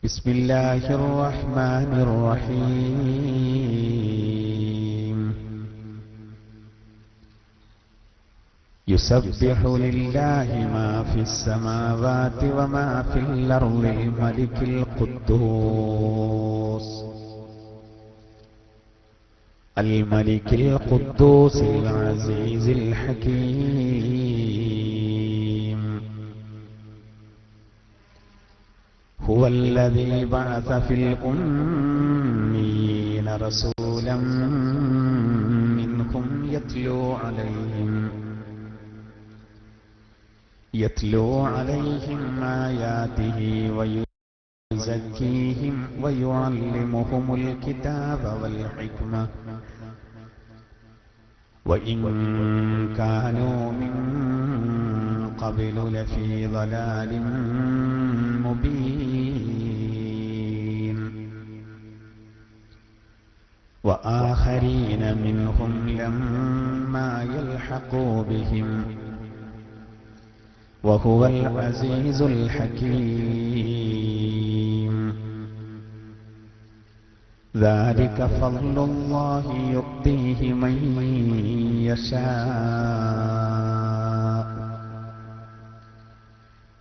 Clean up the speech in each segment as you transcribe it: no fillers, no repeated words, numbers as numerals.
بسم الله الرحمن الرحيم يسبح لله ما في السماوات وما في الأرض الملك القدوس العزيز الحكيم هو الذي بعث في الأميين رسولا منهم يتلو عليهم آياته ويزكيهم ويعلمهم الكتاب والحكمة وإن كانوا من قبل لفي ضلال مبين وآخرين منهم لما يلحقوا بهم وهو العزيز الحكيم ذلك فضل الله يؤتيه من يشاء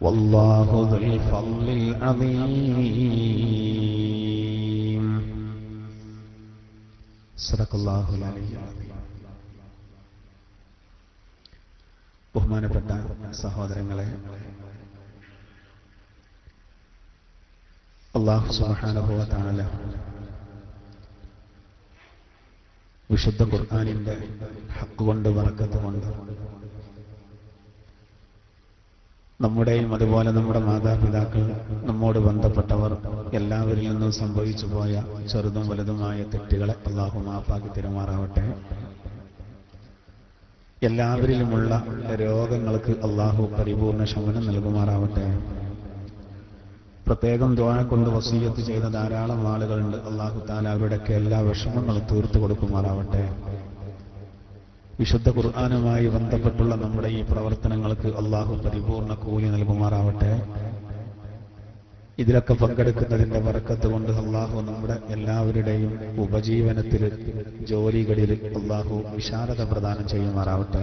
والله ذو الفضل العظيم صدق الله العلي ബഹുമാനപ്പെട്ട സഹോദരങ്ങളെ, അല്ലാഹു സുബ്ഹാനഹു വ തആല വിശുദ്ധ ഖുർആനിന്റെ ഹക്ക് കൊണ്ട് ബറക്കത്ത് കൊണ്ട് നമ്മുടെയും അതുപോലെ നമ്മുടെ മാതാപിതാക്കൾ, നമ്മോട് ബന്ധപ്പെട്ടവർ എല്ലാവരിൽ നിന്നും സംഭവിച്ചു പോയ ചെറുതും വലുതുമായ തെറ്റുകളെ അല്ലാഹു മാഫാക്കി തരുമാറാവട്ടെ. എല്ലാവരിലുമുള്ള രോഗങ്ങൾക്ക് അല്ലാഹു പരിപൂർണ ശമനം നൽകുമാറാവട്ടെ. പ്രത്യേകം ദുആ കൊണ്ട് വസിയ്യത്ത് ചെയ്ത ധാരാളം ആളുകളുണ്ട്. അല്ലാഹു തആല അവരുടെയൊക്കെ എല്ലാ വിഷമങ്ങളും തീർത്തു കൊടുക്കുമാറാവട്ടെ. വിശുദ്ധ ഖുർആനുമായി ബന്ധപ്പെട്ടുള്ള നമ്മുടെ ഈ പ്രവർത്തനങ്ങൾക്ക് അല്ലാഹു പരിപൂർണ കൂലി നൽകുമാറാവട്ടെ. ഇതിലൊക്കെ പങ്കെടുക്കുന്നതിന്റെ ബറക്കത്ത് കൊണ്ട് അല്ലാഹു നമ്മുടെ എല്ലാവരുടെയും ഉപജീവനത്തിൽ, ജോലികളിൽ അല്ലാഹു വിശാലത പ്രദാനം ചെയ്യുമാറാവട്ടെ.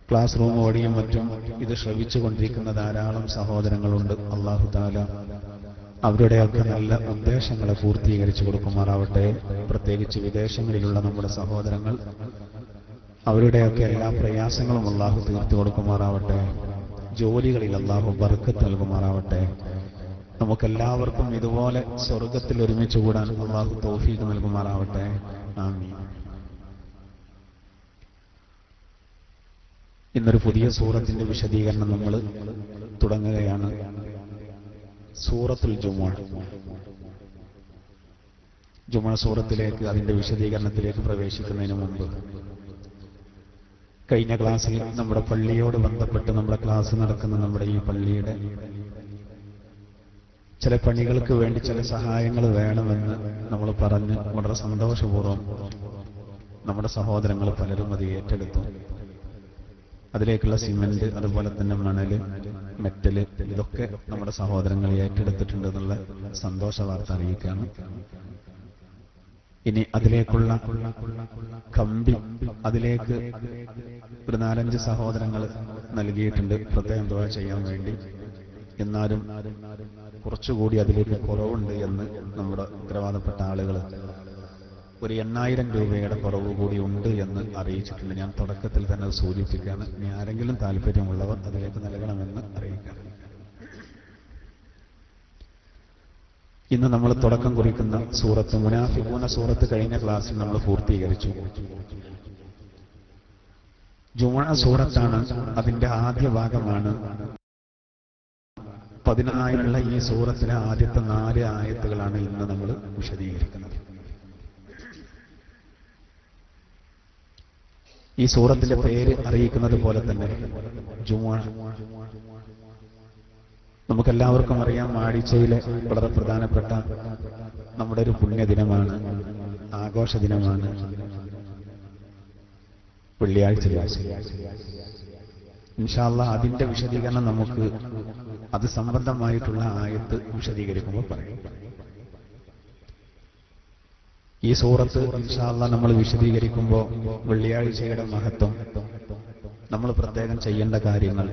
ക്ലാസ് റൂം വഴിയും മറ്റും ഇത് ശ്രവിച്ചുകൊണ്ടിരിക്കുന്ന ധാരാളം സഹോദരങ്ങളുണ്ട്. അല്ലാഹു തആല അവരുടെയൊക്കെ നല്ല ഉദ്ദേശങ്ങളെ പൂർത്തീകരിച്ചു കൊടുക്കുമാറാവട്ടെ. പ്രത്യേകിച്ച് വിദേശങ്ങളിലുള്ള നമ്മുടെ സഹോദരങ്ങൾ, അവരുടെയൊക്കെ എല്ലാ പ്രയാസങ്ങളും അല്ലാഹു തീർത്തു കൊടുക്കുമാറാവട്ടെ. ജോലികളിൽ അല്ലാഹു ബർക്കത്ത് നൽകുമാറാവട്ടെ. നമുക്കെല്ലാവർക്കും ഇതുപോലെ സ്വർഗത്തിൽ ഒരുമിച്ച് കൂടാൻ അല്ലാഹു തൗഫീഖ് നൽകുമാറാവട്ടെ. ആമീൻ. ഇന്നൊരു പുതിയ സൂറത്തിന്റെ വിശദീകരണം നമ്മൾ തുടങ്ങുകയാണ്. സൂറത്തുൽ ജുമുഅ. ജുമുഅ സൂറത്തിലേക്ക്, അതിന്റെ വിശദീകരണത്തിലേക്ക് പ്രവേശിക്കുന്നതിന് മുമ്പ്, കഴിഞ്ഞ ക്ലാസ്സിൽ നമ്മുടെ പള്ളിയോട് ബന്ധപ്പെട്ട് നമ്മുടെ ക്ലാസ് നടക്കുന്ന നമ്മുടെ ഈ പള്ളിയുടെ ചില പണികൾക്ക് വേണ്ടി ചില സഹായങ്ങൾ വേണമെന്ന് നമ്മൾ പറഞ്ഞ് വളരെ സന്തോഷപൂർവ്വം നമ്മുടെ സഹോദരങ്ങൾ പലരും അത് ഏറ്റെടുത്തു. അതിലേക്കുള്ള സിമന്റ്, അതുപോലെ തന്നെ മണല്, മെറ്റല്, ഇതൊക്കെ നമ്മുടെ സഹോദരങ്ങൾ ഏറ്റെടുത്തിട്ടുണ്ട് എന്നുള്ള സന്തോഷ വാർത്ത അറിയിക്കുകയാണ്. ഇനി അതിലേക്കുള്ള കമ്പി, അതിലേക്ക് ഒരു 4-5 സഹോദരങ്ങൾ നൽകിയിട്ടുണ്ട് പ്രത്യേകം ദുആ ചെയ്യാൻ വേണ്ടി. എന്നാലും കുറച്ചുകൂടി അതിലേക്ക് കുറവുണ്ട് എന്ന് നമ്മുടെ ഉത്തരവാദപ്പെട്ട ആളുകൾ ഒരു 8000 രൂപയുടെ കുറവ് കൂടി ഉണ്ട് എന്ന് അറിയിച്ചിട്ടുണ്ട്. ഞാൻ തുടക്കത്തിൽ തന്നെ സൂചിപ്പിക്കുകയാണ്. ഇനി ആരെങ്കിലും താല്പര്യമുള്ളവർ അതിലേക്ക് നൽകണമെന്ന് അറിയിക്കാം. ഇന്ന് നമ്മൾ തുടക്കം കുറിക്കുന്ന സൂറത്ത് മുനാഫിഖൂന സൂറത്ത് കഴിഞ്ഞ ക്ലാസ്സിൽ നമ്മൾ പൂർത്തീകരിച്ചു. ജുമുഅ സൂറത്താണ്, അതിന്റെ ആദ്യ ഭാഗമാണ്. 16 ഈ സൂറത്തിലെ ആദ്യത്തെ 4 ആയത്തുകളാണ് ഇന്ന് നമ്മൾ വിശദീകരിക്കുന്നത്. ഈ സൂറത്തിന്റെ പേര് അറിയിക്കുന്നത് പോലെ തന്നെ ജുമുഅ. നമുക്കെല്ലാവർക്കും അറിയാം, ആഴ്ചയിലെ വളരെ പ്രധാനപ്പെട്ട നമ്മുടെ ഒരു പുണ്യദിനമാണ്, ആഘോഷ ദിനമാണ് വെള്ളിയാഴ്ച ദിവസം. ഇൻഷാ അല്ലാഹ് അതിന്റെ വിശദീകരണം നമുക്ക് അത് സംബന്ധമായിട്ടുള്ള ആയത്ത് വിശദീകരിക്കുമ്പോൾ പറയും. ഈ സൂറത്ത് ഇൻഷാ അല്ലാഹ് നമ്മൾ വിശദീകരിക്കുമ്പോൾ വെള്ളിയാഴ്ചയുടെ മഹത്വം, നമ്മൾ പ്രത്യേകം ചെയ്യേണ്ട കാര്യങ്ങൾ,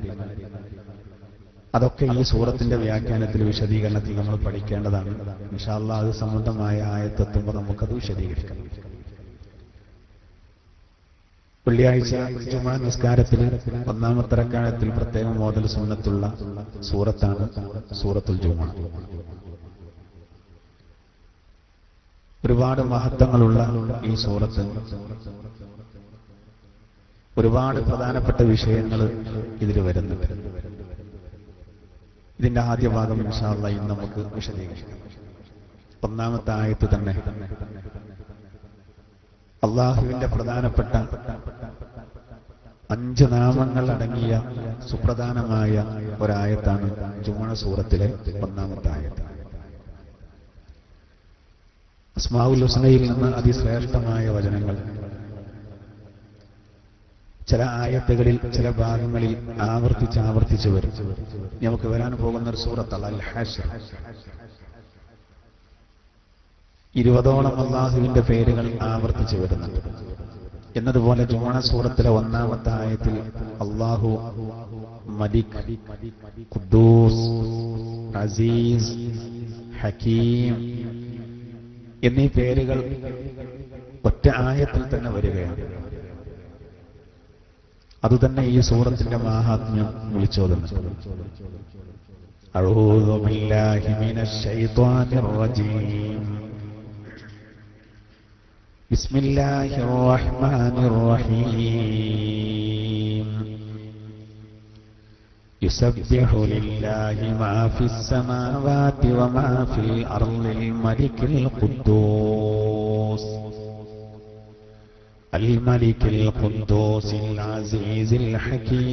അതൊക്കെ ഈ സൂറത്തിന്റെ വ്യാഖ്യാനത്തിൽ വിശദീകരണത്തിൽ നമ്മൾ പഠിക്കേണ്ടതാണ്. ഇൻഷാ അല്ലാഹ് അത് സംബന്ധമായ ആയത്തെത്തുമ്പോൾ നമുക്കത് വിശദീകരിക്കാം. വെള്ളിയാഴ്ച ജുമാ നിസ്കാരത്തിൽ ഒന്നാമത്തെ റക്അത്തിൽ പ്രത്യേകം ഓതൽ സുന്നത്തുള്ള സൂറത്താണ് സൂറത്തുൽ ജുമാ. ഒരുപാട് മഹത്വങ്ങളുള്ള ഈ സൂറത്ത്, ഒരുപാട് പ്രധാനപ്പെട്ട വിഷയങ്ങൾ ഇതിൽ വരുന്നുണ്ട്. ഇതിന്റെ ആദ്യ ഭാഗം ഇൻഷാ അല്ലാഹ് ഇന്ന് നമുക്ക് വിശദീകരിക്കാം. ഒന്നാമത്തെ ആയത്ത് തന്നെ അള്ളാഹുവിന്റെ പ്രധാനപ്പെട്ട 5 നാമങ്ങൾ അടങ്ങിയ സുപ്രധാനമായ ഒരായത്താണ് ജുമുഅ സൂറത്തിലെ ഒന്നാമത്തെ ആയത്ത്. അസ്മാഉൽ ഹുസ്നയിൽ നിന്ന് അതിശ്രേഷ്ഠമായ വചനങ്ങൾ ചില ആയത്തുകളിൽ, ചില ഭാഗങ്ങളിൽ ആവർത്തിച്ച് വരും. നമുക്ക് വരാൻ പോകുന്ന ഒരു സൂറത്ത് അൽ ഹശ്ർ. 20ഓളം അള്ളാഹുവിന്റെ പേരുകൾ ആവർത്തിച്ചു വരുന്നുണ്ട്. എന്നതുപോലെ ജുമുഅ സൂറത്തിലെ ഒന്നാമത്തെ ആയത്തിൽ അള്ളാഹു മലിക്, ഖുദ്ദൂസ്, അസീസ്, ഹകീം എന്നീ പേരുകൾ ഒറ്റ ആയത്തിൽ തന്നെ വരികയാണ്. അതുതന്നെ ഈ സൂറത്തിന്റെ മാഹാത്മ്യം വിളിച്ചോതുന്നു. അഊദു ബില്ലാഹി മിനശ് ശൈത്വാനിർ റജീം. ബിസ്മില്ലാഹിർ റഹ്മാനിർ റഹീം. യുസബ്ബിഹു ലില്ലാഹി മാ ഫിസ് സമാവാതി വമാ ഫിൽ അർളിൽ മലിക്കിൽ ഖുദ്ദൂസ് അൽ-മലിക്കിൽ ഖുദ്ദൂസിൽ അസീസിൽ ഹകീം.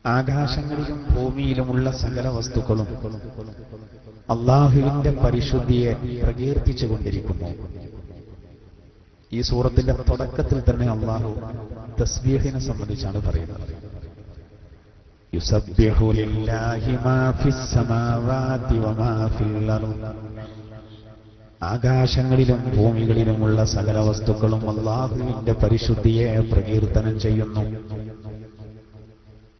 ആകാശങ്ങളിലും ഭൂമിയിലുമുള്ള സകല വസ്തുക്കളും അള്ളാഹുവിന്റെ പരിശുദ്ധിയെ പ്രകീർത്തിച്ചുകൊണ്ടിരിക്കുന്നു. ഈ സൂറത്തിന്റെ തുടക്കത്തിൽ തന്നെ അള്ളാഹു തസ്ബീഹിനെ സംബന്ധിച്ചാണ് പറയുന്നത്. യുസബ്ബിഹു ലില്ലാഹി മാ ഫിസ് സമാവാതി വമാ ഫിൽ അർള്. ആകാശങ്ങളിലും ഭൂമികളിലുമുള്ള സകല വസ്തുക്കളും അള്ളാഹുവിന്റെ പരിശുദ്ധിയെ പ്രകീർത്തനം ചെയ്യുന്നു.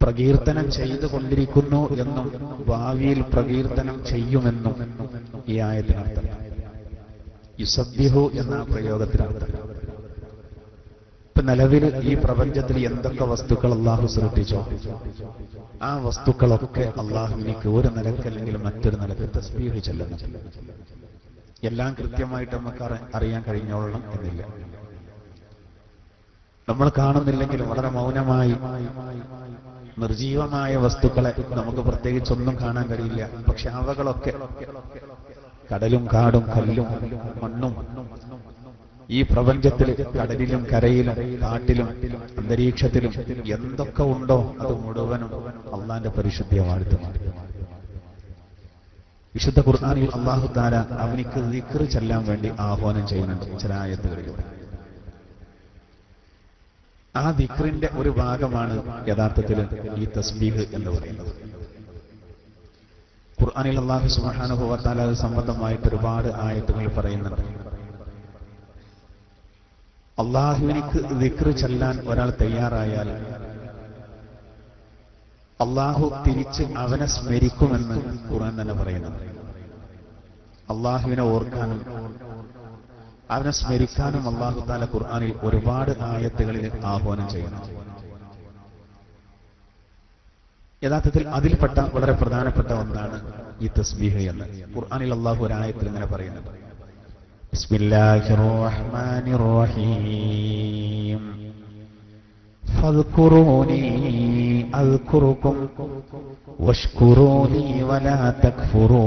പ്രകീർത്തനം ചെയ്തുകൊണ്ടിരിക്കുന്നു എന്നും ഭാവിയിൽ പ്രകീർത്തനം ചെയ്യുമെന്നും ഈ ആയത്തിനർത്ഥം. യുസബ്ബിഹു എന്ന പ്രയോഗത്തിനർത്ഥം. ഇപ്പൊ നിലവിൽ ഈ പ്രപഞ്ചത്തിൽ എന്തൊക്കെ വസ്തുക്കൾ അള്ളാഹു സൃഷ്ടിച്ചോ ആ വസ്തുക്കളൊക്കെ അള്ളാഹുവിലേക്ക് ഒരു നിലക്കല്ലെങ്കിൽ മറ്റൊരു നിലക്ക് തസ്ബീഹ് ചെല്ലുന്നു. എല്ലാം കൃത്യമായിട്ട് നമുക്ക് അറിയാൻ കഴിഞ്ഞോളണം എന്നില്ല. നമ്മൾ കാണുന്നില്ലെങ്കിലും വളരെ മൗനമായി നിർജീവമായ വസ്തുക്കളെ നമുക്ക് പ്രത്യേകിച്ചൊന്നും കാണാൻ കഴിയില്ല. പക്ഷെ അവകളൊക്കെ, കടലും കാടും കല്ലും മണ്ണും, ഈ പ്രപഞ്ചത്തിൽ കടലിലും കരയിലും കാട്ടിലും അന്തരീക്ഷത്തിലും എന്തൊക്കെ ഉണ്ടോ അത് മുഴുവനും അള്ളാന്റെ പരിശുദ്ധിയെ വാഴ്ത്തുന്നു. വിശുദ്ധ ഖുർആനിൽ അല്ലാഹു തആല അവനിക്ക് ദിക്ർ ചെല്ലാൻ വേണ്ടി ആഹ്വാനം ചെയ്യുന്നുണ്ട് ചില ആയത്തുകളിലൂടെ. ആ ദിക്റിന്റെ ഒരു ഭാഗമാണ് യഥാർത്ഥത്തിൽ ഈ തസ്ബീഹ് എന്ന് പറയുന്നത്. ഖുർആനിൽ അല്ലാഹു സുബ്ഹാനഹു വ തആല അത് സംബന്ധമായിട്ട് ഒരുപാട് ആയത്തുകൾ പറയുന്നുണ്ട്. അള്ളാഹുവിനിക്ക് ദിക്ർ ചെല്ലാൻ ഒരാൾ തയ്യാറായാൽ അള്ളാഹു തിരിച്ച് അവനെ സ്മരിക്കുമെന്ന് ഖുർആൻ തന്നെ പറയുന്നു. അള്ളാഹുവിനെ ഓർക്കാനും അവനെ സ്മരിക്കാനും അള്ളാഹു തആല ഖുർആനിൽ ഒരുപാട് ആയത്തുകളിൽ ആഹ്വാനം ചെയ്യുന്നു. യഥാർത്ഥത്തിൽ അതിൽപ്പെട്ട വളരെ പ്രധാനപ്പെട്ട ഒന്നാണ് ഈ തസ്ബീഹ് എന്ന്. ഖുർആനിൽ അള്ളാഹു ഒരു ആയത്തിൽ ഇങ്ങനെ പറയുന്നുണ്ട്. ബിസ്മില്ലാഹിർ റഹ്മാനിർ റഹീം. ഫദ്കുറൂനി അദ്കുറുകും വഷ്കുറൂനി വലാ തക്ഫുറൂൻ.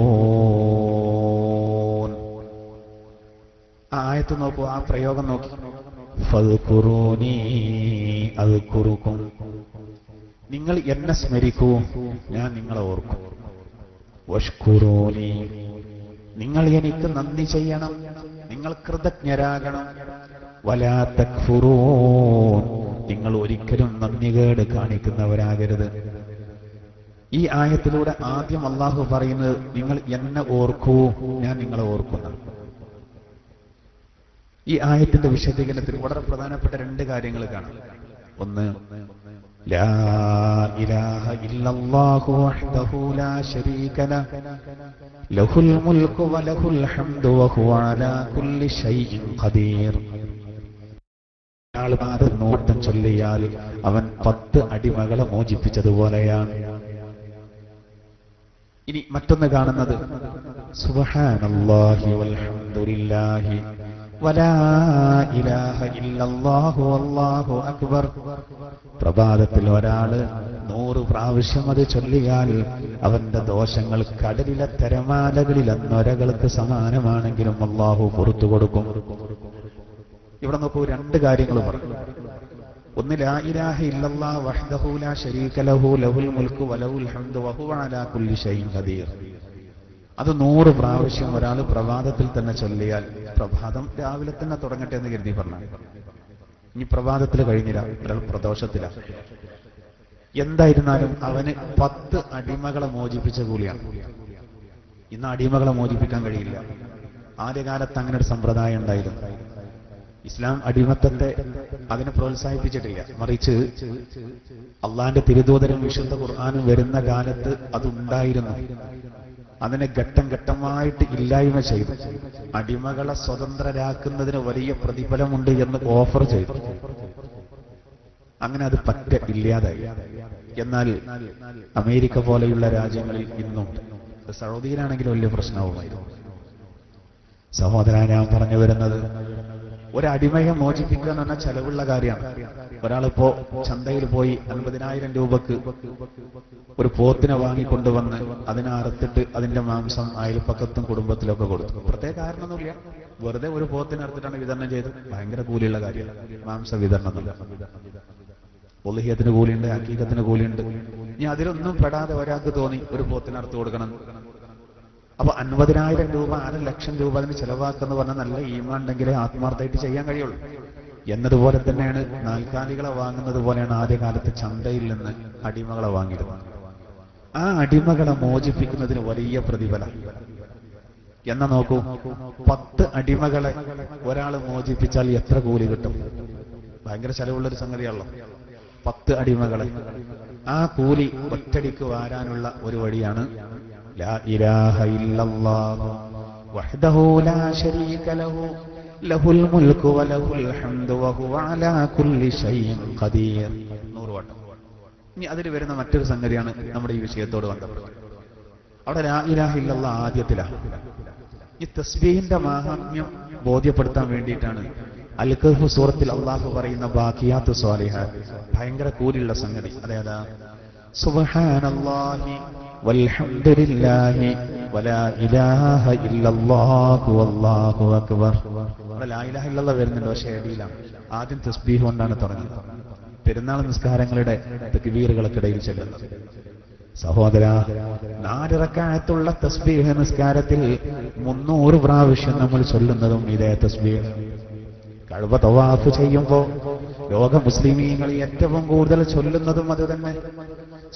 ആ ആയത്ത് നോക്കൂ, ആ പ്രയോഗം നോക്കി. ഫദ്കുറൂനി അദ്കുറുകും. നിങ്ങൾ എന്നെ സ്മരിക്കൂ, ഞാൻ നിങ്ങളെ ഓർക്കും. വഷ്കുറൂനി, നിങ്ങൾ എനിക്ക് നന്ദി ചെയ്യണം, നിങ്ങൾ കൃതജ്ഞരാകണം. വലാ തക്ഫുറൂൻ, നിങ്ങൾ ഒരിക്കലും നന്ദികേട് കാണിക്കുന്നവരാകരുത്. ഈ ആയത്തിലൂടെ ആദ്യം അള്ളാഹു പറയുന്നത് നിങ്ങൾ എന്നെ ഓർക്കൂ, ഞാൻ നിങ്ങളെ ഓർക്കുന്നു. ഈ ആയത്തിന്റെ വിശദീകരണത്തിൽ വളരെ പ്രധാനപ്പെട്ട രണ്ട് കാര്യങ്ങൾ കാണാം. ഒന്ന്, ലാ ഇലാഹ ഇല്ലല്ലാഹു വഹ്ദഹു ലാ ശരീക ലഹു ലഹുൽ മുൽക്കു വലഹുൽ ഹംദു വഹുവ അലാ കുല്ലി ശൈഇൻ ഖദീർ. നോട്ടം ചൊല്ലിയാൽ അവൻ 10 അടിമകളെ മോചിപ്പിച്ചതുപോലെയാണ്. ഇനി മറ്റൊന്ന് കാണുന്നത് സുബ്ഹാനല്ലാഹി വൽഹംദുലില്ലാഹി വലാ ഇലാഹ ഇല്ലല്ലാഹു വല്ലാഹു അക്ബർ. പ്രഭാതത്തിൽ ഒരാള് 100 പ്രാവശ്യം അത് ചൊല്ലിയാൽ അവന്റെ ദോഷങ്ങൾ കടലിലെ തിരമാലകളിലെ നൊരകൾക്ക് സമാനമാണെങ്കിലും അല്ലാഹു പുറത്തു കൊടുക്കും. ഇവിടെ നോക്കൂ, രണ്ട് കാര്യങ്ങൾ പറഞ്ഞു. ഒന്ന്, ലാ ഇലാഹ ഇല്ലല്ലാഹു വഹ്ദഹു ലാ ശരീക ലഹു ലഹുൽ മുൽക്കു വലഹുൽ ഹംദു വഹുവ അലാ കുല്ലി ശൈഇൻ ഖദീർ. അത് 100 പ്രാവശ്യം ഒരാൾ പ്രഭാതത്തിൽ തന്നെ ചൊല്ലിയാൽ, പ്രഭാതം രാവിലെ തന്നെ തുടങ്ങട്ടെ എന്ന് കരുതി പറഞ്ഞു. ഇനി പ്രഭാതത്തിൽ കഴിഞ്ഞില്ല, ഒരാൾ പ്രദോഷത്തില, എന്തായിരുന്നാലും അവന് 10 അടിമകളെ മോചിപ്പിച്ച കൂലിയാണ്. ഇന്ന് അടിമകളെ മോചിപ്പിക്കാൻ കഴിയില്ല. ആദ്യകാലത്ത് അങ്ങനെ ഒരു സമ്പ്രദായം ഉണ്ടായിരുന്നു. ഇസ്ലാം അടിമത്തത്തെ അതിനെ പ്രോത്സാഹിപ്പിച്ചിട്ടില്ല. മറിച്ച് അള്ളാന്റെ തിരുദൂതരും വിശുദ്ധ ഖുർആനും വരുന്ന കാലത്ത് അതുണ്ടായിരുന്നു. അതിനെ ഘട്ടം ഘട്ടമായിട്ട് ഇല്ലായ്മ ചെയ്തു. അടിമകളെ സ്വതന്ത്രരാക്കുന്നതിന് വലിയ പ്രതിഫലമുണ്ട് എന്ന് ഓഫർ ചെയ്തു. അങ്ങനെ അത് പറ്റ ഇല്ലാതായി. എന്നാൽ അമേരിക്ക പോലെയുള്ള രാജ്യങ്ങളിൽ ഇന്നും, സൗദിയിലാണെങ്കിൽ വലിയ പ്രശ്നവുമായിരുന്നു. സഹോദര, ഞാൻ പറഞ്ഞു വരുന്നത്, ഒരടിമയെ മോചിപ്പിക്കുക എന്ന് പറഞ്ഞാൽ ചെലവുള്ള കാര്യമാണ്. ഒരാളിപ്പോ ചന്തയിൽ പോയി 50,000 രൂപക്ക് ഒരു പോത്തിനെ വാങ്ങിക്കൊണ്ടുവന്ന് അതിനെ അറുത്തിട്ട് അതിന്റെ മാംസം അയൽപ്പക്കത്തും കുടുംബത്തിലൊക്കെ കൊടുത്തു. പ്രത്യേക കാരണമൊന്നുമില്ല, വെറുതെ ഒരു പോത്തിനെ അറുത്തിട്ടാണ് വിതരണം ചെയ്ത്. ഭയങ്കര കൂലിയുള്ള കാര്യമാണ് മാംസ വിതരണം. ഉളുഹിയത്തിന് കൂലിയുണ്ട്, ഹഖീഖത്തിന് കൂലിയുണ്ട്. ഇനി അതിലൊന്നും പെടാതെ ഒരാൾക്ക് തോന്നി ഒരു പോത്തിനെ അറുത്ത് കൊടുക്കണം. അപ്പൊ 50,000 രൂപ, 1,00,000 രൂപ അതിന് ചെലവാക്കെന്ന് പറഞ്ഞാൽ നല്ല ഈമാൻ ഉണ്ടെങ്കിലേ ആത്മാർത്ഥമായിട്ട് ചെയ്യാൻ കഴിയുള്ളൂ. എന്നതുപോലെ തന്നെയാണ് നാൽക്കാലികളെ വാങ്ങുന്നത് പോലെയാണ് ആദ്യകാലത്ത് ചന്തയിൽ നിന്ന് അടിമകളെ വാങ്ങിയിരുന്നത്. ആ അടിമകളെ മോചിപ്പിക്കുന്നതിന് വലിയ പ്രതിഫലം. എന്നാ നോക്കൂ, 10 അടിമകളെ ഒരാൾ മോചിപ്പിച്ചാൽ എത്ര കൂലി കിട്ടും? ഭയങ്കര ചെലവുള്ളൊരു സംഗതിയാണല്ലോ 10 അടിമകളെ. ആ കൂലി ഒറ്റടിക്ക് വാരാനുള്ള ഒരു വഴിയാണ് ലാ ഇലാഹ ഇല്ലല്ലാഹു വഹ്ദഹു ലാ ശരീക ലഹു ലഹുൽ മുൽക്കു വലഹുൽ ഹംദു വഹുവ അലാ കുല്ലി ശൈഇൻ ഖദീർ. 100 വട്ടം. ഇനി അതിൽ വരുന്ന മറ്റൊരു സംഗതിയാണ് നമ്മുടെ ഈ വിഷയത്തോട് ബന്ധപ്പെട്ടത്. അവിടെ ലാ ഇലാഹ ഇല്ലല്ലാഹ് ആദ്യത്തിലാണ്. ഈ തസ്ബീഹിന്റെ മാഹാത്മ്യം ബോധ്യപ്പെടുത്താൻ വേണ്ടിയിട്ടാണ് അൽ കഹ്ഫ് സൂറത്തിൽ അള്ളാഹു പറയുന്ന ബാഖിയാത്തു സ്വാലിഹാത്ത്, ഭയങ്കര കൂലിയുള്ള സംഗതി. അതായത് സുബ്ഹാനല്ലാഹി വൽഹംദുലില്ലാഹി വലാ ഇലാഹ ഇല്ലല്ലാഹു വല്ലാഹു അക്ബർ. അവിടെ ലാ ഇലാഹ ഇല്ലല്ലാഹ് വരുന്നുണ്ട്, പക്ഷേ ഇടയിലാണ്. ആദ്യം തസ്ബീഹ് കൊണ്ടാണ് തുടങ്ങുന്നത്. പെരുന്നാൾ നിസ്കാരങ്ങളുടെ തക്ബീറുകൾക്കിടയിൽ ചെല്ലുന്നത്. സഹോദര, 4 റക്അത്തുള്ള തസ്ബീഹ് നിസ്കാരത്തിൽ 300 പ്രാവശ്യം നമ്മൾ ചൊല്ലുന്നതും ഇതേ തസ്ബീഹ്. കഅബ തവാഫ് ചെയ്യുമ്പോൾ ലോക മുസ്ലിമീങ്ങൾ ഏറ്റവും കൂടുതൽ ചൊല്ലുന്നതും അത് തന്നെ.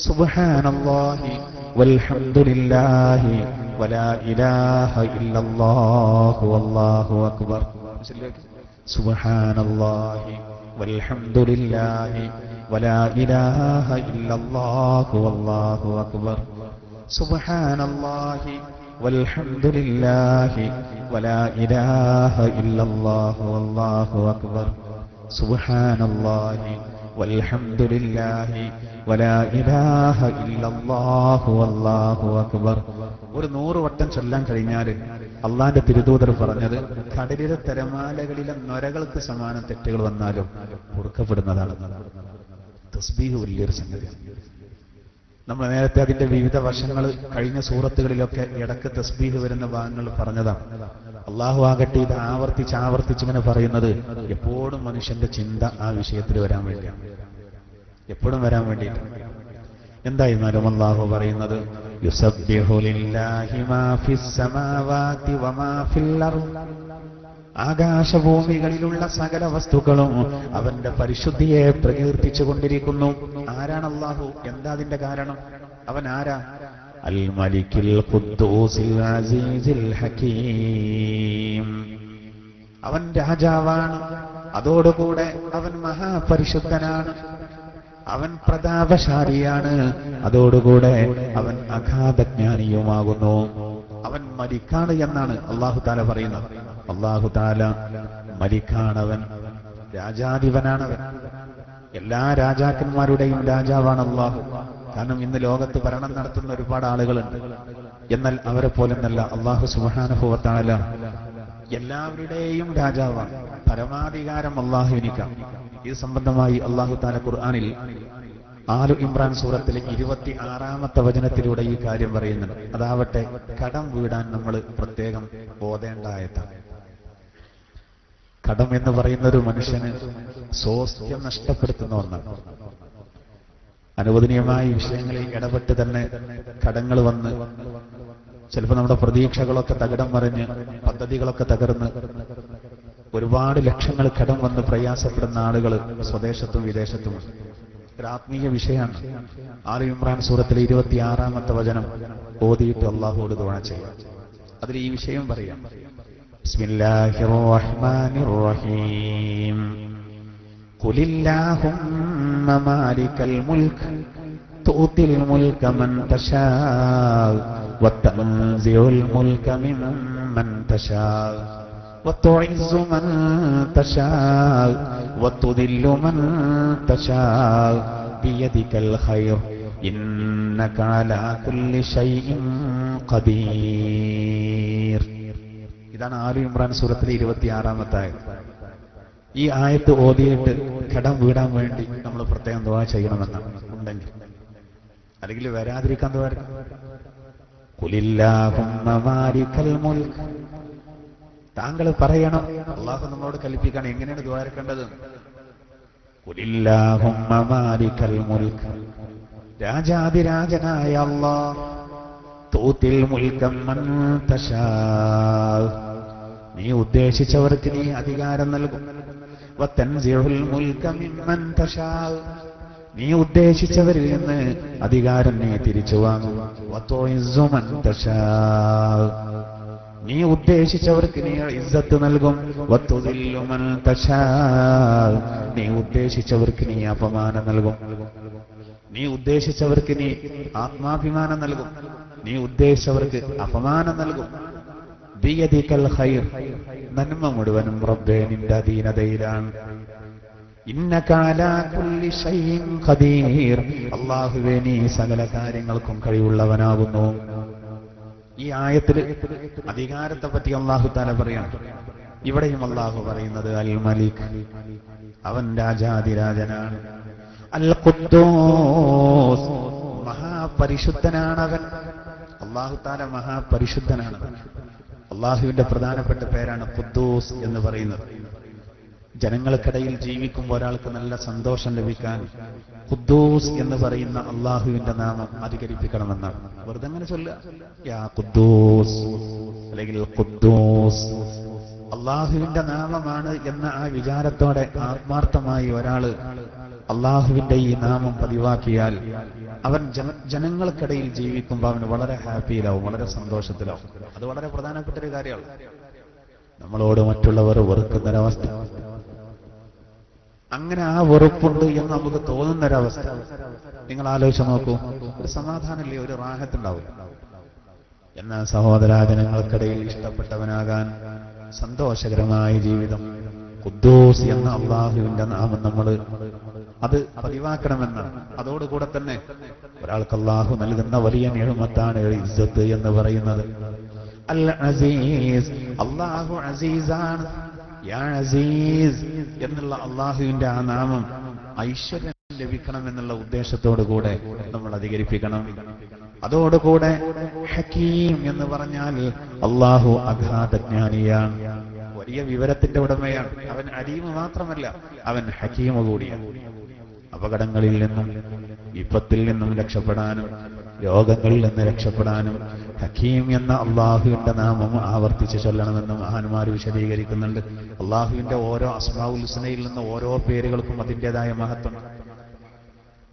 സുബ്ഹാനല്ലാഹി വൽഹംദുലില്ലാഹി വലാ ഇലാഹ ഇല്ലല്ലാഹു വല്ലാഹു അക്ബർ. സുബ്ഹാനല്ലാഹി വൽഹംദുലില്ലാഹി വലാ ഇലാഹ ഇല്ലല്ലാഹു വല്ലാഹു അക്ബർ. സുബ്ഹാനല്ലാഹി വൽഹംദുലില്ലാഹി വലാ ഇലാഹ ഇല്ലല്ലാഹു വല്ലാഹു അക്ബർ. സുബ്ഹാനല്ലാഹി വൽഹംദുലില്ലാഹി വലാ ഇലാഹ ഇല്ലല്ലാഹു വല്ലാഹു അക്ബർ. ഒരു 100 വട്ടം ചൊല്ലാൻ കഴിഞ്ഞാൽ അള്ളാന്റെ തിരുദൂതർ പറഞ്ഞത് കടലിലെ തിരമാലകളിലെ നൊരകൾക്ക് സമാനം തെറ്റുകൾ വന്നാലും പൊറുക്കപ്പെടുന്നതാണ്. തസ്ബീഹ് വലിയൊരു സംഗതിയാണ്. നമ്മൾ നേരത്തെ അതിന്റെ വിവിധ വശങ്ങൾ കഴിഞ്ഞ സൂറത്തുകളിലൊക്കെ ഇടക്ക് തസ്ബീഹ് വരുന്ന ഭാഗങ്ങൾ പറഞ്ഞതാണ്. അള്ളാഹു ആകട്ടെ ഇത് ആവർത്തിച്ചിങ്ങനെ പറയുന്നത് എപ്പോഴും മനുഷ്യന്റെ ചിന്ത ആ വിഷയത്തിൽ വരാൻ വേണ്ടിയാണ്, എപ്പോഴും വരാൻ വേണ്ടിയിട്ട്. എന്തായിരുന്നാലും അള്ളാഹു പറയുന്നത് യുസബ്ബിഹു ലില്ലാഹി മാ ഫിസ് സമാവാതി വമാ ഫിൽ അർദ്. ആകാശഭൂമികളിലുള്ള സകല വസ്തുക്കളും അവന്റെ പരിശുദ്ധിയെ പ്രകീർത്തിച്ചുകൊണ്ടിരിക്കുന്നു. ആരാണ് അല്ലാഹു? എന്താ അതിന്റെ കാരണം? അവൻ ആരാ? അൽ മലിക്കിൽ ഖുദ്ദൂസിൽ അസീസിൽ ഹകീം. അവൻ രാജാവാണ്, അതോടുകൂടെ അവൻ മഹാപരിശുദ്ധനാണ്, അവൻ പ്രതാപശാലിയാണ്, അതോടുകൂടെ അവൻ അഗാധജ്ഞാനിയുമാകുന്നു. അവൻ മലിക്കാണ് എന്നാണ് അല്ലാഹു തആല പറയുന്നത്. അല്ലാഹു തആല മലിക്കാണവൻ, രാജാധിപനാണവൻ. എല്ലാ രാജാക്കന്മാരുടെയും രാജാവാണ് അല്ലാഹു. കാരണം ഇന്ന് ലോകത്ത് ഭരണം നടത്തുന്ന ഒരുപാട് ആളുകളുണ്ട്. എന്നാൽ അവരെ പോലെന്നല്ല അല്ലാഹു സുബ്ഹാനഹു വ തആല എല്ലാവരുടെയും രാജാവാണ്. പരമാധികാരം അല്ലാഹുവിനിക്കാണ്. ഇത് സംബന്ധമായി അല്ലാഹു തആല ഖുർആനിൽ ആലു ഇമ്രാൻ സൂറത്തിലെ 26-ാമത്തെ വചനത്തിലൂടെ ഈ കാര്യം പറയുന്നുണ്ട്. അതാവട്ടെ കടം വീടാൻ നമ്മൾ പ്രത്യേകം ഓതേണ്ട ആയത്താണ്. കടം എന്ന് പറയുന്ന ഒരു മനുഷ്യന് സ്വാസ്ഥ്യം നഷ്ടപ്പെടുത്തുന്ന ഒന്നാണ്. അനുവദനീയമായ വിഷയങ്ങളിൽ ഇടപെട്ട് തന്നെ കടങ്ങൾ വന്ന് ചിലപ്പോൾ നമ്മുടെ പ്രതീക്ഷകളൊക്കെ തകിടം മറിഞ്ഞ് പദ്ധതികളൊക്കെ തകർന്ന് ഒരുപാട് ലക്ഷങ്ങൾ കടം വന്ന് പ്രയാസപ്പെടുന്ന ആളുകൾ സ്വദേശത്തും വിദേശത്തും ഒരു ആത്മീയ വിഷയമാണ്. ആലു ഇമ്രാൻ സൂറത്തിലെ 26-ാമത്തെ വചനം ഓതിയിട്ട് അല്ലാഹുവോട് ദുആ ചെയ്യാം. അതിൽ ഈ വിഷയം പറയാം. ബിസ്മില്ലാഹിർ റഹ്മാനിർ റഹീം. ഖുലില്ലാഹുമ്മ മാലിക്കൽ മുൽക്ക് തു'തിൽ മുൽക മൻ തശാ വതൻസിഉൽ മുൽക മിമ്മൻ തശാ وتعز من تشاء وتذل من تشاء بيدك الخير إنك على كل شيء قدير. ഇതാണ് ആലു ഇമ്രാൻ സൂറത്തിലെ 26-ാമത്തെ ആയത്ത്. ഈ ആയത്ത് ഓതിയിട്ട് കടം വീടാൻ വേണ്ടി നമ്മൾ പ്രത്യേകം ദുആ ചെയ്യണമെന്നാണ് ഉണ്ടെങ്കിൽ, അല്ലെങ്കിൽ വരാതിരിക്കാൻ ദുആ. ഖുലില്ലാഹുമ്മ മാലിക്കൽ മുൽക്ക്. താങ്കൾ പറയണം, അല്ലാഹു നമ്മളോട് കൽപ്പിക്കണം എങ്ങനെയാണ് ദ്വാരക്കേണ്ടത്. ഖുലില്ലാഹുമ്മ മാലിക്കൽ മുൽക്ക്, രാജാതിരാജനായ അല്ലാഹ്, തൂതിൽ മുൽക മൻ തശാ, നീ ഉദ്ദേശിച്ചവർക്ക് നീ അധികാരം നൽകും. വതൻസിഉൽ മുൽക മിമ്മൻ തശാ, നീ ഉദ്ദേശിച്ചവരിൽ നിന്ന് അധികാരം നീ തിരിച്ചു വാങ്ങും. വതുഇസ്സു മൻ തശാ, നീ ഉദ്ദേശിച്ചവർക്ക് നീ ഇസ്സത്ത് നൽകും. വതുദില്ലു മൻ തശാ, നീ ഉദ്ദേശിച്ചവർക്ക് നീ അപമാനം നൽകും. നീ ഉദ്ദേശിച്ചവർക്ക് നീ ആത്മാഭിമാനം നൽകും. നീ ഉദ്ദേശിച്ചവർക്ക് അപമാനം നൽകും. ബിയദികൽ ഖൈർ, നന്മ മുഴുവനും റബ്ബേ നിന്റെ അധീനതയിലാണ്. ഇന്നക അലാ കുല്ലി ഷൈഇൻ ഖദീർ, അല്ലാഹുവേ നീ സകല കാര്യങ്ങൾക്കും കഴിവുള്ളവനാകുന്നു. ഈ ആയത്തിൽ അധികാരത്തെ പറ്റി അല്ലാഹു തആല പറയാണ്. ഇവിടെയും അല്ലാഹു പറയുന്നത് അൽ മലിക്, അവൻ രാജാതിരാജനാണ്. അൽ ഖുദ്ദൂസ്, മഹാപരിശുദ്ധനാണവൻ. അല്ലാഹു തആല മഹാപരിശുദ്ധനാണ്. അല്ലാഹുവിന്റെ പ്രധാനപ്പെട്ട പേരാണ് ഖുദ്ദൂസ് എന്ന് പറയുന്നത്. ജനങ്ങൾക്കിടയിൽ ജീവിക്കുമ്പോൾ ഒരാൾക്ക് നല്ല സന്തോഷം ലഭിക്കാൻ ഖുദ്ദൂസ് എന്ന് പറയുന്ന അല്ലാഹുവിന്റെ നാമം അധികരിപ്പിക്കണമെന്നാണ്. വെറുതെ അങ്ങനെ ചൊല്ലുക, യാ ഖുദ്ദൂസ് അല്ലെങ്കിൽ ഖുദ്ദൂസ്, അല്ലാഹുവിന്റെ നാമമാണ് എന്ന ആ വിചാരത്തോടെ ആത്മാർത്ഥമായി ഒരാള് അല്ലാഹുവിന്റെ ഈ നാമം പതിവാക്കിയാൽ അവൻ ജനങ്ങൾക്കിടയിൽ ജീവിക്കുമ്പോൾ അവന് വളരെ ഹാപ്പിയിലാവും, വളരെ സന്തോഷത്തിലാവും. അത് വളരെ പ്രധാനപ്പെട്ട ഒരു കാര്യമാണ്. നമ്മളോട് മറ്റുള്ളവർ വെറുക്കുന്നൊരവസ്ഥ, അങ്ങനെ ആ വെറുപ്പുണ്ട് എന്ന് നമുക്ക് തോന്നുന്നൊരവസ്ഥ നിങ്ങൾ ആലോചിച്ച് നോക്കൂ. ഒരു സമാധാനമില്ലേ, ഒരു റാഹത്തുണ്ടാവില്ല. എന്നാൽ സഹോദരാ, ജനങ്ങൾക്കിടയിൽ ഇഷ്ടപ്പെട്ടവനാകാൻ സന്തോഷകരമായ ജീവിതം ഖുദ്ദൂസ് എന്ന അല്ലാഹുവിന്റെ നാമം നമ്മൾ അത് പതിവാക്കണമെന്നാണ്. അതോടുകൂടെ തന്നെ ഒരാൾക്ക് അല്ലാഹു നൽകുന്ന വലിയ നിഅമത്താണ് ഇസ്സത്ത് എന്ന് പറയുന്നത്. അൽ അസീസ്, അല്ലാഹു അസീസാണ്. യാ അസീസ് എന്നുള്ള അല്ലാഹുവിന്റെ ആ നാമം ഐശ്വര്യം ലഭിക്കണം എന്നുള്ള ഉദ്ദേശത്തോടു കൂടെ നമ്മൾ അധികരിപ്പിക്കണം. അതോടുകൂടെ ഹക്കീം എന്ന് പറഞ്ഞാൽ അല്ലാഹു അഗാധജ്ഞാനിയാണ്, വലിയ വിവരത്തിന്റെ ഉടമയാണ്. അവൻ അലീം മാത്രമല്ല, അവൻ ഹക്കീം കൂടിയാണ്. അപകടങ്ങളിൽ നിന്നും വിപത്തിൽ നിന്നും രക്ഷപ്പെടാനും രോഗങ്ങളിൽ നിന്ന് രക്ഷപ്പെടാനും ഹക്കീം എന്ന അള്ളാഹുവിന്റെ നാമം ആവർത്തിച്ച് ചൊല്ലണമെന്ന് മഹാന്മാർ വിശദീകരിക്കുന്നുണ്ട്. അള്ളാഹുവിന്റെ ഓരോ അസ്മാഉൽ ഹുസ്നയിൽ നിന്ന് ഓരോ പേരുകൾക്കും അതിൻ്റെതായ മഹത്വം.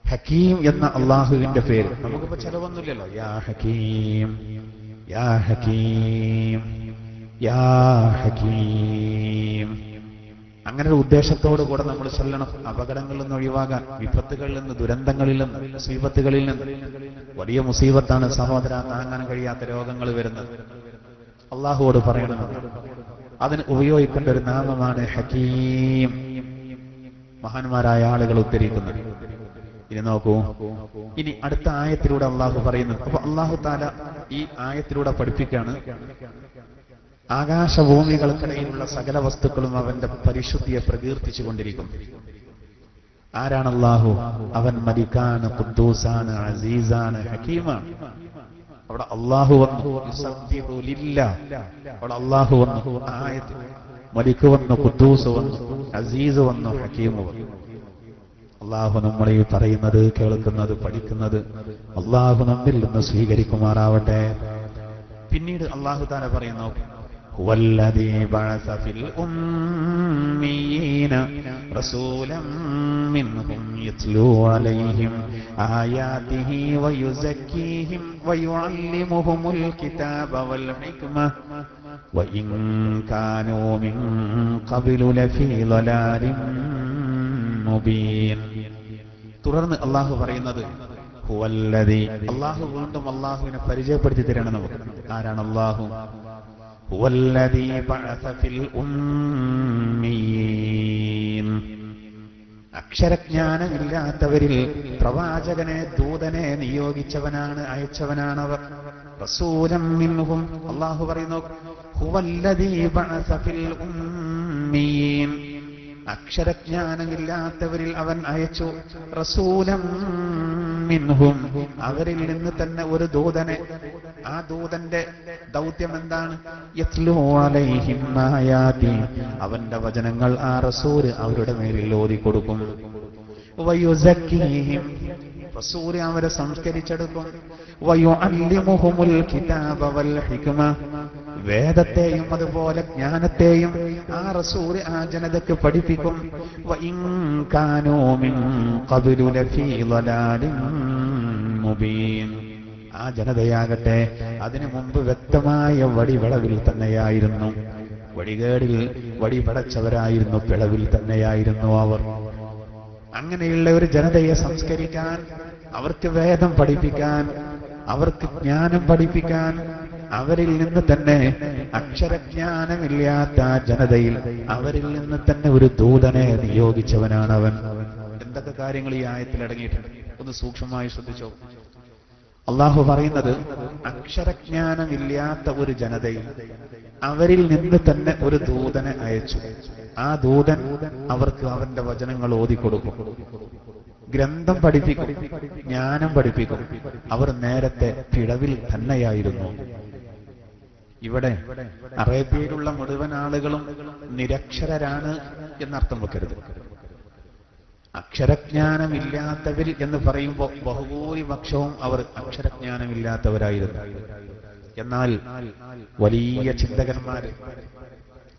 ഹക്കീം എന്ന അള്ളാഹുവിന്റെ പേര് നമുക്കിപ്പോ ചെലവൊന്നുമില്ലല്ലോ. യാ ഹക്കീം, യാ ഹക്കീം, യാ ഹക്കീം. അങ്ങനെ ഒരു ഉദ്ദേശത്തോടു കൂടെ നമ്മൾ ചൊല്ലണം. അപകടങ്ങളിൽ നിന്ന് ഒഴിവാകാൻ, വിപത്തുകളിൽ നിന്ന്, ദുരന്തങ്ങളിൽ നിന്ന്, മുസീബത്തുകളിൽ നിന്ന്. വലിയ മുസീബത്താണ് സഹോദര, താങ്ങാൻ കഴിയാത്ത രോഗങ്ങൾ വരുന്നത്. അള്ളാഹുവോട് പറയണം. അതിന് ഉപയോഗിക്കേണ്ട ഒരു നാമമാണ് ഹക്കീം. മഹാന്മാരായ ആളുകൾ ഉദ്ധരിക്കുന്നത്. ഇനി നോക്കൂ, ഇനി അടുത്ത ആയത്തിലൂടെ അള്ളാഹു പറയുന്നത്. അപ്പൊ അള്ളാഹു താല ഈ ആയത്തിലൂടെ പഠിപ്പിക്കാണ്, ആകാശഭൂമികൾക്കിടയിലുള്ള സകല വസ്തുക്കളും അവന്റെ പരിശുദ്ധിയെ പ്രകീർത്തിച്ചുകൊണ്ടിരിക്കും. ആരാണ് അള്ളാഹു? അവൻ മലിക്കാണ്, ഖുദ്ദൂസാണ്, അസീസാണ്, ഹക്കീമാണ്. അവിടെ അള്ളാഹു വന്നു, യുസബ്ബിഹു ലില്ലാഹ്. അവിടെ അള്ളാഹു വന്നു, ആയത്ത് മലിക്ക് വന്നു, ഖുദ്ദൂസ് വന്നു, അസീസ് വന്നു, ഹക്കീം വന്നു. അള്ളാഹു നമ്മളെ ഈ പറയുന്നത്, കേൾക്കുന്നത്, പഠിക്കുന്നത് അള്ളാഹു നമ്മിൽ നിന്ന് സ്വീകരിക്കുമാറാവട്ടെ. പിന്നീട് അള്ളാഹു താല പറയുന്നു, ഹുവല്ലദീ ബഅസ ഫിൽ ഉമ്മീന റസൂലൻ മിൻഹും യത്ലൂ അലൈഹിം ആയാതിഹി വയുസക്കീഹിം വയുഅല്ലിമുഹുമുൽ കിതാബ വൽ ഹിക്മ വഇൻ കാനൂ മിൻ ഖബ്ലു ലഫീ ളലാലിൻ മുബീൻ. തുടർന്ന് അള്ളാഹു പറയുന്നത്, ഹുവല്ലദീ, അള്ളാഹു വീണ്ടും അള്ളാഹുവിനെ പരിചയപ്പെടുത്തി തരണം നമുക്ക്. ആരാണ് അള്ളാഹു? ഹുവല്ലദീ ബഅസ ഫിൽ ഉമ്മീൻ. അക്ഷരജ്ഞാനമില്ലാത്തവരിൽ പ്രവാചകനെ, ദൂതനെ നിയോഗിച്ചവനാണ്, അയച്ചവനാണ് അവർ. റസൂലൻ മിൻഹും, അള്ളാഹു പറയുന്നു, ഹുവല്ലദീ ബഅസ ഫിൽ ഉമ്മീൻ. അക്ഷരജ്ഞാനമില്ലാത്തവരിൽ അവൻ അയച്ചു. റസൂലൻ മിൻഹും, അവരിൽ നിന്ന് തന്നെ ഒരു ദൂതനെ. ആ ദൂതന്റെ ദൗത്യം എന്താണ്? യത്ലൂ അലൈഹിം ആയാതി, അവന്റെ വചനങ്ങൾ ആ റസൂൽ അവരുടെ മേലിൽ ഓതിക്കൊടുക്കും. വയുസക്കീഹിം, റസൂൽ അവരെ സംസ്കരിച്ചെടുക്കും. വയുഅല്ലിമുഹുമുൽ കിതാബ വൽ ഹിക്മ, വേദത്തെയും അതുപോലെ ജ്ഞാനത്തെയും ആ റസൂൽ ആ ജനതയ്ക്ക് പഠിപ്പിക്കും. വഇൻ കാനൂ മിൻ ഖബ്ലു ലഫീ ളലാലിൻ മുബീൻ. ആ ജനതയാകട്ടെ അതിനു മുമ്പ് വ്യക്തമായ വടിവിളവിൽ തന്നെയായിരുന്നു, വടികേടിൽ വടിപടച്ചവരായിരുന്നു, പിളവിൽ തന്നെയായിരുന്നു അവർ. അങ്ങനെയുള്ള ഒരു ജനതയെ സംസ്കരിക്കാൻ, അവർക്ക് വേദം പഠിപ്പിക്കാൻ, അവർക്ക് ജ്ഞാനം പഠിപ്പിക്കാൻ, അവരിൽ നിന്ന് തന്നെ അക്ഷരജ്ഞാനമില്ലാത്ത ജനതയിൽ അവരിൽ നിന്ന് തന്നെ ഒരു ദൂതനെ നിയോഗിച്ചവനാണ് അവൻ. എന്തൊക്കെ കാര്യങ്ങൾ ഈ ആയത്തിൽ അടങ്ങിയിട്ടുണ്ട് ഒന്ന് സൂക്ഷ്മമായി ശ്രദ്ധിച്ചോ. അള്ളാഹു പറയുന്നത്, അക്ഷരജ്ഞാനമില്ലാത്ത ഒരു ജനതയിൽ അവരിൽ നിന്ന് തന്നെ ഒരു ദൂതനെ അയച്ചു. ആ ദൂതൻ അവർക്ക് അവന്റെ വചനങ്ങൾ ഓതിക്കൊടുക്കും, ഗ്രന്ഥം പഠിപ്പിക്കും, ജ്ഞാനം പഠിപ്പിക്കും. അവർ നേരത്തെ പിഴവിൽ തന്നെയായിരുന്നു. ഇവിടെ അറേബ്യയിലുള്ള മുഴുവൻ ആളുകളും നിരക്ഷരരാണ് എന്നർത്ഥം വെക്കരുത്. അക്ഷരജ്ഞാനമില്ലാത്തവർ എന്ന് പറയുമ്പോൾ ബഹുഭൂരിപക്ഷവും അവർ അക്ഷരജ്ഞാനമില്ലാത്തവരായിരുന്നു. എന്നാൽ വലിയ ചിന്തകന്മാര്,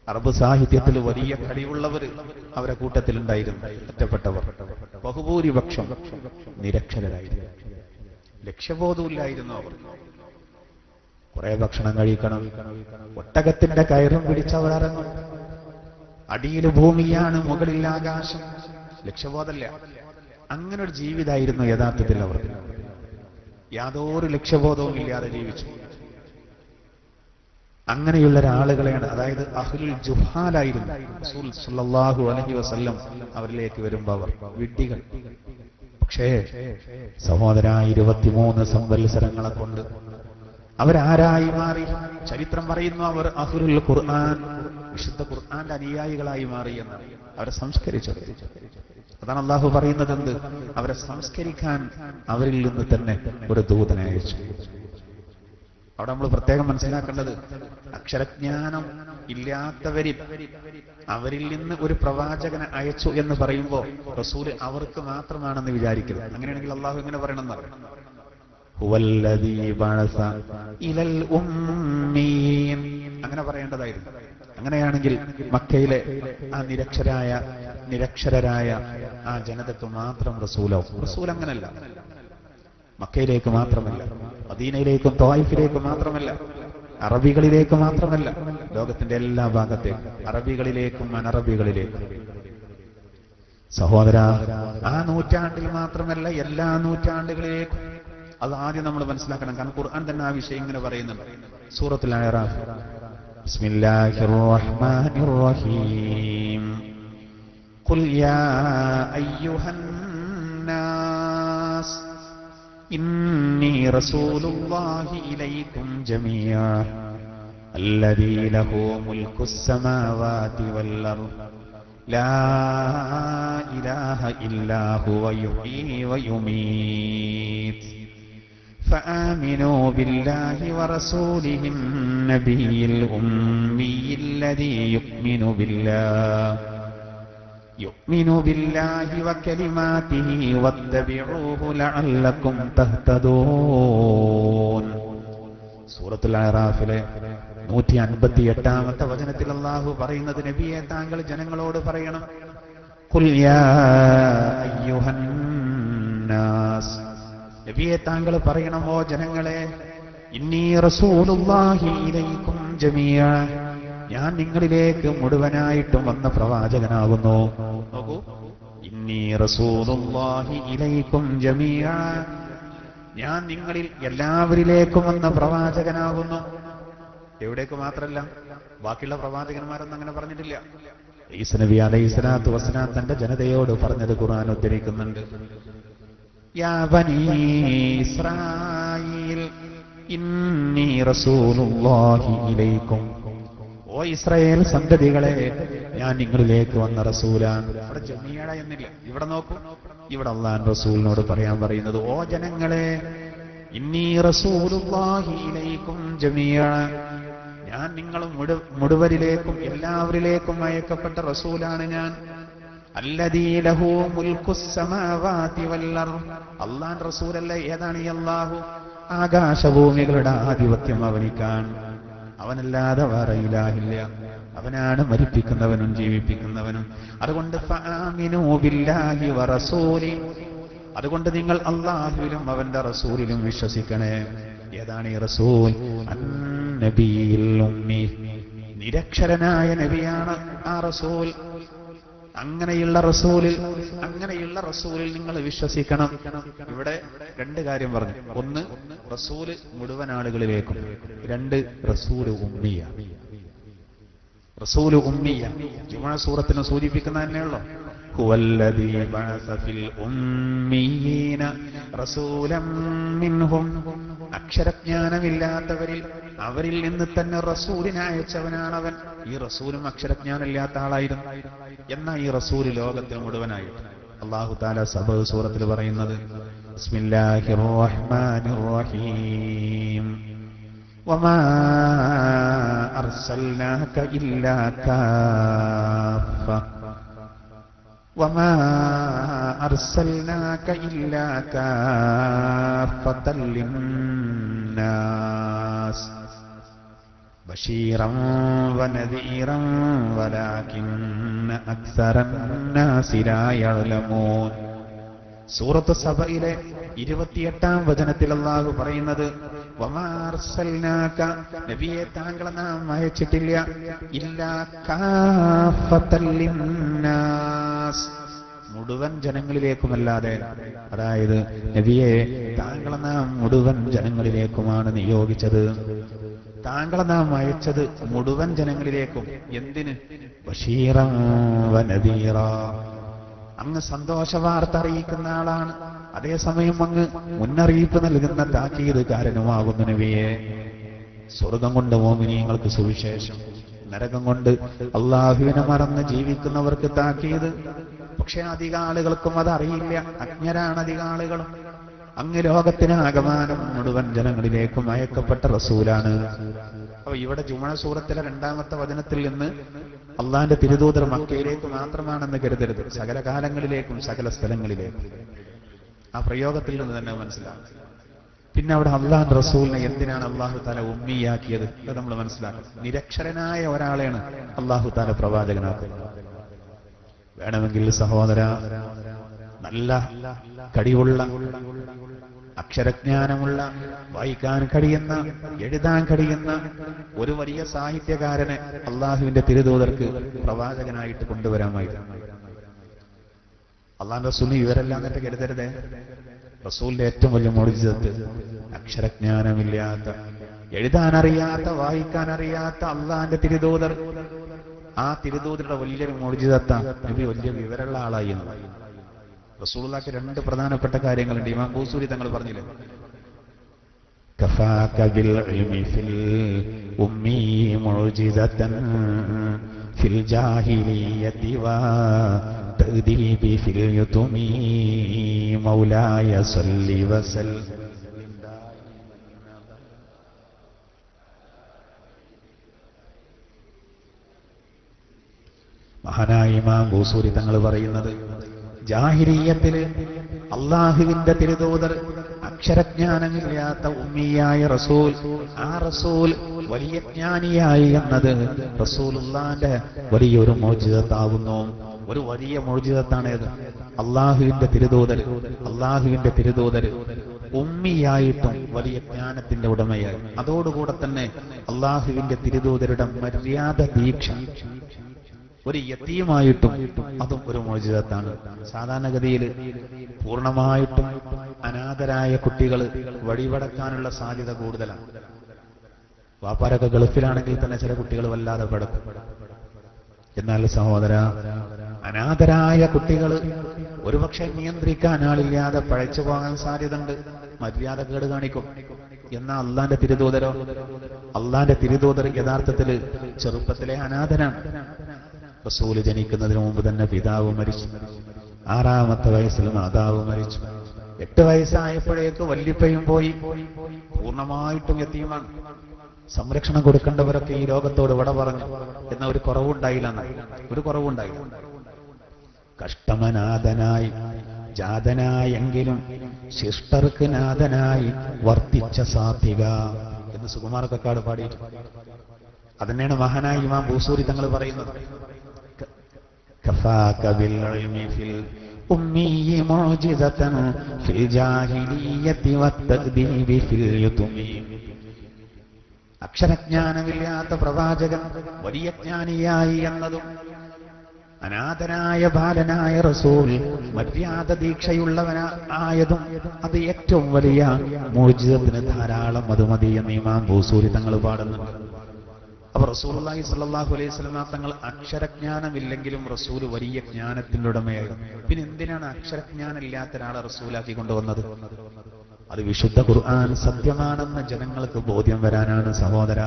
അറബ് സാഹിത്യത്തിൽ വലിയ കഴിവുള്ളവർ അവരെ കൂട്ടത്തിലുണ്ടായിരുന്നു. ഒറ്റപ്പെട്ടവർ ബഹുഭൂരിപക്ഷം നിരക്ഷരരായിരുന്നു, ലക്ഷ്യബോധമില്ലായിരുന്നു അവർ. കുറെ ഭക്ഷണം കഴിക്കണം, ഒട്ടകത്തിന്റെ കയറും പിടിച്ചവർ ഇറങ്ങും. അടിയിൽ ഭൂമിയാണ്, മുകളിൽ ആകാശം. ലക്ഷ്യബോധമല്ല. അങ്ങനെ ഒരു ജീവിതമായിരുന്നു യഥാർത്ഥത്തിൽ അവർ. യാതൊരു ലക്ഷ്യബോധവും ഇല്ലാതെ ജീവിച്ചു. അങ്ങനെയുള്ള ഒരാളുകളെയാണ്, അതായത് അഹ്ലുൽ ജുഹാലായിരുന്നു റസൂൽ സല്ലല്ലാഹു അലൈഹി വസല്ലം അവരിലേക്ക് വരുമ്പോൾ അവർ വിഡ്ഢികൾ. പക്ഷേ സഹോദര, 23 സംവത്സരങ്ങളെ കൊണ്ട് അവരാരായി മാറി? ചരിത്രം പറയുന്നു, അവർ അഹ്ലുൽ ഖുർആൻ, വിശുദ്ധ ഖുർആന്റെ അനുയായികളായി മാറി എന്ന്. അവരെ സംസ്കരിച്ചത്. അതാണ് അള്ളാഹു പറയുന്നത്. എന്ത്? അവരെ സംസ്കരിക്കാൻ അവരിൽ നിന്ന് തന്നെ ഒരു ദൂതനെ അയച്ചു. അവിടെ നമ്മൾ പ്രത്യേകം മനസ്സിലാക്കേണ്ടത്, അക്ഷരജ്ഞാനം ഇല്ലാത്തവരിൽ അവരിൽ നിന്ന് ഒരു പ്രവാചകനെ അയച്ചു എന്ന് പറയുമ്പോൾ റസൂല് അവർക്ക് മാത്രമാണെന്ന് വിചാരിക്കരുത്. അങ്ങനെയാണെങ്കിൽ അള്ളാഹു എങ്ങനെ പറയണമെന്നറിയാം. ഹുവല്ലദീ ബഅസ ഇലൽ ഉമ്മീൻ. അങ്ങനെ പറയേണ്ടതായിരുന്നു. അങ്ങനെയാണെങ്കിൽ മക്കയിലെ ആ നിരക്ഷരരായ ആ ജനതയ്ക്ക് മാത്രം റസൂലാവും. റസൂൽ അങ്ങനല്ല. മക്കയിലേക്ക് മാത്രമല്ല, മദീനയിലേക്കും ത്വായിഫിലേക്കും മാത്രമല്ല, അറബികളിലേക്ക് മാത്രമല്ല, ലോകത്തിന്റെ എല്ലാ ഭാഗത്തേക്കും, അറബികളിലേക്കും അനറബികളിലേക്കും. സഹോദര, ആ നൂറ്റാണ്ടിൽ മാത്രമല്ല, എല്ലാ നൂറ്റാണ്ടുകളിലേക്കും. അത് ആദ്യം നമ്മൾ മനസ്സിലാക്കണം. കാരണം ഖുർആൻ തന്നെ ആ വിഷയം ഇങ്ങനെ പറയുന്നുണ്ട്. സൂറത്തുൽ അഅറാഫ്, ബിസ്മില്ലാഹിർ റഹ്മാനിർ റഹീം, ഖുൽ യാ അയ്യുഹൻ നാസ് ഇന്നി റസൂലുള്ളാഹി ഇലൈക്കും ജമീഅ അല്ലദീ ലഹു മുൽക്കുസ് സമാവാതി വൽ അർദ് ലാ ഇലാഹ ഇല്ലാ ഹുവ യുഹ്യീ വ യുമീത് فآمنوا بالله ورسوله النبي الأمي الذي يؤمن بالله وكلماته واتبعوه لعلكم تهتدون. സൂറത്തുൽ അഅറാഫിലെ 158-ാമത്തെ വചനത്തിൽ അല്ലാഹു പറയുന്നത്, നബിയെ താങ്കൾ ജനങ്ങളോട് പറയണം, ഖുൽ യാ അയ്യുഹൻ നാസ്, നബിയെ താങ്കൾ പറയണം, ഓ ജനങ്ങളെ, ഇന്നി റസൂലുള്ളാഹി ഇലൈക്കും ജമീഅ, ഞാൻ നിങ്ങളിലേക്ക് മുഴുവനായിട്ടും വന്ന പ്രവാചകനാകുന്നു. നോക്കൂ, ഇന്നി റസൂലുള്ളാഹി ഇലൈക്കും ജമീഅ, ഞാൻ നിങ്ങളിൽ എല്ലാവരിലേക്കും വന്ന പ്രവാചകനാകുന്നു. എവിടേക്ക് മാത്രമല്ല, ബാക്കിയുള്ള പ്രവാചകന്മാരൊന്നും അങ്ങനെ പറഞ്ഞിട്ടില്ല. ഈസാ നബി അലൈഹിസ്സലാത്തു വസ്സലാം തന്റെ ജനതയോട് പറഞ്ഞത് ഖുർആൻ ഉദ്ധരിക്കുന്നുണ്ട്. യാ ബനീ ഇസ്രായീൽ ഇന്നി റസൂലുള്ളാഹി ഇലൈക്കും, ഓ ഇസ്രായേൽ സന്തതികളെ, ഞാൻ നിങ്ങളിലേക്ക് വന്ന റസൂലാണ്. ഇവിടെ ജമീഅ എന്നില്ല. ഇവിടെ നോക്കൂ, ഇവിടെ അല്ലാഹുവിന്റെ റസൂലിനോട് പറയാൻ പറയുന്നത്, ഓ ജനങ്ങളെ, ഇന്നി റസൂലുള്ളാഹി ഇലൈക്കും ജമീഅ, ഞാൻ നിങ്ങൾ മുഴുവരിലേക്കും എല്ലാവരിലേക്കും അയക്കപ്പെട്ട റസൂലാണ് ഞാൻ. അല്ലദീ ലഹു മുൽക്കുസ് സമാവാതി വൽ അർദ്, അല്ലാഹുവിന്റെ റസൂലല്ല. ഏതാണ് ഈ അല്ലാഹു? ആകാശഭൂമികളുടെ ആധിപത്യം അവനിക്കാൻ, അവനല്ലാതെ വേറെ ഇലാഹില്ല. അവനാണ് മരിപ്പിക്കുന്നവനും ജീവിപ്പിക്കുന്നവനും. അതുകൊണ്ട് ഫആമിനൂ ബില്ലാഹി വറസൂലി, അതുകൊണ്ട് നിങ്ങൾ അല്ലാഹുവിലും അവന്റെ റസൂലിലും വിശ്വസിക്കണേ. ഏതാണ് ഈ റസൂൽ? അന്നബിയിൽ ഉമ്മി, നിരക്ഷരനായ നബിയാണ് ആ റസൂൽ. അങ്ങനെയുള്ള റസൂലിൽ നിങ്ങൾ വിശ്വസിക്കണം. ഇവിടെ രണ്ട് കാര്യം പറഞ്ഞു. ഒന്ന്, റസൂല് മുഴുവൻ ആളുകളിലേക്കും. രണ്ട്, റസൂല് ഉമ്മിയ. റസൂല് ഉമ്മിയ ജുമുഅ സൂറത്തിനെ സൂചിപ്പിക്കുന്ന തന്നെയുള്ളൂ. ഹുവല്ലദീ ബഅസ ഫിൽ ഉമ്മീന റസൂലൻ മിൻഹും, അക്ഷരജ്ഞാനമില്ലാത്തവരിൽ അവരിൽ നിന്ന് തന്നെ റസൂലിനെ അയച്ചവനാണവൻ. ഈ റസൂലും അക്ഷരജ്ഞാനമില്ലാത്ത ആളായിരുന്നു. എന്നാൽ ഈ റസൂൽ ലോകത്തിന് മുഴുവനായിട്ട് അല്ലാഹു തആല സബ സൂറത്തിൽ പറയുന്നത്, ബിസ്മില്ലാഹിർ റഹ്മാനിർ റഹീം, വമാ അർസൽനാക ഇല്ലാ കാഫ وما أرسلناك إلا كافة للناس بشيرا ونذيرا ولكن أكثر الناس لا يعلمون. സൂറത്ത് സബയിലെ 28-ാം വചനത്തിൽ അല്ലാഹു പറയുന്നത്, വമാ അർസൽനാക, നബിയെ താങ്കളെ നാം അയച്ചിട്ടില്ല, ഇല്ലാ കാഫത്തൽ ലിന്നാസ്, മുഴുവൻ ജനങ്ങളിലേക്കുമല്ലാതെ. അതായത് നബിയെ താങ്കളെ നാം മുഴുവൻ ജനങ്ങളിലേക്കുമാണ് നിയോഗിച്ചത്. താങ്കളെ നാം അയച്ചത് മുഴുവൻ ജനങ്ങളിലേക്കും. എന്തിന്? ബശീറൻ വനദീറ, അങ്ങ് സന്തോഷ വാർത്ത അറിയിക്കുന്ന ആളാണ്, അതേസമയം അങ്ങ് മുന്നറിയിപ്പ് നൽകുന്ന താക്കീതുകാരനുമാകുന്നു നബിയെ. സ്വർഗം കൊണ്ട് മോമിനീങ്ങൾക്ക് സുവിശേഷം, നരകം കൊണ്ട് അള്ളാഹുവിനെ മറന്ന് ജീവിക്കുന്നവർക്ക് താക്കീത്. പക്ഷെ അധിക ആളുകൾക്കും അതറിയില്ല, അജ്ഞരാണ് അധിക ആളുകളും. അങ്ങ് ലോകത്തിന് ആകമാനം മുഴുവൻ ജനങ്ങളിലേക്കും അയക്കപ്പെട്ട റസൂലാണ്. അപ്പൊ ഇവിടെ ജുമുഅ സൂറത്തിലെ 2-ാമത്തെ വചനത്തിൽ നിന്ന് അള്ളാന്റെ തിരുദൂതർ മക്കയിലേക്ക് മാത്രമാണെന്ന് കരുതരുത്, സകല കാലങ്ങളിലേക്കും സകല സ്ഥലങ്ങളിലേക്കും. ആ പ്രയോഗത്തിൽ നിന്ന് തന്നെ മനസ്സിലാവും. പിന്നെ അവിടെ അള്ളാഹുവിന്റെ റസൂലിനെ എന്തിനാണ് അള്ളാഹു താല ഉമ്മിയാക്കിയത്? അത് നമ്മൾ മനസ്സിലാക്കണം. നിരക്ഷരനായ ഒരാളെയാണ് അള്ളാഹു താല പ്രവാചകനാക്കുന്നത്. വേണമെങ്കിൽ സഹോദര, നല്ല കഴിവുള്ള, അക്ഷരജ്ഞാനമുള്ള, വായിക്കാൻ കഴിയുന്ന, എഴുതാൻ കഴിയുന്ന ഒരു വലിയ സാഹിത്യകാരനെ അള്ളാഹുവിന്റെ തിരുദൂതർക്ക് പ്രവാചകനായിട്ട് കൊണ്ടുവരാമായിരുന്നു. അള്ളാഹുന്റെ റസൂലിന് ഇവരെല്ലാം എന്നിട്ട് കരുതരുതേ. റസൂലിന്റെ ഏറ്റവും വലിയ മുഅ്ജിസത്ത് അക്ഷരജ്ഞാനമില്ലാത്ത, എഴുതാനറിയാത്ത, വായിക്കാനറിയാത്ത അള്ളാഹിന്റെ തിരുദൂതർ, ആ തിരുദൂതരുടെ വലിയൊരു മുഅ്ജിസത്താണ് നബി വലിയ വിവരമുള്ള ആളായി എന്ന്. റസൂലുള്ളാഹിക്ക് രണ്ട് പ്രധാനപ്പെട്ട കാര്യങ്ങളുണ്ട്. ഇമാം ബൂസൂരി തങ്ങൾ പറഞ്ഞില്ലേ, കഫാക ബിൽ ഇൽമി ഫിൽ ഉമ്മി മുഅ്ജിസതൻ ഫിൽ ജാഹിലിയ്യതി വ തഅദീബി ഫിൽ യുതുമി മൗലായ സല്ലി വസല്ലം. മഹാനായ ഇമാം ബൂസൂരി തങ്ങൾ പറയുന്നത്, ജാഹിലിയ്യത്തിൽ അള്ളാഹുവിന്റെ തിരുദൂതർ, അക്ഷരജ്ഞാനമില്ലാത്ത ഉമ്മിയായ റസൂൽ, ആ റസൂൽ വലിയ ജ്ഞാനിയായി എന്നത് റസൂലുള്ളാഹിന്റെ വലിയൊരു മുഅ്ജിസത്താകുന്നു. ഒരു വലിയ മുഅ്ജിസത്താണേത്. അള്ളാഹുവിന്റെ തിരുദൂതർ ഉമ്മിയായിട്ടും വലിയ ജ്ഞാനത്തിന്റെ ഉടമയായി. അതോടുകൂടെ തന്നെ അള്ളാഹുവിന്റെ തിരുദൂതരുടെ മര്യാദ ദീക്ഷ ഒരു യതീമായിട്ടും അതും ഒരു മുഅ്ജിസത്താണ്. സാധാരണഗതിയിൽ പൂർണ്ണമായിട്ടും അനാഥരായ കുട്ടികൾ വഴിപടക്കാനുള്ള സാധ്യത കൂടുതലാണ്. വാപ്പാരൊക്കെ ഗൾഫിലാണെങ്കിൽ തന്നെ ചില കുട്ടികൾ വല്ലാതെ പടക്കും. എന്നാൽ സഹോദര, അനാഥരായ കുട്ടികൾ ഒരുപക്ഷെ നിയന്ത്രിക്കാൻ ആളില്ലാതെ പഴച്ചു പോകാൻ സാധ്യതയുണ്ട്, മര്യാദക്കേട് കാണിക്കും. എന്നാൽ അള്ളാന്റെ തിരുദൂതർ യഥാർത്ഥത്തിൽ ചെറുപ്പത്തിലെ അനാഥനാണ്. റസൂൽ ജനിക്കുന്നതിന് മുമ്പ് തന്നെ പിതാവ് മരിച്ചു, 6ാമത്തെ വയസ്സിൽ മാതാവ് മരിച്ചു, 8 വയസ്സായപ്പോഴേക്ക് വല്യപ്പയും പോയി, പൂർണ്ണമായിട്ടും യതീമാണ്. സംരക്ഷണം കൊടുക്കേണ്ടവരൊക്കെ ഈ ലോകത്തോട് വിട പറഞ്ഞു. എന്ന ഒരു കുറവുണ്ടായില്ല. കഷ്ടമനാഥനായി ജാതനായെങ്കിലും ശിഷ്ടർക്ക് നാഥനായി വർത്തിച്ച സാത്വിക എന്ന് സുകുമാർ കക്കാട് പാടിയിട്ടുണ്ട്. അതന്നെയാണ് മഹാനായ ഇമാം ബൂസൂരി തങ്ങൾ പറയുന്നത്. കഫാക ബിൽ ഇൽമി ഫിൽ ഉമ്മി മുഅ്ജിസതൻ ഫിൽ ജാഹിലിയ്യതി വത്തഅദീബി ഫിൽ യുതുമി. അക്ഷരജ്ഞാനമില്ലാത്ത പ്രവാചകൻ വലിയ ജ്ഞാനിയായി എന്നതും, അനാഥനായ ബാലനായ റസൂൽ മര്യാദ ദീക്ഷയുള്ളവനായതും അത് ഏറ്റവും വലിയ മുഅ്ജിസത്തിന് ധാരാളം മതി എന്ന് ഇമാം ബൂസൂരി തങ്ങൾ പാടുന്നുണ്ട്. അപ്പൊ റസൂലുള്ളാഹി സ്വല്ലല്ലാഹു അലൈഹി വസല്ലം തങ്ങൾ അക്ഷരജ്ഞാനമില്ലെങ്കിലും റസൂൽ വലിയ ജ്ഞാനത്തിന്റെ ഉടമയായിരുന്നു. പിന്നെ എന്തിനാണ് അക്ഷരജ്ഞാനം ഇല്ലാത്ത ഒരാളെ റസൂലാക്കി കൊണ്ടുവന്നത്? അത് വിശുദ്ധ ഖുർആൻ സത്യമാണെന്ന് ജനങ്ങൾക്ക് ബോധ്യം വരാനാണ് സഹോദര.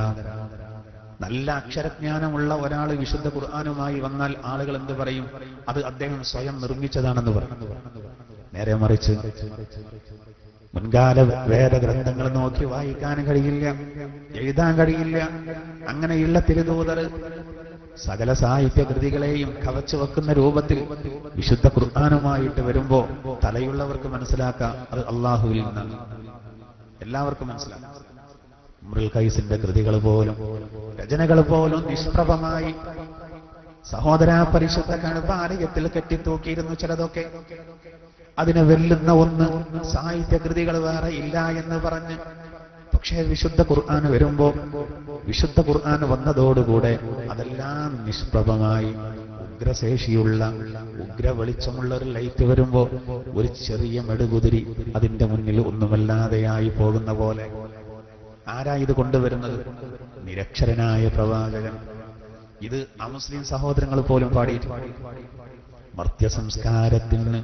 നല്ല അക്ഷരജ്ഞാനമുള്ള ഒരാൾ വിശുദ്ധ ഖുർആനുമായി വന്നാൽ ആളുകൾ എന്ത് പറയും? അത് അദ്ദേഹം സ്വയം നിർമ്മിച്ചതാണെന്ന് പറയും. നേരെ മറിച്ച് മുൻകാല വേദഗ്രന്ഥങ്ങൾ നോക്കി വായിക്കാൻ കഴിയില്ല, എഴുതാൻ കഴിയില്ല. അങ്ങനെയുള്ള തിരുദൂതർ സകല സാഹിത്യ കൃതികളെയും കവച്ചു വെക്കുന്ന രൂപത്തിൽ വിശുദ്ധ ഖുർആനുമായിട്ട് വരുമ്പോ തലയുള്ളവർക്ക് മനസ്സിലാക്കാം അത് അള്ളാഹുവിൽ നിന്നാണ്. എല്ലാവർക്കും മനസ്സിലാക്കാം. ഇംറുൽ ഖൈസിന്റെ കൃതികൾ പോലും രചനകൾ പോലും നിഷ്പ്രഭമായി സഹോദര പരിശുദ്ധ കഅബാലയത്തിൽ കെട്ടിത്തൂക്കിയിരുന്നു. ചിലതൊക്കെ അതിനെ വെല്ലുന്ന ഒന്ന് സാഹിത്യകൃതികൾ വേറെ ഇല്ല എന്ന് പറഞ്ഞ്. പക്ഷേ വിശുദ്ധ ഖുർആൻ വരുമ്പോ, വിശുദ്ധ ഖുർആൻ വന്നതോടുകൂടെ അതെല്ലാം നിഷ്പ്രഭമായി ഉഗ്രശേഷിയുള്ള ഉഗ്ര വെളിച്ചമുള്ള ഒരു ലൈറ്റ് വരുമ്പോ ഒരു ചെറിയ മെഴുകുതിരി അതിന്റെ മുന്നിൽ ഒന്നുമല്ലാതെയായി പോകുന്ന പോലെ. ആരാ ഇത് കൊണ്ടുവരുന്നത്? നിരക്ഷരനായ പ്രവാചകൻ. ഇത് അമുസ്ലിം സഹോദരങ്ങൾ പോലും പാടിയിട്ടുണ്ട്. മർത്യസംസ്കാരത്തിന്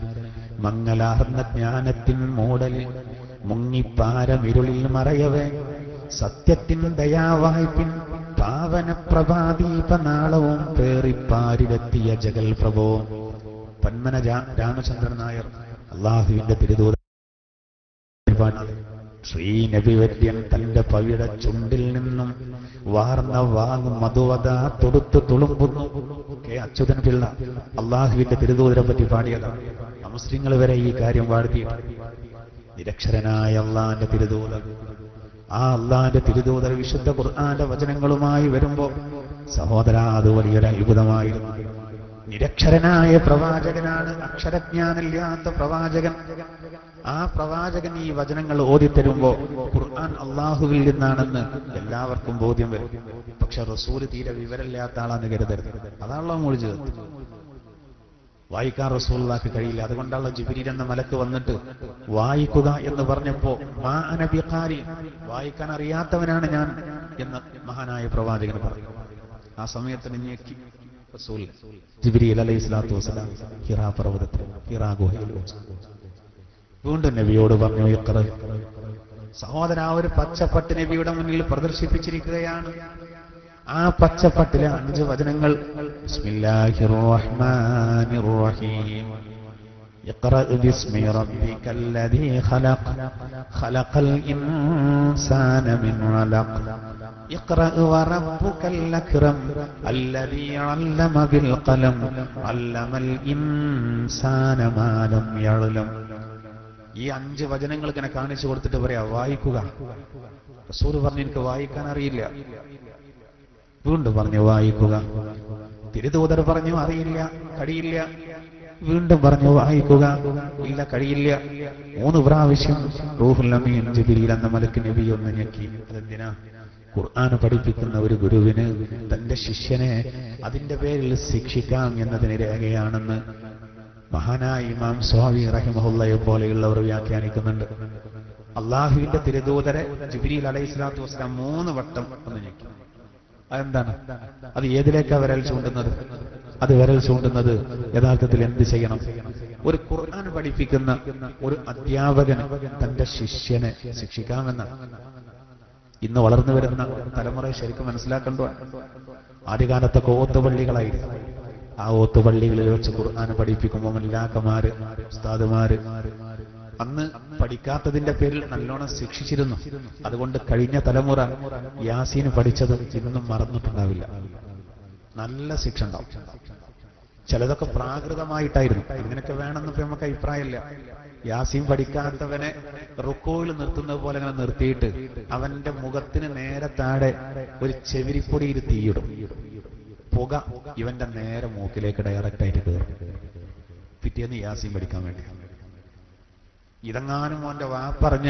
മംഗലാർന്ന ജ്ഞാനത്തിൻ മൂടൽ മുങ്ങിപ്പാരമിരുളിൽ മറയവേ സത്യത്തിൻ ദയാവായ്പിൻ പാവന പ്രഭാദീപനാളവും പേറിപ്പാരിലെത്തിയ ജഗൽ പ്രഭോ. പന്മന രാമചന്ദ്രൻ നായർ അള്ളാഹുവിന്റെ തിരുദൂതൻ. ശ്രീനബിവര്യൻ തന്റെ പവിഴ ചുണ്ടിൽ നിന്നും വാർന്ന വാങ്ങും മധുവത തൊടുത്തു തുളുമ്പുന്നു. കെ അച്യുതൻ പിള്ള അള്ളാഹുവിന്റെ തിരുദൂതരെ പറ്റി പാടിയതാണ്. മുസ്ലിങ്ങൾ വരെ ഈ കാര്യം വാഴ്ത്തിയിട്ടുണ്ട്. നിരക്ഷരനായ അള്ളാന്റെ തിരുദൂതർ, ആ അള്ളാന്റെ തിരുദൂതർ വിശുദ്ധ ഖുർആന്റെ വചനങ്ങളുമായി വരുമ്പോ സഹോദരാ, അത് വലിയൊരു അത്ഭുതമായിരുന്നു. നിരക്ഷരനായ പ്രവാചകനാണ്, അക്ഷരജ്ഞാനില്ലാത്ത പ്രവാചകൻ. ആ പ്രവാചകൻ ഈ വചനങ്ങൾ ഓതിത്തരുമ്പോ ഖുർആൻ അള്ളാഹുവിൽ നിന്നാണെന്ന് എല്ലാവർക്കും ബോധ്യം വരും. പക്ഷെ റസൂല് തീരെ വിവരമില്ലാത്ത ആളാന്ന് കരുതരുത്. അതാണല്ലോ മോളിച്ചത്. വായിക്കാൻ റസൂലുള്ളാഹിക്ക് കഴിയില്ല. അതുകൊണ്ടുള്ള ജിബ്രീൽ എന്ന മലക്ക് വന്നിട്ട് വായിക്കുക എന്ന് പറഞ്ഞപ്പോ മാ അന ബിഖാരി, വായിക്കാൻ അറിയാത്തവനാണ് ഞാൻ എന്ന് മഹാനായ പ്രവാചകൻ പറഞ്ഞു. ആ സമയത്ത് ഞെക്കി റസൂൽ ജിബ്രീൽ അലൈഹിസ്സലാത്തു വസ്സലാം ഹിറാ പർവ്വതത്തിൽ, ഹിറാ ഗുഹയിൽ വെച്ച് വീണ്ടും നബിയോട് പറഞ്ഞു, ഇഖ്റ. സഹോദര, ഒരു പച്ചപ്പട്ട് നബിയുടെ മുന്നിൽ പ്രദർശിപ്പിച്ചിരിക്കുകയാണ്. ആ പച്ചപ്പട്ടിലെ 5 വചനങ്ങൾ ബിസ്മില്ലാഹിർ റഹ്മാനിർ റഹീം, ഇഖ്റ ബിസ്മി റബ്ബിക്കല്ലദീ ഖലഖ്, ഖലഖൽ ഇൻസാന മിൻ അലഖ്, ഇഖ്റ വറബ്ബുക്കൽ അക്രം അല്ലദീ അല്ലമ ബിൽ ഖലം, അല്ലമൽ ഇൻസാന മാ ലം യഅലം. ഈ 5 വചനങ്ങൾ ഇങ്ങനെ കാണിച്ചു കൊടുത്തിട്ട് പറയാ, വായിക്കുക. റസൂൽ പറഞ്ഞു, എനിക്ക് വായിക്കാൻ അറിയില്ല. വീണ്ടും പറഞ്ഞു, വായിക്കുക. തിരുദൂതർ പറഞ്ഞു, അറിയില്ല, കഴിയില്ല. വീണ്ടും പറഞ്ഞു, വായിക്കുക. ഇല്ല, കഴിയില്ല. 3 പ്രാവശ്യം റൂഹുൽ അമീൻ ജിബ്രീൽ എന്ന മലക്ക് നബി ഒന്ന് ഞെക്കി. അതെന്തിനാ? ഖുർആൻ പഠിപ്പിക്കുന്ന ഒരു ഗുരുവിന് തന്റെ ശിഷ്യനെ അതിന്റെ പേരിൽ ശിക്ഷിക്കാം എന്നതിന് രേഖയാണെന്ന് മഹാനായ ഇമാം സ്വാവി റഹിമഹുള്ളയെ പോലെയുള്ളവർ വ്യാഖ്യാനിക്കുന്നുണ്ട്. അള്ളാഹുവിന്റെ തിരുദൂതരെ ജിബ്രീൽ അലൈഹിസ്സലാത്തു വസ്സലാം 3 വട്ടം ഒന്ന് ഞെക്കി. അതെന്താണ്? അത് ഏതിലേക്കാ വിരൽ ചൂണ്ടുന്നത്? അത് വിരൽ ചൂണ്ടുന്നത് യഥാർത്ഥത്തിൽ എന്ത് ചെയ്യണം? ഒരു ഖുർആൻ പഠിപ്പിക്കുന്ന ഒരു അധ്യാപകന് തന്റെ ശിഷ്യനെ ശിക്ഷിക്കാമെന്നാണ്. ഇന്ന് വളർന്നു വരുന്ന തലമുറ ശരിക്കും മനസ്സിലാക്കേണ്ടത്. ആദ്യകാലത്തൊക്കെ ഓത്തുപള്ളികളായിരുന്നു. ആ ഓത്തുപള്ളികളിൽ വെച്ച് ഖുർആൻ പഠിപ്പിക്കുമ്പോൾ മല്ലാക്കമാര്, ഉസ്താദുമാര് അന്ന് പഠിക്കാത്തതിന്റെ പേരിൽ നല്ലോണം ശിക്ഷിച്ചിരുന്നു. അതുകൊണ്ട് കഴിഞ്ഞ തലമുറ യാസീൻ പഠിച്ചത് ഇന്നും മറന്നിട്ടുണ്ടാവില്ല. നല്ല ശിക്ഷ ഉണ്ടാവും. ചിലതൊക്കെ പ്രാകൃതമായിട്ടായിരുന്നു. ഇങ്ങനെയൊക്കെ വേണമെന്നിപ്പോ നമുക്ക് അഭിപ്രായമില്ല. യാസീൻ പഠിക്കാത്തവനെ റുക്കോയിൽ നിർത്തുന്നത് പോലെ അങ്ങനെ നിർത്തിയിട്ട് അവന്റെ മുഖത്തിന് നേരെ താഴെ ഒരു ചെവിരിപ്പൊടിയിൽ തീയിടും. പുക ഇവന്റെ നേരെ മൂക്കിലേക്ക് ഡയറക്റ്റ് ആയിട്ട് കയറും. പിറ്റേന്ന് യാസീൻ പഠിക്കാൻ വേണ്ടി. ഇതെങ്ങാനും മോന്റെ വാപ്പറഞ്ഞ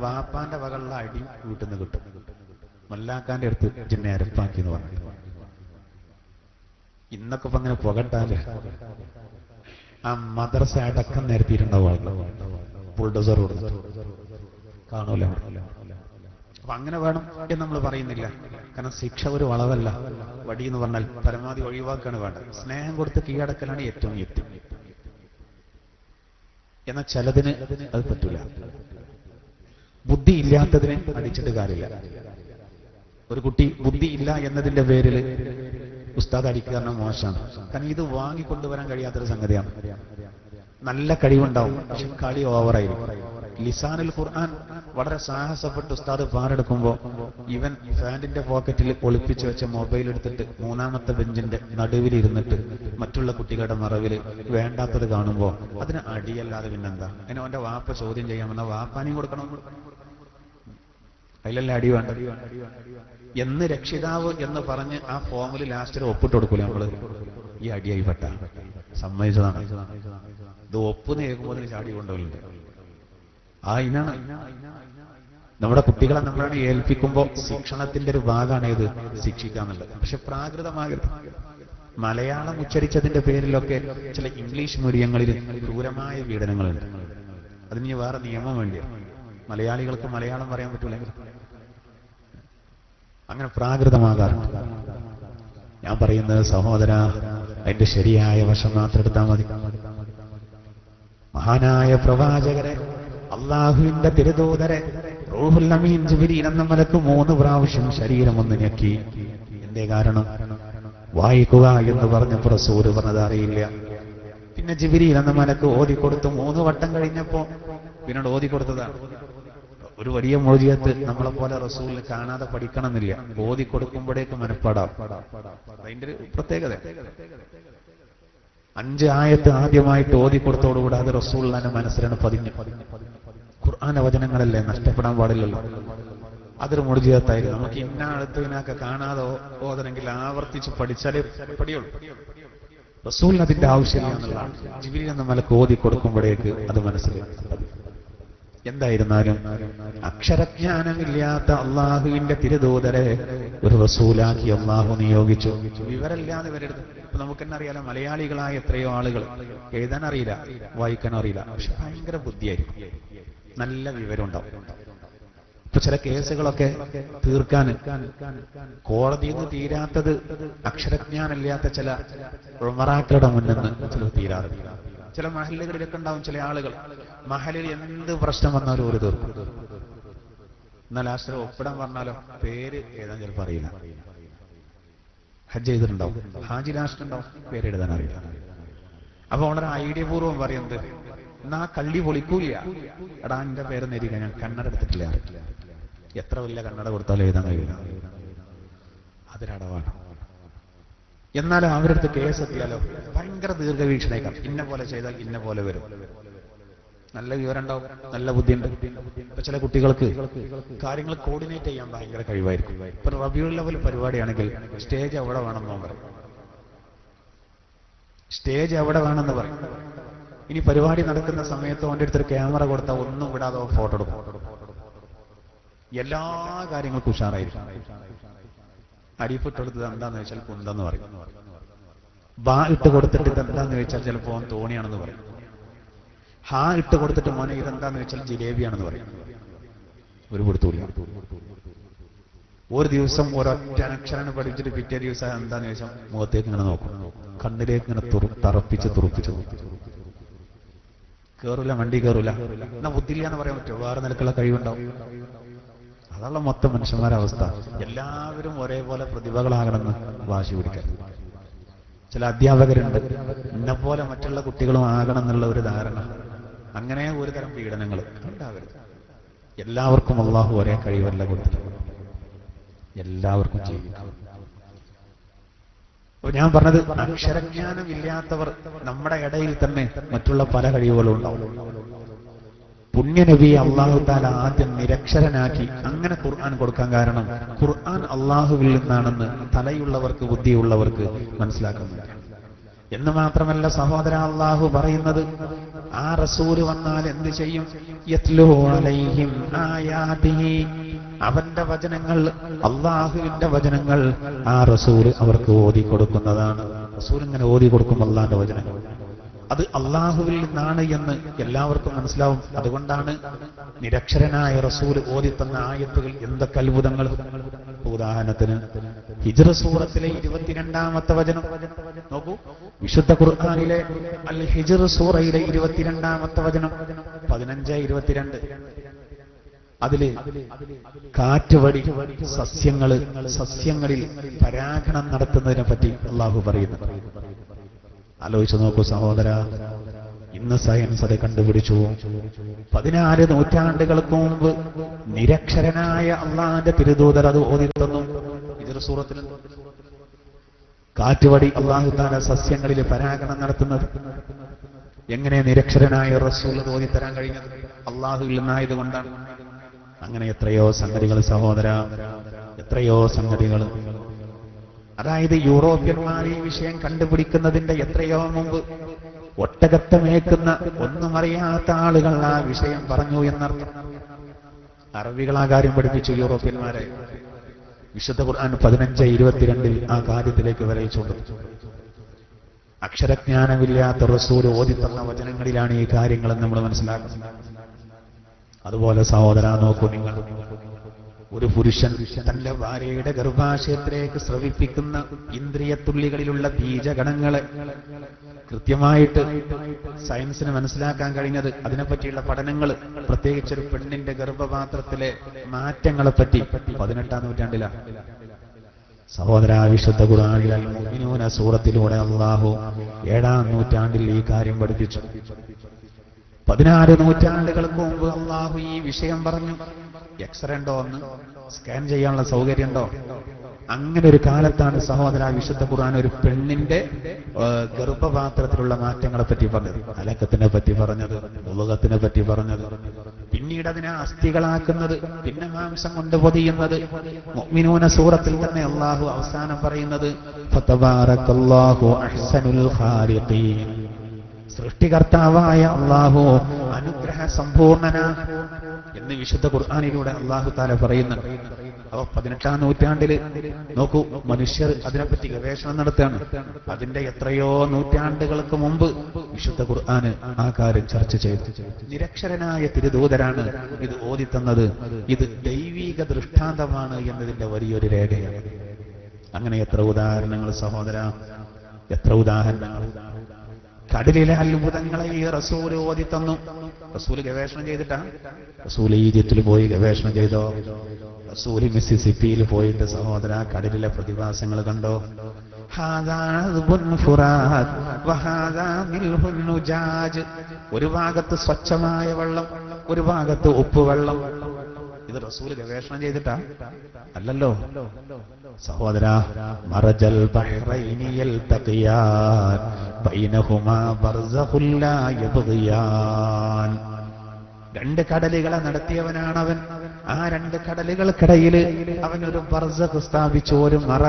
വാപ്പാന്റെ വകളുള്ള അടി വീട്ടിൽ നിന്ന് കിട്ടും. മല്ലാക്കാന്റെ അടുത്ത് ജിന്നെ അരപ്പാക്കി എന്ന് പറഞ്ഞു. ഇന്നൊക്കെ ഇപ്പൊ അങ്ങനെ പുകട്ടാല് ആ മദ്രസ അടക്കം നിരത്തിയിട്ടുണ്ടാവും. ബുൾഡോസർ കൊടുത്തു കാണൂല. അപ്പൊ അങ്ങനെ വേണം എന്ന് നമ്മൾ പറയുന്നില്ല. കാരണം ശിക്ഷ ഒരു വളവല്ല. വടി എന്ന് പറഞ്ഞാൽ പരമാവധി ഒഴിവാക്കാണ് വേണ്ടത്. സ്നേഹം കൊടുത്ത് കീഴടക്കലാണ് ഏറ്റവും യുക്തി. എന്നാൽ ചിലതിന് അത് പറ്റൂല. ബുദ്ധി ഇല്ലാത്തതിന് അടിച്ചിട്ട് കാര്യമില്ല. ഒരു കുട്ടി ബുദ്ധി ഇല്ല എന്നതിന്റെ പേരിൽ ഉസ്താദ് അടിക്കുക മോശമാണ്. കാരണം ഇത് വാങ്ങിക്കൊണ്ടുവരാൻ കഴിയാത്തൊരു സംഗതിയാണ്. നല്ല കഴിവുണ്ടാവും, പക്ഷെ കളി ഓവറായിരിക്കും. ലിസാനുൽ ഖുർആൻ വളരെ സാഹസപ്പെട്ട് ഉസ്താദ് പാടെടുക്കുമ്പോ ഇവൻ ഫാനിന്റെ പോക്കറ്റിൽ ഒളിപ്പിച്ചു വെച്ച മൊബൈൽ എടുത്തിട്ട് 3ാമത്തെ ബെഞ്ചിന്റെ നടുവിലിരുന്നിട്ട് മറ്റുള്ള കുട്ടികളുടെ മറവിൽ വേണ്ടാത്തത് കാണുമ്പോ അതിന് അടിയല്ലാതെ പിന്നെന്താ? അതിന് അവന്റെ വാപ്പ ചോദ്യം ചെയ്യാമെന്ന വാപ്പാനെയും കൊടുക്കണം. അതിലല്ല അടി വേണ്ട എന്ന് രക്ഷിതാവ് എന്ന് പറഞ്ഞ് ആ ഫോമിൽ ലാസ്റ്റിൽ ഒപ്പിട്ട് കൊടുക്കൂല നമ്മള്. ഈ അടിയായി പെട്ട സമ്മതിച്ചതാണ്. ഇത് ഒപ്പ് കേൾക്കുമ്പോൾ ചാടി കൊണ്ടുപോലുണ്ട്. ആ ഇനാണ് നമ്മുടെ കുട്ടികളെ നമ്മളാണ് ഏൽപ്പിക്കുമ്പോൾ ശിക്ഷണത്തിന്റെ ഒരു ഭാഗമാണ് ഇത് ശിക്ഷിക്കാന്നുള്ളത്. പക്ഷെ പ്രാകൃതമാകരുത്. മലയാളം ഉച്ചരിച്ചതിന്റെ പേരിലൊക്കെ ചില ഇംഗ്ലീഷ് മീഡിയങ്ങളിൽ ക്രൂരമായ പീഡനങ്ങളുണ്ട്. അതിന് വേറെ നിയമം വേണ്ടിയാണ്. മലയാളികൾക്ക് മലയാളം പറയാൻ പറ്റൂലെങ്കിൽ അങ്ങനെ പ്രാകൃതമാകാറുണ്ട്. ഞാൻ പറയുന്നത് സഹോദര, അതിന്റെ ശരിയായ വശം മാത്രം എടുത്താൽ മതി. മഹാനായ പ്രവാചകരെ, അള്ളാഹുവിന്റെ തിരുദൂതരെ, റൂഹുൽ അമീൻ ജിബ്രീൽ എന്ന മലക്ക് 3 പ്രാവശ്യം ശരീരം ഒന്ന് ഞെക്കി. എന്തേ കാരണം? വായിക്കുക എന്ന് പറഞ്ഞപ്പോൾ റസൂൽ പറഞ്ഞത് അറിയില്ല. പിന്നെ ജിബ്രീൽ എന്ന മലക്ക് ഓതിക്കൊടുത്തു. 3 വട്ടം കഴിഞ്ഞപ്പോ പിന്നീട് ഓതിക്കൊടുത്തതാണ്. ഒരു വലിയ മോചിയത്ത് നമ്മളെ പോലെ റസൂലിന് കാണാതെ പഠിക്കണമെന്നില്ല. ഓതിക്കൊടുക്കുമ്പോഴേക്ക് മനപ്പാടാം. അതിന്റെ ഒരു പ്രത്യേകത. 5 ആയത്ത് ആദ്യമായിട്ട് ഓതിക്കൊടുത്തോടുകൂടെ അത് റസൂലിന്റെ മനസ്സിലാണ് പതിഞ്ഞു. ഖുർആന്റെ വചനങ്ങളല്ലേ, നഷ്ടപ്പെടാൻ പാടില്ലല്ലോ. അതൊരു മുഅ്ജിസത്തായിരുന്നു. നമുക്ക് ഇന്ന അടുത്തതിനൊക്കെ കാണാതെ ഓതണമെങ്കിൽ ആവർത്തിച്ച് പഠിച്ചാലേ പഠിയുള്ളൂ. റസൂലിന് അതിന്റെ ആവശ്യമില്ല എന്നുള്ളതാണ്. ജിബ്രീൽ എന്ന മലക്ക് ഓതി കൊടുക്കുമ്പോഴേക്ക് അത് മനസ്സിലായി. എന്തായിരുന്നാലും അക്ഷരജ്ഞാനമില്ലാത്ത അള്ളാഹുവിന്റെ തിരുദൂതരെ ഒരു റസൂലാക്കി അള്ളാഹു നിയോഗിച്ചു. വിവരമില്ലാതെ വരരുത്. ഇപ്പൊ നമുക്ക് തന്നെ അറിയാലോ, മലയാളികളായ എത്രയോ ആളുകൾ എഴുതാൻ അറിയില്ല, വായിക്കാൻ അറിയില്ല, പക്ഷെ ഭയങ്കര ബുദ്ധിയായിരിക്കും, നല്ല വിവരം ഉണ്ടാവും. ഇപ്പൊ ചില കേസുകളൊക്കെ തീർക്കാൻ കോടതിയിൽ നിന്ന് തീരാത്തത് അക്ഷരജ്ഞാനമില്ലാത്ത ചില ഉമറാക്കളുടെ മുന്നിൽ നിന്ന് ചിലർ തീരാതെ. ചില മഹല്ലുകളിലൊക്കെ ഉണ്ടാവും ചില ആളുകൾ, മഹലിൽ എന്ത് പ്രശ്നം വന്നാലും ഒരു തീർക്കും. എന്നാൽ ലാസ്റ്റ് ഒപ്പിടാൻ പറഞ്ഞാലോ പേര് എഴുതാൻ ചിലപ്പോൾ അറിയില്ല. ഹജ്ജ് ചെയ്തിട്ടുണ്ടാവും, ഹാജി ലാസ്റ്റ് ഉണ്ടാവും, പേര് എഴുതാൻ അറിയില്ല. അപ്പൊ വളരെ ഐഡിയ പൂർവ്വം പറയുന്നത്, എന്നാ കള്ളി പൊളിക്കൂല, എടാ എന്റെ പേര് നേരില്ല, ഞാൻ കണ്ണട എടുത്തിട്ടില്ല. എത്ര വലിയ കണ്ണട കൊടുത്താലും എഴുതാൻ കഴിയില്ല, അതൊരടവാണ്. എന്നാലും അവരുടെ അടുത്ത് കേസ് എത്തിയാലോ ഭയങ്കര ദീർഘവീക്ഷണേക്കാം, ഇന്ന പോലെ ചെയ്താൽ ഇന്ന പോലെ വരും. നല്ല വിവരം ഉണ്ടാവും, നല്ല ബുദ്ധിയുണ്ട്. ഇപ്പൊ ചില കുട്ടികൾക്ക് കാര്യങ്ങൾ കോർഡിനേറ്റ് ചെയ്യാൻ ഭയങ്കര കഴിവായിരിക്കും. ഇപ്പൊ റബീഉൽ അവ്വൽ പരിപാടിയാണെങ്കിൽ സ്റ്റേജ് എവിടെ വേണമെന്നോ പറയും, സ്റ്റേജ് എവിടെ വേണമെന്ന് പറയും. ഇനി പരിപാടി നടക്കുന്ന സമയത്ത് അവൻ്റെ അടുത്തൊരു ക്യാമറ കൊടുത്താൽ ഒന്നും വിടാതെ ഫോട്ടോ എടുക്കും. എല്ലാ കാര്യങ്ങൾക്കും ഉഷാറായിരിക്കും. അരിപ്പിട്ടെടുത്തത് എന്താന്ന് വെച്ചാൽ കുന്തെന്ന് പറയും. ബാ ഇട്ട് കൊടുത്തിട്ട് ഇതെന്താന്ന് വെച്ചാൽ ചിലപ്പോൾ അവൻ തോണിയാണെന്ന് പറയും. ഹാ ഇട്ട് കൊടുത്തിട്ട് മോനെ ഇതെന്താന്ന് വെച്ചാൽ ജിലേബിയാണെന്ന് പറയും. ഒരു പിടുത്തൂല്ല. ഒരു ദിവസം ഒരൊറ്റ അക്ഷരം പഠിച്ചിട്ട് പിറ്റേ ദിവസം എന്താന്ന് വെച്ചാൽ മുഖത്തേക്ക് ഇങ്ങനെ നോക്കും, കണ്ണിലേക്ക് ഇങ്ങനെ തറപ്പിച്ച് തുറപ്പിച്ച് കയറൂല, വണ്ടി കയറൂല. എന്നാ ബുദ്ധിയില്ല എന്ന് പറയാൻ പറ്റുമോ? വേറെ നിലക്കുള്ള കഴിവുണ്ടാവും. അതാണ് മൊത്തം മനുഷ്യന്മാരുടെ അവസ്ഥ. എല്ലാവരും ഒരേപോലെ പ്രതിഭകളാകണമെന്ന് വാശി പിടിക്കാൻ. ചില അധ്യാപകരുണ്ട്, എന്നെപ്പോലെ മറ്റുള്ള കുട്ടികളും ആകണം എന്നുള്ള ഒരു ധാരണ. അങ്ങനെ ഒരു തരം പീഡനങ്ങൾ ഉണ്ടാവരുത്. എല്ലാവർക്കും അള്ളാഹു ഒരേ കഴിവല്ല കൊടുത്തിട്ടുണ്ട്, എല്ലാവർക്കും ചെയ്യും. ഞാൻ പറഞ്ഞത്, അക്ഷരജ്ഞാനമില്ലാത്തവർ നമ്മുടെ ഇടയിൽ തന്നെ മറ്റുള്ള പല കഴിവുകളും ഉണ്ടാവും. പുണ്യനബിയെ അള്ളാഹു താല ആദ്യം നിരക്ഷരനാക്കി അങ്ങനെ ഖുർആൻ കൊടുക്കാൻ കാരണം ഖുർആൻ അള്ളാഹുവിൽ നിന്നാണെന്ന് തലയുള്ളവർക്ക് ബുദ്ധിയുള്ളവർക്ക് മനസ്സിലാക്കുന്നുണ്ട്. എന്ന് മാത്രമല്ല സഹോദര, അള്ളാഹു പറയുന്നത് ആ റസൂല് വന്നാൽ എന്ത് ചെയ്യും? യത്ലൂ അലൈഹിം ആയാതിഹി, അവന്റെ വചനങ്ങൾ, അള്ളാഹുവിന്റെ വചനങ്ങൾ ആ റസൂല് അവർക്ക് ഓതി കൊടുക്കുന്നതാണ്. റസൂൽ ഇങ്ങനെ ഓതി കൊടുക്കും അള്ളാഹിന്റെ വചനങ്ങൾ. അത് അള്ളാഹുവിൽ നിന്നാണ് എന്ന് എല്ലാവർക്കും മനസ്സിലാവും. അതുകൊണ്ടാണ് നിരക്ഷരനായ റസൂല് ഓതി തന്ന ആയത്തുകൾ എന്തൊക്കെ അത്ഭുതങ്ങൾ. ഉദാഹരണത്തിന് ഹിജ്ർ സൂറത്തിലെ 22-ാമത്തെ വചനം നോക്കൂ. വിശുദ്ധ ഖുർആനിലെ അൽ ഹിജ്ർ സൂറയിലെ 22-ാമത്തെ വചനം 15-22. അതില് കാറ്റുവടി സസ്യങ്ങളിൽ പരാഗണം നടത്തുന്നതിനെ പറ്റി അള്ളാഹു പറയുന്നു. ആലോചിച്ചു നോക്കൂ സഹോദര, ഇന്ന് സയൻസ് അത് കണ്ടുപിടിച്ചു. 16 നൂറ്റാണ്ടുകൾക്ക് മുമ്പ് നിരക്ഷരനായ അള്ളാഹിന്റെ തിരുദൂതർ അത് ഓതിത്തന്നു. ഹിജ്ർ സൂറത്തിൽ കാറ്റുവടി അള്ളാഹു താല സസ്യങ്ങളിൽ പരാഗണം നടത്തുന്നത് എങ്ങനെ നിരക്ഷരനായ റസൂൽ ഓതിത്തരാൻ കഴിഞ്ഞത്? അള്ളാഹുവിൽ നിന്നായതുകൊണ്ടാണ്. അങ്ങനെ എത്രയോ സംഗതികൾ സഹോദര, എത്രയോ സംഗതികൾ. അതായത് യൂറോപ്യന്മാർ ഈ വിഷയം കണ്ടുപിടിക്കുന്നതിന്റെ എത്രയോ മുമ്പ് ഒട്ടകത്തെ മേക്കുന്ന ഒന്നും അറിയാത്ത ആളുകൾ ആ വിഷയം പറഞ്ഞു എന്നർത്ഥം. അറബികൾ ആ കാര്യം പഠിപ്പിച്ചു യൂറോപ്യന്മാരെ. വിശുദ്ധ ഖുർആൻ 15-22 ആ കാര്യത്തിലേക്ക് വരയിച്ചുകൊണ്ട് അക്ഷരജ്ഞാനമില്ലാത്ത റസൂൽ ഓതിത്തന്ന വചനങ്ങളിലാണ് ഈ കാര്യങ്ങളെന്ന് നമ്മൾ മനസ്സിലാക്കുന്നത്. അതുപോലെ സഹോദര നോക്കൂ, നിങ്ങൾ ഒരു പുരുഷൻ തന്റെ ഭാര്യയുടെ ഗർഭാശയത്തിലേക്ക് സ്രവിപ്പിക്കുന്ന ഇന്ദ്രിയത്തുള്ളികളിലുള്ള ബീജഗണങ്ങളെ കൃത്യമായിട്ട് സയൻസിന് മനസ്സിലാക്കാൻ കഴിഞ്ഞത് അതിനെപ്പറ്റിയുള്ള പഠനങ്ങൾ, പ്രത്യേകിച്ചൊരു പെണ്ണിന്റെ ഗർഭപാത്രത്തിലെ മാറ്റങ്ങളെ പറ്റി 18-ാം നൂറ്റാണ്ടിലാണ്. സഹോദര, വിശുദ്ധ ഖുർആനിൽ അൽ മുഅ്മിനൂന സൂറത്തിലൂടെ അല്ലാഹു 7-ാം നൂറ്റാണ്ടിൽ ഈ കാര്യം പഠിപ്പിച്ചു. 16 നൂറ്റാണ്ടുകൾക്ക് മുമ്പ് അള്ളാഹു ഈ വിഷയം പറഞ്ഞു. എക്സ്റേ ഉണ്ടോ, ഒന്ന് സ്കാൻ ചെയ്യാനുള്ള സൗകര്യം ഉണ്ടോ? അങ്ങനെ ഒരു കാലത്താണ് സഹോദര വിശുദ്ധ ഖുർആൻ ഒരു പെണ്ണിന്റെ ഗർഭപാത്രത്തിലുള്ള മാറ്റങ്ങളെ പറ്റി പറഞ്ഞത്, അലക്കത്തിനെ പറ്റി പറഞ്ഞത്, ഉലകത്തിനെ പറ്റി പറഞ്ഞത്. പിന്നീട് അതിനെ അസ്ഥികളാക്കുന്നത്, പിന്നെ മാംസം കൊണ്ട് പൊതിയുന്നത്. മുഅ്മിനൂന സൂറത്തിൽ തന്നെ അള്ളാഹു അവസാനം പറയുന്നത് ഫതബാറകല്ലാഹു അഹ്സനുൽ ഖാലിഖീൻ. സൃഷ്ടികർത്താവായ അള്ളാഹു അനുഗ്രഹ സമ്പൂർണനാണ് എന്ന് വിശുദ്ധ ഖുർആനിലൂടെ അള്ളാഹു തആല പറയുന്നുണ്ട്. അപ്പൊ 18-ാം നൂറ്റാണ്ടില് നോക്കൂ, മനുഷ്യർ അതിനെപ്പറ്റി ഗവേഷണം നടത്തുകയാണ്. അതിന്റെ എത്രയോ നൂറ്റാണ്ടുകൾക്ക് മുമ്പ് വിശുദ്ധ ഖുർആന് ആ കാര്യം ചർച്ച ചെയ്തു. നിരക്ഷരനായ തിരുദൂതരാണ് ഇത് ഓതിത്തന്നത്. ഇത് ദൈവീക ദൃഷ്ടാന്തമാണ് എന്നതിന്റെ വലിയൊരു രേഖയാണ്. അങ്ങനെ എത്ര ഉദാഹരണങ്ങൾ സഹോദര, എത്ര ഉദാഹരണങ്ങൾ. കടലിലെ അത്ഭുതങ്ങളെ ഈ റസൂല് ഓതിത്തന്നു. റസൂല് ഗവേഷണം ചെയ്തിട്ടാ? റസൂല് ഈജിപ്തിൽ പോയി ഗവേഷണം ചെയ്തോ? റസൂല് മിസിസിപ്പിയിൽ പോയിട്ട് സഹോദര കടലിലെ പ്രതിഭാസങ്ങൾ കണ്ടോ? ഒരു ഭാഗത്ത് സ്വച്ഛമായ വെള്ളം, ഒരു ഭാഗത്ത് ഉപ്പുവെള്ളം. ഇത് റസൂല് ഗവേഷണം ചെയ്തിട്ടാ? അല്ലല്ലോ സഹോദര. മറജൽ ബഹ്റൈനി യൽതഖിയാൻ ബൈനഹുമാ ബർസഖുൻ ലാ യബ്ഗിയാൻ. രണ്ട് കടലുകളെ നടത്തിയവനാണ് അവൻ. ആ രണ്ട് കടലുകൾക്കിടയിൽ അവൻ ഒരു ബർസഖ് സ്ഥാപിച്ചു, ഒരു മറ.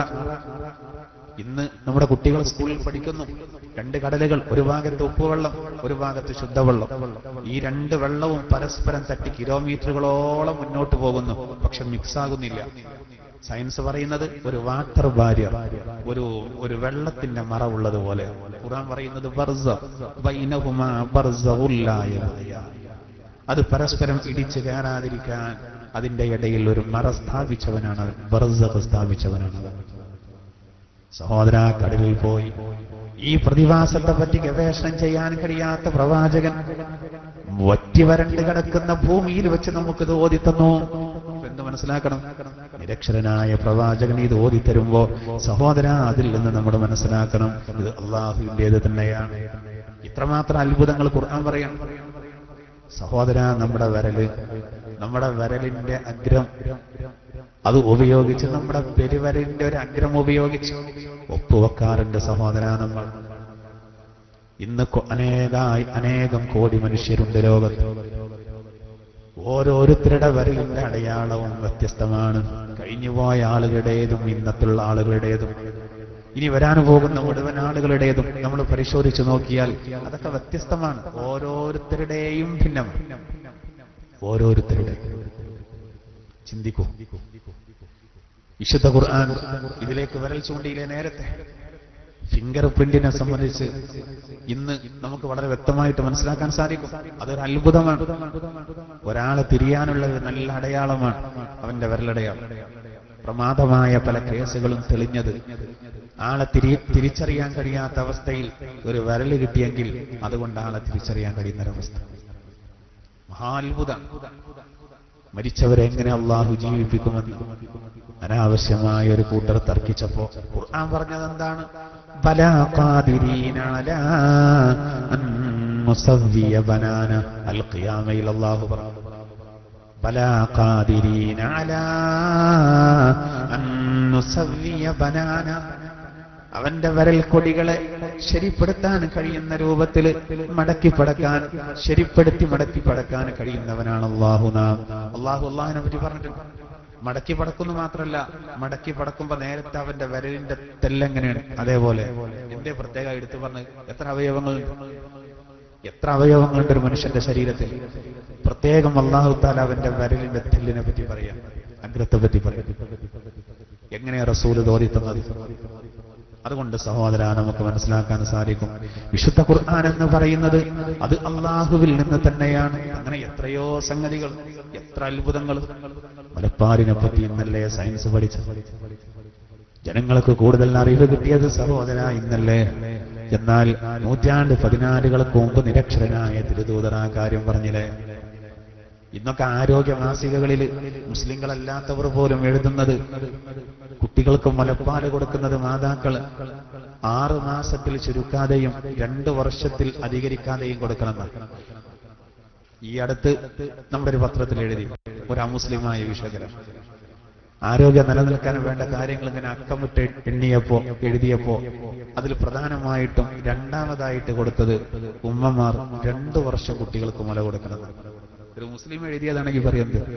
ഇന്ന് നമ്മുടെ കുട്ടികൾ സ്കൂളിൽ പഠിക്കുന്നു. രണ്ട് കടലുകൾ, ഒരു ഭാഗത്ത് ഉപ്പുവെള്ളം, ഒരു ഭാഗത്ത് ശുദ്ധവെള്ളം. ഈ രണ്ട് വെള്ളവും പരസ്പരം തട്ടി കിലോമീറ്ററുകളോളം മുന്നോട്ട് പോകുന്നു, പക്ഷെ മിക്സ് ആകുന്നില്ല. സയൻസ് പറയുന്നത് ഒരു വാട്ടർ ബാരിയർ, ഒരു വെള്ളത്തിന്റെ മറ ഉള്ളതുപോലെ. ഖുർആൻ പറയുന്നത് ബൈനഹുമാ ബർസഖുൻ ലാ യബ്ഗിയാൻ. അത് പരസ്പരം ഇടിച്ചു കയറാതിരിക്കാൻ അതിന്റെ ഇടയിൽ ഒരു മറ സ്ഥാപിച്ചവനാണ്, ബർസഖ് സ്ഥാപിച്ചവനാണ്. സഹോദര കടലിൽ പോയി ഈ പ്രതിഭാസത്തെ പറ്റി ഗവേഷണം ചെയ്യാൻ കഴിയാത്ത പ്രവാചകൻ വറ്റി വരണ്ട് കിടക്കുന്ന ഭൂമിയിൽ വെച്ച് നമുക്കിത് ഓതിത്തന്നു. എന്ത് മനസ്സിലാക്കണം? നിരക്ഷരനായ പ്രവാചകൻ ഇത് ഓതിത്തരുമ്പോ സഹോദര അതിൽ നിന്ന് നമ്മൾ മനസ്സിലാക്കണം ഇത് അള്ളാഹുവിന്റേത് തന്നെയാണ്. ഇത്രമാത്രം അത്ഭുതങ്ങൾ ഖുർആൻ പറയാം. സഹോദര നമ്മുടെ വിരലിന്റെ അഗ്രം അത് ഉപയോഗിച്ച്, നമ്മുടെ പെരുവരലിന്റെ ഒരു അഗ്രം ഉപയോഗിച്ച് ഒപ്പുവെക്കാറുണ്ട് സഹോദര നമ്മൾ. ഇന്ന് അനേകം കോടി മനുഷ്യരുണ്ട് ലോകത്ത്. ഓരോരുത്തരുടെ വിരലിന്റെ അടയാളവും വ്യത്യസ്തമാണ്. കഴിഞ്ഞുപോയ ആളുകളുടേതും ഇന്നത്തുള്ള ആളുകളുടേതും ഇനി വരാൻ പോകുന്ന മുഴുവൻ ആളുകളുടേതും നമ്മൾ പരിശോധിച്ചു നോക്കിയാൽ അതൊക്കെ വ്യത്യസ്തമാണ്. ഓരോരുത്തരുടെയും ഭിന്നമാണ്. ഓരോരുത്തരുടെ ചിന്തിക്കൂ. വിശുദ്ധ ഖുർആൻ ഇതിലേക്ക് വിരൽ ചൂണ്ടിയിലെ നേരത്തെ ഫിംഗർ പ്രിന്റിനെ സംബന്ധിച്ച് ഇന്ന് നമുക്ക് വളരെ വ്യക്തമായിട്ട് മനസ്സിലാക്കാൻ സാധിക്കും. അതൊരു അത്ഭുതമാണ്. ഒരാളെ തിരിയാനുള്ള ഒരു നല്ല അടയാളമാണ് അവന്റെ വിരലടയാളം. പ്രമാദമായ പല കേസുകളും തെളിഞ്ഞത് ആളെ തിരിച്ചറിയാൻ കഴിയാത്ത അവസ്ഥയിൽ ഒരു വിരല് കിട്ടിയെങ്കിൽ അതുകൊണ്ട് ആളെ തിരിച്ചറിയാൻ കഴിയുന്നൊരവസ്ഥ. മഹാത്ഭുതം. മരിച്ചവരെ എങ്ങനെ അള്ളാഹു ജീവിപ്പിക്കുമെന്ന് അനാവശ്യമായ ഒരു കൂട്ടർ തർക്കിച്ചപ്പോ ഖുർആൻ പറഞ്ഞത് എന്താണ്? ബലാ ഖാദിരീന അലാ അൻ മുസവ്വിയ ബനാന. അൽ ഖിയാമയിൽ അല്ലാഹു പറഞ്ഞു ബലാ ഖാദിരീന അലാ അൻ മുസവ്വിയ ബനാന. അവന്റെ വിരൽ കൊടികളെ ശരിപ്പെടുത്താൻ കഴിയുന്ന രൂപത്തിൽ മടക്കിപ്പടക്കാൻ, ശരിപ്പെടുത്തി മടക്കിപ്പടക്കാൻ കഴിയുന്നവനാണ് അല്ലാഹു. അള്ളാഹിനെ പറ്റി പറഞ്ഞിട്ടുണ്ട്. മടക്കി പടക്കുന്നു മാത്രമല്ല, മടക്കി പടക്കുമ്പോ നേരത്തെ അവന്റെ വിരലിന്റെ തെല്ലെങ്ങനെയാണ് അതേപോലെ. എന്റെ പ്രത്യേകം എടുത്തു പറഞ്ഞ് എത്ര അവയവങ്ങളുണ്ട് ഒരു മനുഷ്യന്റെ ശരീരത്തിൽ. പ്രത്യേകം അല്ലാഹു തആല അവന്റെ വിരലിന്റെ തെല്ലിനെ പറ്റി പറയാം, അഗ്രത്തെ പറ്റി പറയാം. എങ്ങനെയാ റസൂല് തോന്നിത്തന്നത്? അതുകൊണ്ട് സഹോദര നമുക്ക് മനസ്സിലാക്കാൻ സാധിക്കും വിശുദ്ധ ഖുർആൻ എന്ന് പറയുന്നത് അത് അള്ളാഹുവിൽ നിന്ന് തന്നെയാണ്. അങ്ങനെ എത്രയോ സംഗതികൾ, എത്ര അത്ഭുതങ്ങൾ. മലപ്പാരിനെ പറ്റി ഇന്നല്ലേ സയൻസ് പഠിച്ച ജനങ്ങൾക്ക് കൂടുതൽ അറിവ് കിട്ടിയത് സഹോദര ഇന്നല്ലേ. എന്നാൽ 14 മുമ്പ് നിരക്ഷരനായ തിരുദൂതർ ആ കാര്യം പറഞ്ഞില്ലേ. ഇന്നൊക്കെ ആരോഗ്യ മാസികകളിൽ മുസ്ലിങ്ങളല്ലാത്തവർ പോലും എഴുതുന്നത് കുട്ടികൾക്ക് മുലപ്പാല് കൊടുക്കുന്നത് മാതാക്കള് 6 മാസത്തിൽ ചുരുക്കാതെയും 2 വർഷത്തിൽ അധികരിക്കാതെയും കൊടുക്കണമെന്ന് ഈ അടുത്ത് നമ്മുടെ ഒരു പത്രത്തിൽ എഴുതി ഒരു അമുസ്ലിമായ വിഷയകരം. ആരോഗ്യം നിലനിൽക്കാൻ വേണ്ട കാര്യങ്ങൾ ഇങ്ങനെ അക്കമിട്ട് എഴുതിയപ്പോ അതിൽ പ്രധാനമായിട്ടും രണ്ടാമതായിട്ട് കൊടുത്തത് ഉമ്മമാർ 2 വർഷം കുട്ടികൾക്ക് മുല കൊടുക്കണം. ഒരു മുസ്ലിം എഴുതിയതാണെങ്കിൽ പറയുന്നത്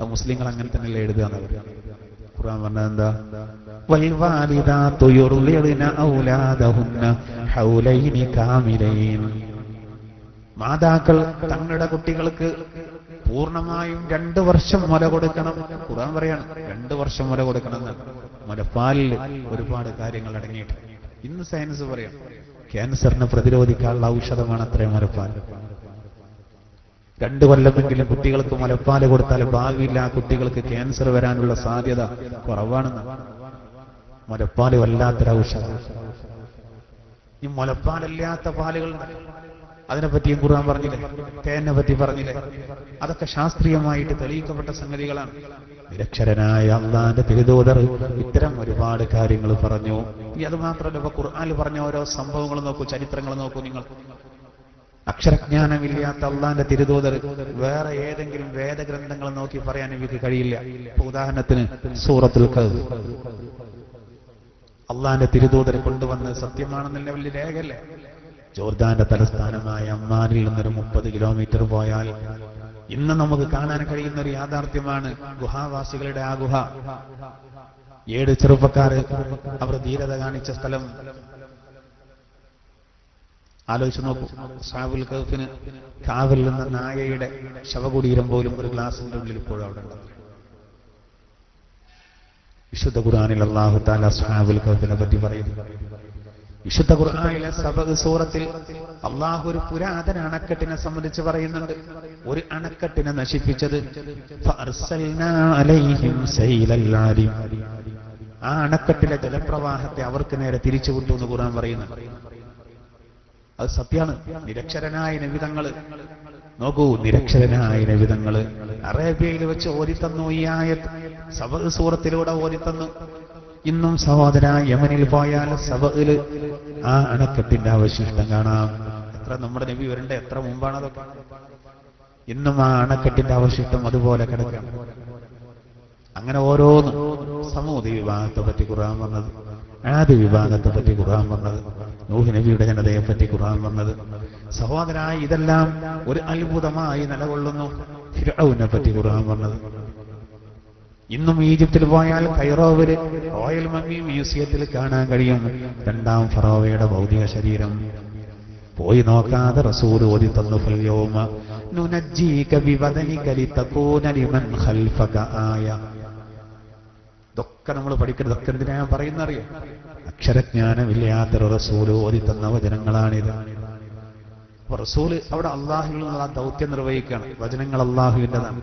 ആ മുസ്ലിങ്ങൾ അങ്ങനെ തന്നെയല്ലേ എഴുതുക. ഖുർആൻ പറഞ്ഞത് എന്താ? വൽവാലിദാതു യുർളിന ഔലാദഹുന്ന ഹൗലൈനി കാമിലൈൻ. മാതാക്കൾ തങ്ങളുടെ കുട്ടികൾക്ക് പൂർണ്ണമായും 2 വർഷം മുല കൊടുക്കണം. ഖുർആൻ പറയാണ് 2 വർഷം മുല കൊടുക്കണം എന്ന്. മുലപ്പാലിൽ ഒരുപാട് കാര്യങ്ങൾ അടങ്ങിയിട്ട്. ഇന്ന് സയൻസ് പറയാം ക്യാൻസറിനെ പ്രതിരോധിക്കാനുള്ള ഔഷധമാണ് അത്രയും മുലപ്പാൽ. 2 കൊല്ലമെങ്കിലും കുട്ടികൾക്ക് മുലപ്പാൽ കൊടുത്താൽ ഭാവിയിൽ ആ കുട്ടികൾക്ക് ക്യാൻസർ വരാനുള്ള സാധ്യത കുറവാണെന്ന്. മുലപ്പാൽ വല്ലാത്തൊരു ഔഷധം. ഈ മുലപ്പാലല്ലാത്ത പാലുകൾ അതിനെപ്പറ്റിയും ഖുർആൻ പറഞ്ഞില്ലേ, തേനെ പറ്റി പറഞ്ഞില്ലേ? അതൊക്കെ ശാസ്ത്രീയമായിട്ട് തെളിയിക്കപ്പെട്ട സംഗതികളാണ്. നിരക്ഷരനായ അള്ളാന്റെ തിരുദൂതർ ഇത്തരം ഒരുപാട് കാര്യങ്ങൾ പറഞ്ഞു. ഇനി അത് മാത്രമല്ല, ഇപ്പൊ ഖുർആനിൽ പറഞ്ഞ ഓരോ സംഭവങ്ങൾ നോക്കൂ, ചരിത്രങ്ങൾ നോക്കൂ നിങ്ങൾ. അക്ഷരജ്ഞാനമില്ലാത്ത അള്ളാന്റെ തിരുദൂതർ വേറെ ഏതെങ്കിലും വേദഗ്രന്ഥങ്ങൾ നോക്കി പറയാൻ എനിക്ക് കഴിയില്ല. ഇപ്പൊ ഉദാഹരണത്തിന് സൂറത്തുൽ കഹ്ഫ് അള്ളാന്റെ തിരുദൂതർ കൊണ്ടുവന്ന് സത്യമാണെന്നല്ല വലിയ രേഖയല്ലേ? ജോർദാന്റെ തലസ്ഥാനമായ അമ്മാനിൽ നിന്നൊരു 30 കിലോമീറ്റർ പോയാൽ ഇന്ന് നമുക്ക് കാണാൻ കഴിയുന്ന ഒരു യാഥാർത്ഥ്യമാണ് ഗുഹാവാസികളുടെ ആ ഗുഹ. 7 ചെറുപ്പക്കാർ അവർ ധീരത കാണിച്ച സ്ഥലം ആലോചിച്ച് നോക്കൂ. അസ്ഹാബുൽ കഹ്ഫിന് കാവൽ നിന്ന നായയുടെ ശവകുടീരം പോലും ഒരു ഗ്ലാസിന്റെ ഉള്ളിൽ ഇപ്പോഴും അവിടെ ഉണ്ട്. വിശുദ്ധ ഖുർആനിൽ അല്ലാഹു തആല അസ്ഹാബുൽ കഹ്ഫിനെ പറ്റി പറയുന്നു. വിശുദ്ധ ഖുർആനിലെ സബഅ് സൂറത്തിൽ അല്ലാഹു ഒരു പുരാതന അണക്കെട്ടിനെ സംബന്ധിച്ച് പറയുന്നുണ്ട്. ഒരു അണക്കെട്ടിനെ നശിപ്പിച്ചത് ഫഅർസൽനാ അലൈഹിം സൈലൽ ആരിം. ആ അണക്കെട്ടിലെ ജലപ്രവാഹത്തെ അവർക്ക് നേരെ തിരിച്ചുവിട്ടു എന്ന് ഖുർആൻ പറയുന്നുണ്ട്. അത് സത്യമാണ്. നിരക്ഷരനായ നബിതങ്ങൾ നോക്കൂ, നിരക്ഷരനായ നബിതങ്ങൾ അറേബ്യയിൽ വെച്ച് ഓതിത്തന്നു. ഈ ആയത്ത് സബഅ് സൂറത്തിലൂടെ ഓതിത്തന്നു. ഇന്നും സഹോദര യമനിൽ പോയാൽ സബഇല് ആ അണക്കെട്ടിന്റെ അവശിഷ്ടം കാണാം. എത്ര നമ്മുടെ നബി വരേണ്ട എത്ര മുമ്പാണ് അതൊക്കെ. ഇന്നും ആ അണക്കെട്ടിന്റെ അവശിഷ്ടം അതുപോലെ കിടക്കാം. അങ്ങനെ ഓരോന്നും സമൂഹ വിഭാഗത്തെ പറ്റി ഖുർആൻ പറഞ്ഞത്, ആദ് വിഭാഗത്തെ പറ്റി ഖുർആൻ പറഞ്ഞത്, നൂഹ് നബിയുടെ ജനതയെ പറ്റി ഖുർആൻ പറഞ്ഞത്. സഹോദരായി ഇതെല്ലാം ഒരു അത്ഭുതമായി നിലകൊള്ളുന്നു. ഫിർഔനെ പറ്റി ഖുർആൻ പറഞ്ഞത്. ഇന്നും ഈജിപ്തിൽ പോയാൽ കൈറോവില് റോയൽ മമ്മി മ്യൂസിയത്തിൽ കാണാൻ കഴിയും 2ാം ഫറോവയുടെ ഭൗതിക ശരീരം. പോയി നോക്കാതെ റസൂൽ ഓതി തന്നു, ഫൽയൗമ നുനജ്ജീക ബിബദനിക ലിതകൂന ലിമൻ ഖൽഫക ആയ. ഇതൊക്കെ നമ്മൾ പഠിക്കുന്നത്. ഇതൊക്കെ എന്തിനാ ഞാൻ പറയുന്നറിയോ? അക്ഷരജ്ഞാനമില്ലാത്ത റസൂൽ ഓതി തന്ന വചനങ്ങളാണിത്. റസൂല് അവിടെ അള്ളാഹുവിനുള്ള ദൗത്യം നിർവഹിക്കുകയാണ്. വചനങ്ങൾ അള്ളാഹുവിൻ്റെതാണ്.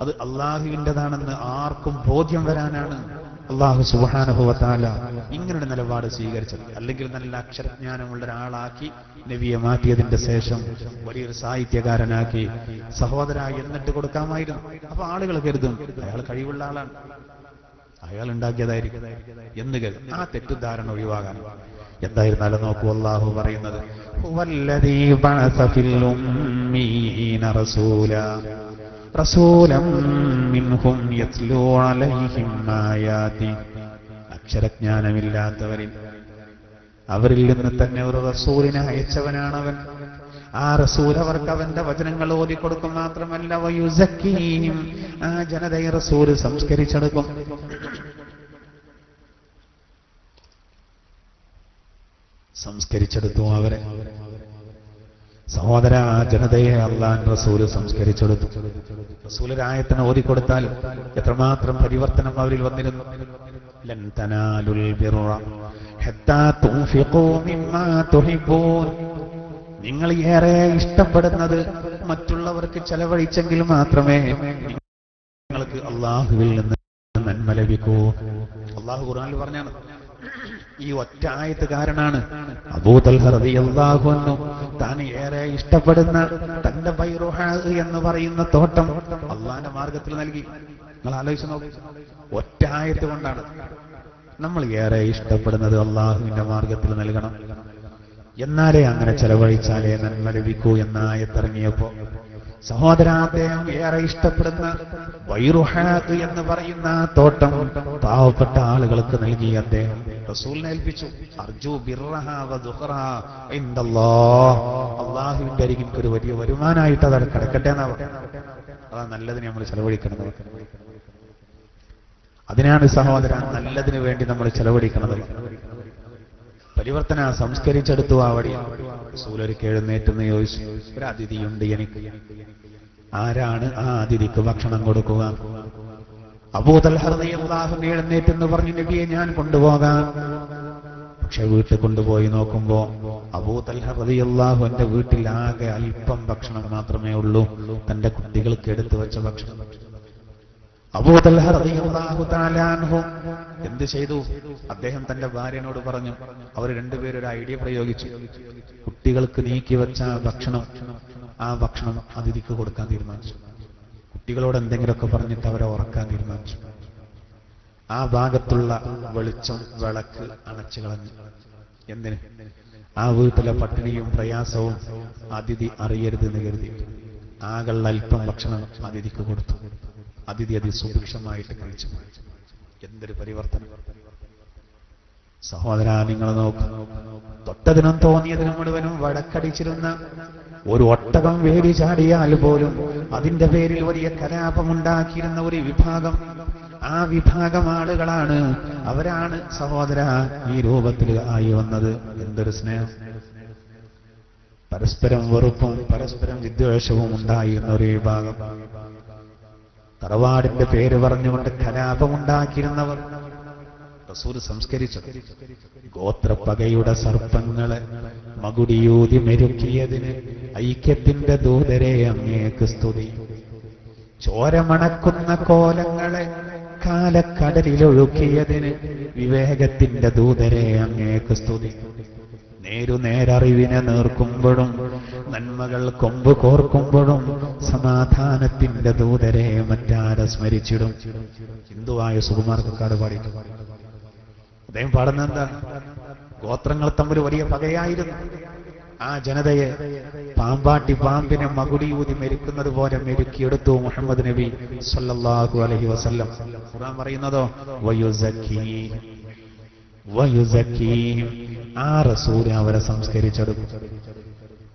അത് അള്ളാഹുവിൻ്റെതാണെന്ന് ആർക്കും ബോധ്യം വരാനാണ് അള്ളാഹു സുബ്ഹാനഹു വ തആല ഇങ്ങനൊരു നിലപാട് സ്വീകരിച്ചത്. അല്ലെങ്കിൽ നല്ല അക്ഷരജ്ഞാനമുള്ള ഒരാളാക്കി നബിയെ മാറ്റിയതിന്റെ ശേഷം വലിയൊരു സാഹിത്യകാരനാക്കി സഹോദര എന്നിട്ട് കൊടുക്കാമായിരുന്നു. അപ്പൊ ആളുകൾ കരുതും അയാൾ കഴിവുള്ള ആളാണ്, അയാൾ ഉണ്ടാക്കിയതായിരിക്കും എന്ന് കരുതും. ആ തെറ്റുദ്ധാരണ ഒഴിവാകാൻ എന്തായിരുന്നാലും നോക്കൂ, അല്ലാഹു പറയുന്നത് ഹുവല്ലദീ ബഅസ ഫിൽ ഉമ്മീന റസൂലൻ മിൻഹും യത്ലൂ അലൈഹിം ആയാതി. അക്ഷരജ്ഞാനമില്ലാത്തവരിൽ അവരിൽ നിന്ന് തന്നെ ഒരു റസൂലിനെ അയച്ചവനാണവൻ. ആ റസൂൽ അവർക്ക് അവന്റെ വചനങ്ങൾ ഓതിക്കൊടുക്കും. മാത്രമല്ല വയുസക്കീഹിം, ആ ജനതയെ റസൂൽ സംസ്കരിച്ചെടുക്കും. സംസ്കരിച്ചെടുത്തു അവരെ. സഹോദര, ആ ജനതയെ അല്ലാഹു റസൂൽ സംസ്കരിച്ചെടുത്തു. റസൂൽ ആയത്തിനെ ഓതിക്കൊടുത്താൽ എത്രമാത്രം പരിവർത്തനം അവരിൽ വന്നിരുന്നു. ലൻ തനാലുൽ ബിർറ ഹത്താ തുൻഫിഖൂ മിമ്മാ തുഹിബ്ബൂൻ. നിങ്ങൾ ഏറെ ഇഷ്ടപ്പെടുന്നത് മറ്റുള്ളവർക്ക് ചെലവഴിച്ചെങ്കിൽ മാത്രമേ നിങ്ങൾക്ക് അല്ലാഹുവിൽ നിന്ന് നന്മ ലഭിക്കൂ. അല്ലാഹു ഖുർആനിൽ പറഞ്ഞാണ്. ഈ ഒറ്റ ആയത്ത് കാരണമാണ് അബൂ തൽഹ റളിയല്ലാഹു അൻഹു താൻ ഏറെ ഇഷ്ടപ്പെടുന്ന തന്റെ ബൈറുഹാ എന്ന് പറയുന്ന തോട്ടം അള്ളാന്റെ മാർഗത്തിൽ നൽകി. നിങ്ങൾ ആലോചിച്ച് നോക്കൂ, ഒറ്റ ആയത്ത് കൊണ്ടാണ്. നമ്മൾ ഏറെ ഇഷ്ടപ്പെടുന്നത് അള്ളാഹുവിന്റെ മാർഗത്തിൽ നൽകണം, എന്നാലേ അങ്ങനെ ചെലവഴിച്ചാലേ നന്മ ലഭിക്കൂ എന്ന ആയത്തിറങ്ങിയപ്പോ സഹോദരാ, അദ്ദേഹം ഏറെ ഇഷ്ടപ്പെടുന്ന ബൈറുഹാഖ് എന്ന് പറയുന്ന തോട്ടം പാവപ്പെട്ട ആളുകൾക്ക് നൽകി അദ്ദേഹം റസൂലിനെ ഏൽപ്പിച്ചു. അർജു ബിർറഹാ വദുഖറാ ഇൻദല്ലാഹ്, അല്ലാഹുവിന്റെ അരികിൽ ഒരു വലിയ വരുമാനമായിട്ട് അത് കിടക്കട്ടെ എന്നാ പറഞ്ഞത്. അതാ നല്ലതിന് നമ്മൾ ചെലവഴിക്കുന്നത്. അതിനാണ് സഹോദര നല്ലതിന് വേണ്ടി നമ്മൾ ചെലവഴിക്കുന്നത്. പരിവർത്തന സംസ്കരിച്ചെടുത്തു ആ വഴി. റസൂലൊരിക്കൽ എഴുന്നേറ്റെന്ന് ചോദിച്ചു, ഒരു അതിഥിയുണ്ട് എനിക്ക്, ആരാണ് ആ അതിഥിക്ക് ഭക്ഷണം കൊടുക്കുക? അബൂ തൽഹ റളിയല്ലാഹു അൻഹു എഴുന്നേറ്റെന്ന് പറഞ്ഞു, നബിയെ ഞാൻ കൊണ്ടുപോകാം. പക്ഷെ വീട്ടിൽ കൊണ്ടുപോയി നോക്കുമ്പോ അബൂ തൽഹ റളിയല്ലാഹു അൻഹുവിന്റെ വീട്ടിൽ ആകെ അല്പം ഭക്ഷണം മാത്രമേ ഉള്ളൂ, തന്റെ കുട്ടികൾക്ക് എടുത്തു വെച്ച ഭക്ഷണം. അബൂ തൽഹ റളിയല്ലാഹു തആല അൻഹു എന്ത് ചെയ്തു? അദ്ദേഹം തന്റെ ഭാര്യനോട് പറഞ്ഞു. അവർ രണ്ടുപേരും ഒരു ഐഡിയ പ്രയോഗിച്ചു. കുട്ടികൾക്ക് നീക്കി വെച്ച ഭക്ഷണം, ആ ഭക്ഷണം അതിഥിക്ക് കൊടുക്കാൻ തീരുമാനിച്ചു. കുട്ടികളോട് എന്തെങ്കിലുമൊക്കെ പറഞ്ഞിട്ട് അവരെ ഉറക്കാൻ തീരുമാനിച്ചു. ആ ഭാഗത്തുള്ള വെളിച്ചം, വിളക്ക് അണച്ചു കളഞ്ഞു. എന്തിന്? ആ വീട്ടിലെ പട്ടിണിയും പ്രയാസവും അതിഥി അറിയരുതെന്ന് കരുതി ആകളുടെ അല്പം ഭക്ഷണം അതിഥിക്ക് കൊടുത്തു. അതിഥി സുഭിക്ഷമായിട്ട് കഴിച്ചു. എന്തൊരു പരിവർത്തനം സഹോദരാ! നിങ്ങൾ നോക്കൂ, തൊട്ടതിനും തോന്നിയതിനും മുഴുവനും വടക്കടിച്ചിരുന്ന ഒരു ഒട്ടകം വേലി ചാടിയാൽ പോലും അതിന്റെ പേരിൽ വലിയ കലാപമുണ്ടാക്കിയിരുന്ന ഒരു വിഭാഗം, ആ വിഭാഗം ആളുകളാണ്, അവരാണ് സഹോദര ഈ രൂപത്തിൽ ആയി വന്നത്. എന്തൊരു സ്നേഹം! പരസ്പരം വെറുപ്പും പരസ്പരം വിദ്വേഷവും ഉണ്ടായിരുന്ന ഒരു വിഭാഗം, തറവാടിന്റെ പേര് പറഞ്ഞുകൊണ്ട് കലാപമുണ്ടാക്കിയിരുന്നവർ റസൂൽ സംസ്കരിച്ചു. ഗോത്രപ്പകയുടെ സർപ്പങ്ങളെ മകുടിയൂതി മെരുക്കിയതിന് ഐക്യത്തിന്റെ ദൂതരെ അങ്ങേക്ക് സ്തുതി. ചോരമണക്കുന്ന കോലങ്ങളെ കാലക്കടലിലൊഴുക്കിയതിന് വിവേകത്തിന്റെ ദൂതരെ അങ്ങേക്ക് സ്തുതി. നേരുനേരറിവിനെ നേർക്കുമ്പോഴും നന്മകൾ കൊമ്പ് കോർക്കുമ്പോഴും സമാധാനത്തിന്റെ ദൂതരെ മറ്റാരെ സ്മരിച്ചിടും. ഹിന്ദുവായ സുകുമാർക്കാട് പാടിയിട്ട് അദ്ദേഹം പാടുന്ന എന്താണ്? ഗോത്രങ്ങൾ തമ്മിൽ വലിയ പകയായിരുന്നു. ആ ജനതയെ പാമ്പാട്ടി പാമ്പിനെ മകുടിയൂതി മെരുക്കുന്നത് പോലെ മെരുക്കിയെടുത്തു മുഹമ്മദ് നബി സല്ലല്ലാഹു അലൈഹി വസല്ലം. ഖുർആൻ പറയുന്നതോ വയുസക്കീഹിം, ആ റസൂൽ അവരെ സംസ്കരിച്ചെടുക്കും.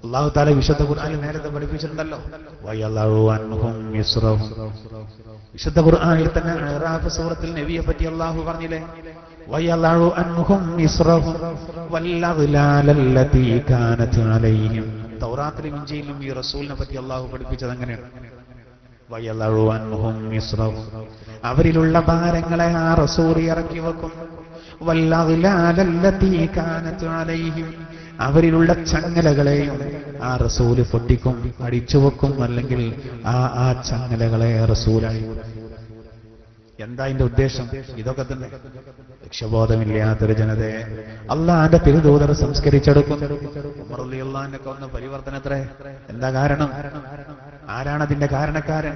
അല്ലാഹു തആല വിശുദ്ധ ഖുർആനിൽ നേരത്തെ പഠിപ്പിച്ചിട്ടുണ്ടല്ലോ, വയളഉ അൻഹും ഇസ്റഹും. വിശുദ്ധ ഖുർആനിൽ തന്നെ അറാഫ് സൂറത്തിൽ നബിയെ പറ്റി അല്ലാഹു പറഞ്ഞില്ലേ, വയളഉ അൻഹും ഇസ്റഹും വല്ലഗ്ലാലല്ലതീ കാനത് അലൈഹിം. തൗറാത്തിലും ഇഞ്ചീലിലും ഈ റസൂലിനെ പറ്റി അല്ലാഹു പഠിപ്പിച്ചത് അങ്ങനെയാണ്. വയളഉ അൻഹും ഇസ്റഹും, അവരിലുള്ള ഭാരങ്ങളെ ആ റസൂൽ ഇറക്കി വെക്കും. വല്ലഗ്ലാലല്ലതീ കാനത് അലൈഹിം, അവരിലുള്ള ചങ്ങലകളെയും ആ റസൂല് പൊട്ടിക്കും, അടിച്ചു വെക്കും. അല്ലെങ്കിൽ ആ ചങ്ങലകളെ റസൂലായി. എന്താ അതിന്റെ ഉദ്ദേശം? ഇതൊക്കെ തന്നെ. ലക്ഷ്യബോധമില്ലാത്തൊരു ജനതയെ അള്ളാന്റെ തിരുദൂതർ സംസ്കരിച്ചെടുക്കും. ഉമർ റളിയല്ലാഹുവിനൊക്കെ വന്ന പരിവർത്തനത്രേ. എന്താ കാരണം? ആരാണ് അതിന്റെ കാരണക്കാരൻ?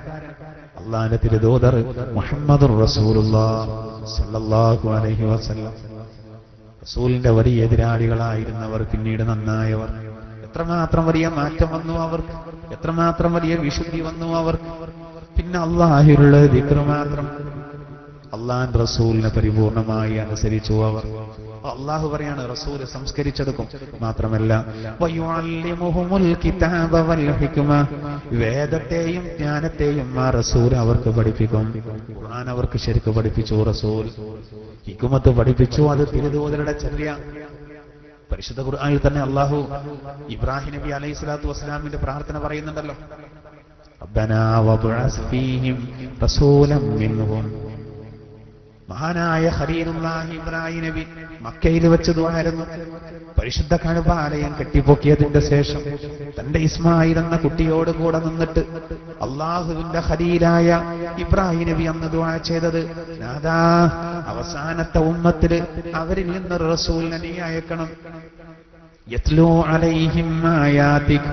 അള്ളാന്റെ തിരുദൂതർ മുഹമ്മദുർ റസൂലുള്ളാഹി സ്വല്ലല്ലാഹു അലൈഹി വസല്ലം. റസൂലിന്റെ വലിയ എതിരാളികളായിരുന്നവർ പിന്നീട് നന്നായവർ. എത്രമാത്രം വലിയ മാറ്റം വന്നു അവർക്ക്, എത്രമാത്രം വലിയ വിശുദ്ധി വന്നു അവർക്ക്. പിന്നെ അള്ളാഹിലുള്ള ദിക്ർ മാത്രം, അള്ളാഹ് റസൂലിനെ പരിപൂർണമായി അനുസരിച്ചു അവർ. അള്ളാഹു പറയാണ് റസൂൽ സംസ്കരിച്ചെടുക്കും. മാത്രമല്ല വയുഅല്ലിമുഹുൽ കിതാബ വൽ ഹിക്മ, വേദത്തെയും ജ്ഞാനത്തെയും ആ റസൂൽ അവർക്ക് പഠിപ്പിക്കും. ഖുർആൻ അവർക്ക് ശരിക്ക് പഠിപ്പിച്ചു റസൂൽ. ഹിക്മത്ത് പഠിപ്പിച്ചു. അത് തിരുദൂതരുടെ ചര്യ. പരിശുദ്ധ ഖുർആനിൽ തന്നെ അള്ളാഹു ഇബ്രാഹിം നബി അലൈഹി സ്വലാത്തു വസ്സലാമിന്റെ പ്രാർത്ഥന പറയുന്നുണ്ടല്ലോ, റബ്ബനാ വബ്അസ് ഫീഹിം റസൂലൻ മിൻഹും. മഹാനായ ഖലീലുല്ലാഹി ഇബ്രാഹിം നബി മക്കയിൽ വെച്ച് ദുആയിരുന്നു. പരിശുദ്ധ കഅബ ആലയം കെട്ടിപ്പൊക്കിയതിന്റെ ശേഷം തന്റെ ഇസ്മായിൽ എന്ന കുട്ടിയോട് കൂടെ നിന്നിട്ട് അള്ളാഹുവിന്റെ ഖലീലായ ഇബ്രാഹിം നബി അന്ന് ദുആ ചെയ്തത്, നാദാ അവസാനത്തെ ഉമ്മത്തിൽ അവരിൽ നിന്ന് റസൂലിനെ നീ അയക്കണം. യത്ലൂ അലൈഹിം ആയാതിക്,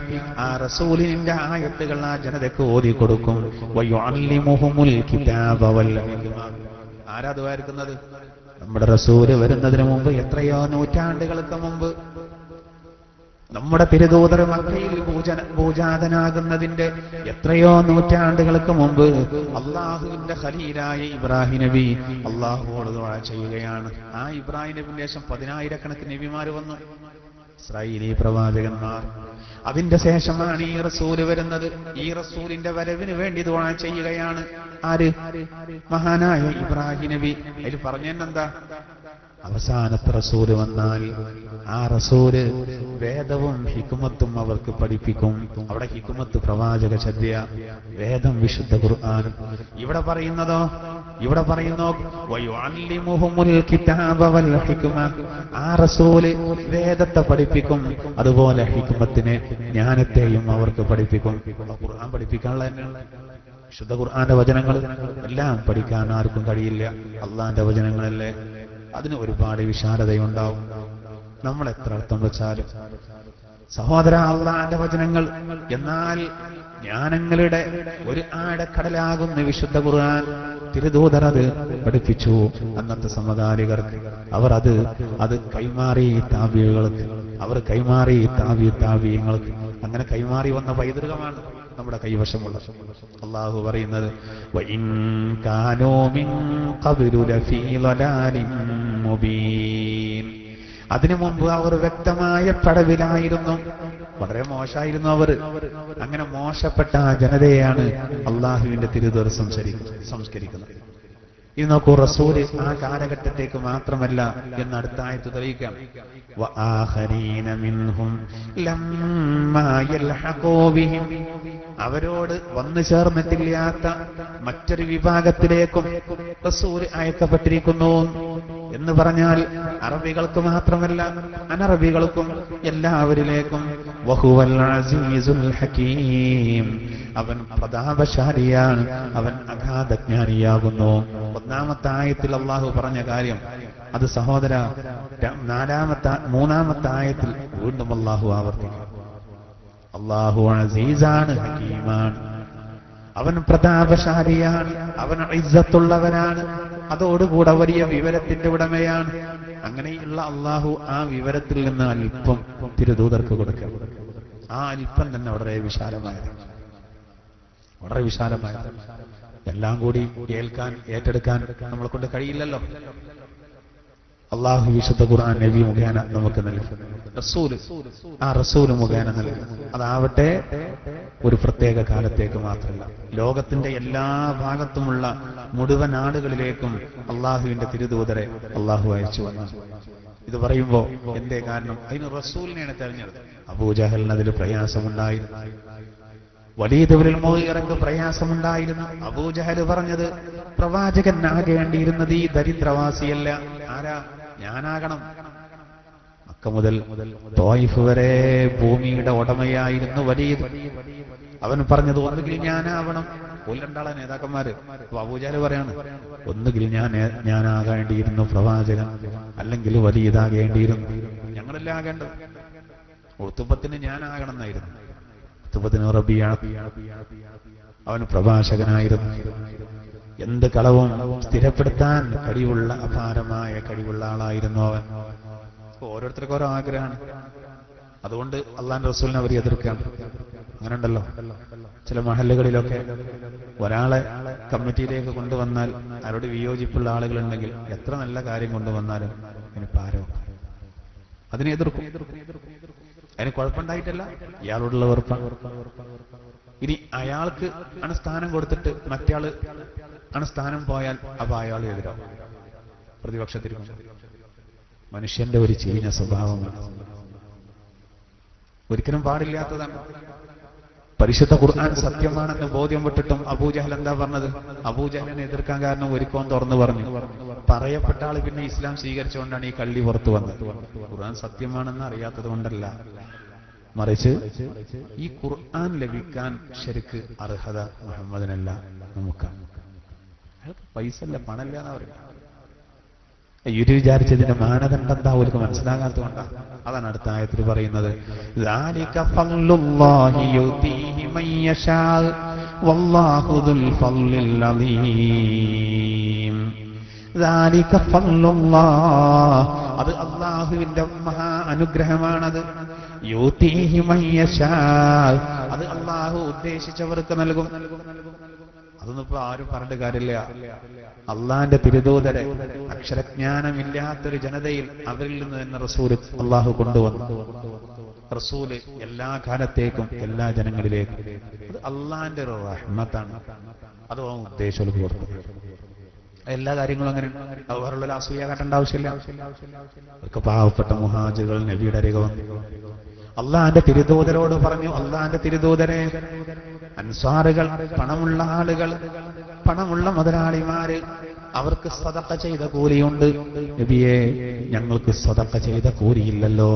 ആ റസൂലിന്റെ ആയത്തുകൾ ആ ജനതയ്ക്ക് ഓതി കൊടുക്കും. വയുഅല്ലിമുഹുൽ കിതാബ വൽ ഹിക്മ. ആരാ ദുആയിരിക്കുന്നത്? നമ്മുടെ റസൂല് വരുന്നതിന് മുമ്പ്, എത്രയോ നൂറ്റാണ്ടുകൾക്ക് മുമ്പ് നമ്മുടെ തിരുദൂതർ മക്കയിൽ ഭൂജാതനാകുന്നതിന്റെ എത്രയോ നൂറ്റാണ്ടുകൾക്ക് മുമ്പ് അള്ളാഹുവിന്റെ ഖലീലായ ഇബ്രാഹിം നബി അള്ളാഹുവോട് ദുആ ചെയ്യുകയാണ്. ആ ഇബ്രാഹിം നബിക്ക് ശേഷം 10,000 നബിമാർ വന്നു, ഇസ്രായേലി പ്രവാചകന്മാർ. അതിന്റെ ശേഷമാണ് ഈ റസൂല് വരുന്നത്. ഈ റസൂലിന്റെ വരവിന് വേണ്ടി ദുആ ചെയ്യുകയാണ് ആര്? മഹാനായ ഇബ്രാഹിം നബി. അതിൽ പറഞ്ഞെന്താ? അവസാനത്തെ റസൂല് വന്നാൽ ആ റസൂല് വേദവും ഹിക്മത്തും അവർക്ക് പഠിപ്പിക്കും. അവിടെ ഹിക്മത്ത് പ്രവാചക ചര്യ, വേദം വിശുദ്ധ ഖുർആൻ. ഇവിടെ പറയുന്നതോ, ഇവിടെ പറയുന്നു വയുഅല്ലിമുഹുൽ കിതാബ വൽ ഹിക്മ. ആ റസൂല് വേദത്തെ പഠിപ്പിക്കും, അതുപോലെ ഹിക്മത്തിനെ, ജ്ഞാനത്തെയും അവർക്ക് പഠിപ്പിക്കും. ഖുർആൻ പഠിപ്പിക്കാനുള്ള വിശുദ്ധ ഖുർആന്റെ വചനങ്ങൾ എല്ലാം പഠിക്കാൻ ആർക്കും കഴിയില്ല. അള്ളാന്റെ വചനങ്ങളല്ലേ, അതിന് ഒരുപാട് വിശാലതയുണ്ടാവും. നമ്മൾ എത്ര അർത്ഥം വെച്ചാലും സഹോദര, അള്ളാന്റെ വചനങ്ങൾ എന്നാൽ ജ്ഞാനങ്ങളുടെ ഒരു ആഴക്കടലാകുന്ന വിശുദ്ധ ഖുർആൻ തിരുദൂതർ അത് പഠിപ്പിച്ചു അന്നത്തെ സമകാലികർക്ക്. അവർ അത് കൈമാറി താബിഈകൾക്ക്, അവർ കൈമാറി താബിഈങ്ങൾക്ക്. അങ്ങനെ കൈമാറി വന്ന പൈതൃകമാണ് നമ്മുടെ കൈവശമുള്ളത്. അല്ലാഹു പറയുന്നത് വഇൻ കാനൂ മിൻ ഖബ്ലു ലഫീ ളലാലിൻ മുബീൻ. അതിനു മുമ്പ് അവർ വ്യക്തമായ പടവിലായിരുന്നു, വളരെ മോശമായിരുന്നു അവർ. അങ്ങനെ മോശപ്പെട്ട ആ ജനതയെയാണ് അള്ളാഹുവിന്റെ തിരുദൂതർ സംസ്കരിക്കുന്നത്. ഇത് നോക്കൂ, റസൂല് ആ കാലഘട്ടത്തേക്ക് മാത്രമല്ല എന്ന് അടുത്ത ആയത്ത് തെളിയിക്കാം. വആഖരീന മിൻഹും ലമ്മാ യൽഹഖൂ ബിഹിം. അവരോട് വന്നു ചേർന്നിട്ടില്ലാത്ത മറ്റൊരു വിഭാഗത്തിലേക്കും റസൂല് അയക്കപ്പെട്ടിരിക്കുന്നു എന്ന് പറഞ്ഞാൽ അറബികൾക്ക് മാത്രമല്ല, അനറബികൾക്കും എല്ലാവരിലേക്കും. വഹുവൽ അസീസുൽ ഹകീം. അവൻ പ്രതാപശാലിയാണ്, അവൻ അഗാധജ്ഞാനിയാകുന്നു. ഒന്നാമത്തെ ആയത്തിൽ അള്ളാഹു പറഞ്ഞ കാര്യം അത് സഹോദര മൂന്നാമത്തെ ആയത്തിൽ വീണ്ടും അള്ളാഹു ആവർത്തിക്കും. അള്ളാഹു അസീസാണ്, ഹകീമാണ്, അവൻ പ്രതാപശാലിയാണ്, അവൻ ഇസ്സത്തുള്ളവനാണ്, അതോടുകൂടെ വലിയ വിവരത്തിന്റെ ഉടമയാണ്. അങ്ങനെയുള്ള അള്ളാഹു ആ വിവരത്തിൽ നിന്ന് അല്പം തിരുദൂതർക്ക് കൊടുക്കുക. ആ അല്പം തന്നെ വളരെ വിശാലമായത്, വളരെ വിശാലമായത്. എല്ലാം കൂടി കേൾക്കാൻ, ഏറ്റെടുക്കാൻ നമ്മളെ കൊണ്ട് കഴിയില്ലല്ലോ. അള്ളാഹു വിശുദ്ധ ഖുർആൻ നബി മുഖേന നമുക്ക് നൽകും, ആ റസൂല് മുഖേന നൽകും. അതാവട്ടെ ഒരു പ്രത്യേക കാലത്തേക്ക് മാത്രമല്ല, ലോകത്തിന്റെ എല്ലാ ഭാഗത്തുമുള്ള മുഴുവൻ ആളുകളിലേക്കും അള്ളാഹുവിന്റെ തിരുദൂതരെ അള്ളാഹു അയച്ചു വന്നു. ഇത് പറയുമ്പോ എന്തേ കാരണം? അതിന് റസൂലിനെയാണ് തെരഞ്ഞെടുത്തത്. അബൂജഹലിന് അതിൽ പ്രയാസമുണ്ടായിരുന്നു, വലീദ് ഇബ്നുൽ മുഗീറക്ക് പ്രയാസമുണ്ടായിരുന്നു. അബൂജഹൽ പറഞ്ഞത് പ്രവാചകനാകേണ്ടിയിരുന്നത് ഈ ദരിദ്രവാസിയല്ല, ആരാ? ഞാനാകണം. മക്ക മുതൽ ത്വായിഫ് വരെ ഭൂമിയുടെ ഉടമയായിരുന്നു വലീദ്. അവൻ പറഞ്ഞത് ഒന്നുകിൽ ഞാനാവണം. കൊല്ലണ്ടാളെ നേതാക്കന്മാര്. അബൂജഹൽ പറയാണ് ഒന്നുകിൽ ഞാനാകേണ്ടിയിരുന്നു പ്രവാചകൻ, അല്ലെങ്കിൽ വലീദാകേണ്ടിയിരുന്നു. ഞങ്ങളെല്ലാം ആകേണ്ടത്. ഉത്തുബത്തിന് ഞാനാകണം എന്നായിരുന്നു. ഉത്തുബത്തിന് റബിയ, അവൻ പ്രഭാഷകനായിരുന്നു. എന്ത് കളവും സ്ഥിരപ്പെടുത്താൻ കഴിവുള്ള, അപാരമായ കഴിവുള്ള ആളായിരുന്നു അവൻ. ഓരോരുത്തർക്കും ഓരോ ആഗ്രഹമാണ്. അതുകൊണ്ട് അള്ളാന്റെ റസൂലിനെ അവർ എതിർക്കുകയാണ്. അങ്ങനെ ഉണ്ടല്ലോ ചില മഹല്ലുകളിലൊക്കെ, ഒരാളെ കമ്മിറ്റിയിലേക്ക് കൊണ്ടുവന്നാൽ അവരോട് വിയോജിപ്പുള്ള ആളുകളുണ്ടെങ്കിൽ എത്ര നല്ല കാര്യം കൊണ്ടുവന്നാലും പാരോ അതിനെ എതിർക്കും. അതിന് കുഴപ്പമുണ്ടായിട്ടല്ല, ഇയാളോടുള്ള വെറുപ്പാണ്. ഇനി അയാൾക്ക് ആണ് സ്ഥാനം കൊടുത്തിട്ട് മറ്റയാള് ആണ് സ്ഥാനം പോയാൽ അപ്പൊ അയാൾ എതിരാവും, പ്രതിപക്ഷത്തിരിക്കും. മനുഷ്യന്റെ ഒരു ചീഞ്ഞ സ്വഭാവമാണ്, ഒരിക്കലും പാടില്ലാത്തതാണ്. പരിശുദ്ധ ഖുർആൻ സത്യമാണെന്ന് ബോധ്യം വിട്ടിട്ടും അബൂജഹൽ എന്താ പറഞ്ഞത്? അബൂജഹലിനെ എതിർക്കാൻ കാരണം ഒരിക്കലും തുറന്നു പറഞ്ഞു. പറയപ്പെട്ട ആള് പിന്നെ ഇസ്ലാം സ്വീകരിച്ചുകൊണ്ടാണ് ഈ കള്ളി പുറത്തു വന്നത്. ഖുർആൻ സത്യമാണെന്ന് അറിയാത്തത് കൊണ്ടല്ല, മറിച്ച് ഈ ഖുർആൻ ലഭിക്കാൻ ശരിക്ക് അർഹത മുഹമ്മദിനല്ല, നമുക്കാണ്. പൈസ അല്ല, പണല്ല എന്നാ പറയുക. ഇവര് വിചാരിച്ചതിന്റെ മാനദണ്ഡം എന്താ അവർക്ക് മനസ്സിലാകാത്തതുകൊണ്ടാണ്. അതാണ് അടുത്ത ആയത്തിൽ പറയുന്നത്. അത് അള്ളാഹുവിന്റെ മഹാ അനുഗ്രഹമാണത്. യൂതീഹി മൻ യശാ, അത് അല്ലാഹു ഉദ്ദേശിച്ചവർക്ക് നൽകും. അതൊന്നും ഇപ്പൊ ആരും പറഞ്ഞിട്ട് കാര്യമില്ല. അള്ളാന്റെ തിരുദൂതരെ അക്ഷരജ്ഞാനമില്ലാത്തൊരു ജനതയിൽ അവരിൽ നിന്ന് തന്നെ റസൂല് അള്ളാഹു കൊണ്ടുവന്നു. റസൂല് എല്ലാ കാലത്തേക്കും എല്ലാ ജനങ്ങളിലേക്കും. അത് അള്ളാന്റെ ഒരു റഹ്മത്താണ്. അത് ഉദ്ദേശം കൊടുത്തു. എല്ലാ കാര്യങ്ങളും അങ്ങനെ വേറുള്ള അസൂയ കാട്ടേണ്ട ആവശ്യമില്ല. അവർക്ക് പാവപ്പെട്ട മുഹാജിറുകൾ നബിയുടെ അരികെ വന്നു അള്ളാന്റെ തിരുദൂതരോട് പറഞ്ഞു, അള്ളാന്റെ തിരുദൂതരെ, അൻസ്വാറുകൾ, പണമുള്ള ആളുകൾ, പണമുള്ള മുതലാളിമാര്, അവർക്ക് സദഖ ചെയ്ത കൂലിയുണ്ട്. നബിയെ, ഞങ്ങൾക്ക് സദഖ ചെയ്ത കൂലിയില്ലല്ലോ,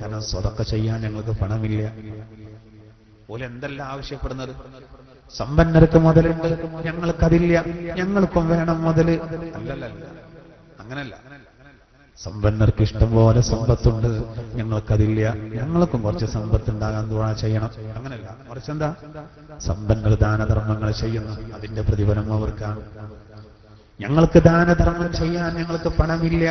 കാരണം സദഖ ചെയ്യാൻ ഞങ്ങൾക്ക് പണമില്ല. ഓല് എന്തെല്ലാം ആവശ്യപ്പെടുന്നത്? സമ്പന്നർക്ക് മുതലുണ്ട്, ഞങ്ങൾക്കതില്ല, ഞങ്ങൾക്കും വേണം മുതല്. അല്ലല്ല, അങ്ങനല്ല. സമ്പന്നർക്ക് ഇഷ്ടംപോലെ സമ്പത്തുണ്ട്, ഞങ്ങൾക്കതില്ല, ഞങ്ങൾക്കും കുറച്ച് സമ്പത്ത് ഉണ്ടാകാൻ ദുആ ചെയ്യണം. അങ്ങനല്ല, മറിച്ചെന്താ? സമ്പന്നർ ദാനധർമ്മങ്ങൾ ചെയ്യുന്നു, അതിന്റെ പ്രതിഫലം അവർക്കാണ്. ഞങ്ങൾക്ക് ദാനധർമ്മം ചെയ്യാൻ ഞങ്ങൾക്ക് പണമില്ല,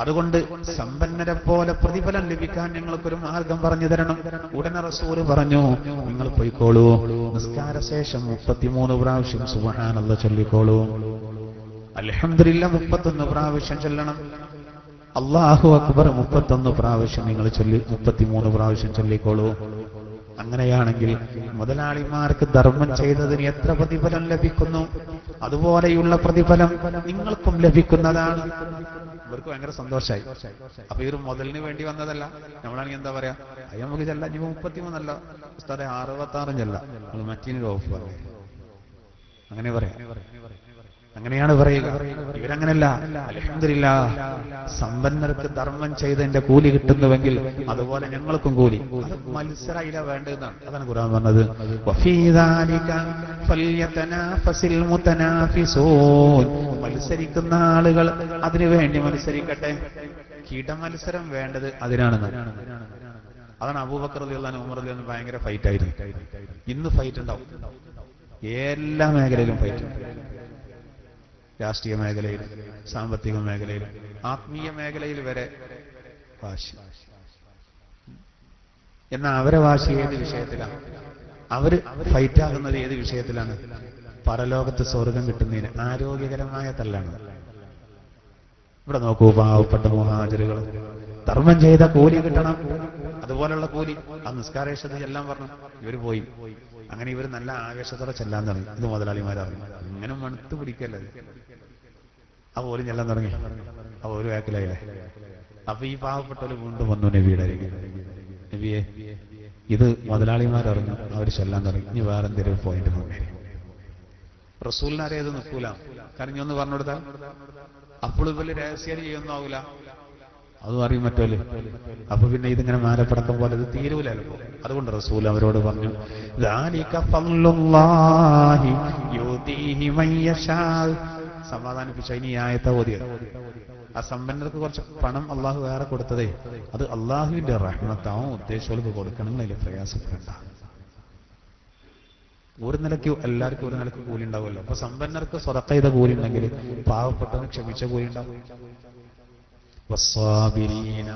അതുകൊണ്ട് സമ്പന്നരെ പോലെ പ്രതിഫലം ലഭിക്കാൻ ഞങ്ങൾക്കൊരു മാർഗം പറഞ്ഞു തരണം. ഉടനെ റസൂല് പറഞ്ഞു, നിങ്ങൾ പോയിക്കോളൂ, നിസ്കാര ശേഷം 33 പ്രാവശ്യം സുബ്ഹാനല്ലാഹ് ചൊല്ലിക്കോളൂ, അൽഹംദുലില്ലാഹ് 31 പ്രാവശ്യം ചൊല്ലണം, അല്ലാഹു അക്ബർ 31 പ്രാവശ്യം നിങ്ങൾ ചൊല്ലി 33 പ്രാവശ്യം ചൊല്ലിക്കോളൂ. അങ്ങനെയാണെങ്കിൽ മുതലാളിമാർക്ക് ധർമ്മം ചെയ്തതിന് എത്ര പ്രതിഫലം ലഭിക്കുന്നു, അതുപോലെയുള്ള പ്രതിഫലം നിങ്ങൾക്കും ലഭിക്കുന്നതാണ്. ഇവർക്ക് ഭയങ്കര സന്തോഷമായി. അപ്പൊ ഇവർ മുതലിന് വേണ്ടി വന്നതല്ല. നമ്മളാണെങ്കിൽ എന്താ പറയാ, അയ്യ നമുക്ക് ചെല്ല, ഇനി 33 അല്ല ഉസ്താദെ 66 ചെല്ല, മറ്റീനൊരു ഓഫ് പറയാം, അങ്ങനെ പറയാം. അങ്ങനെയാണ് പറയുക. ഇവരങ്ങനല്ല. അൽഹംദുലില്ലാഹ്, സമ്പന്നർക്ക് ധർമ്മം ചെയ്തതിന്റെ കൂലി കിട്ടുന്നുവെങ്കിൽ അതുപോലെ ഞങ്ങൾക്കും കൂലി. മത്സരയില വേണ്ടതാണ്. അതാണ് ഖുർആൻ പറഞ്ഞത്, വഫീ ദാലിക ഫൽയതനാഫസിൽ മുതനാഫിസൂൻ. മത്സരിക്കുന്ന ആളുകൾ അതിനു വേണ്ടി മത്സരിക്കട്ടെ. കിടമത്സരം വേണ്ടത് അതിനാണെന്ന്. അതാണ് അബൂബക്കർ റളിയല്ലാഹു അൻഹു, ഉമർ റളിയല്ലാഹു അൻഹു ഭയങ്കര ഫൈറ്റ് ആയിരുന്നു. ഇന്ന് ഫൈറ്റ് ഉണ്ടാവും, എല്ലാ മേഖലയിലും ഫൈറ്റ്. രാഷ്ട്രീയ മേഖലയിൽ, സാമ്പത്തിക മേഖലയിൽ, ആത്മീയ മേഖലയിൽ വരെ വാശി. എന്നാൽ അവരെ വാശി ഏത് വിഷയത്തിലാണ്? അവര് ഫൈറ്റാകുന്നത് ഏത് വിഷയത്തിലാണ്? പരലോകത്ത് സ്വർഗം കിട്ടുന്നതിന് ആരോഗ്യകരമായ തല്ലാണ്. ഇവിടെ നോക്കൂ, പാവപ്പെട്ട മുഹാജിറുകൾ ധർമ്മം ചെയ്ത കൂലി കിട്ടണം, അതുപോലുള്ള കൂലി. ആ നിസ്കാരേഷത്തിൽ എല്ലാം പറഞ്ഞു, ഇവര് പോയി. അങ്ങനെ ഇവർ നല്ല ആവേശത്തോടെ ചെല്ലാൻ തുടങ്ങി. ഇത് മുതലാളിമാരറിഞ്ഞു. ഇങ്ങനെ മണത്ത് പിടിക്കല്ലേ, ആ പോലും ചെല്ലാൻ തുടങ്ങി. ആ ഒരു വേക്കിലായില്ലേ. അപ്പൊ ഈ പാവപ്പെട്ടവര് വീണ്ടും വന്നു നബിയുടെ അരികിൽ. നബിയെ, ഇത് മുതലാളിമാരറിഞ്ഞു, അവർ ചെല്ലാൻ തുടങ്ങി. ഇനി വേറെ എന്തെങ്കിലും പോയിന്റ് പോകേ. റസൂലിനാരെ ഇത് നിൽക്കൂല, കാരണം ഒന്ന് പറഞ്ഞു കൊടുത്താൽ അപ്പോൾ ഇവര് രഹസ്യം ചെയ്യുന്നാവൂല, അതും അറിയും മറ്റോല്. അപ്പൊ പിന്നെ ഇതിങ്ങനെ മാലപ്പടക്കം പോലെ ഇത് തീരൂലല്ലോ. അതുകൊണ്ട് റസൂൽ അവരോട് പറഞ്ഞു, സമാധാനിപ്പിച്ച. ഇനി ആയത്തെ ഓതിയത്, ആ സമ്പന്നർക്ക് കുറച്ച് പണം അള്ളാഹു വേറെ കൊടുത്തതേ, അത് അള്ളാഹുവിന്റെ റഹ്മത്താവും ഉദ്ദേശങ്ങൾക്ക് കൊടുക്കണം. അതിൽ പ്രയാസപ്പെടണ്ട. ഒരു നിലയ്ക്ക് എല്ലാവർക്കും ഒരു നിലയ്ക്ക് കൂലി ഉണ്ടാവുമല്ലോ. അപ്പൊ സമ്പന്നർക്ക് സ്വതക്ക ചെയ്ത കൂലി ഉണ്ടെങ്കിൽ പാവപ്പെട്ടവന് ക്ഷമിച്ച കൂലി ഉണ്ടാവും. والصابرين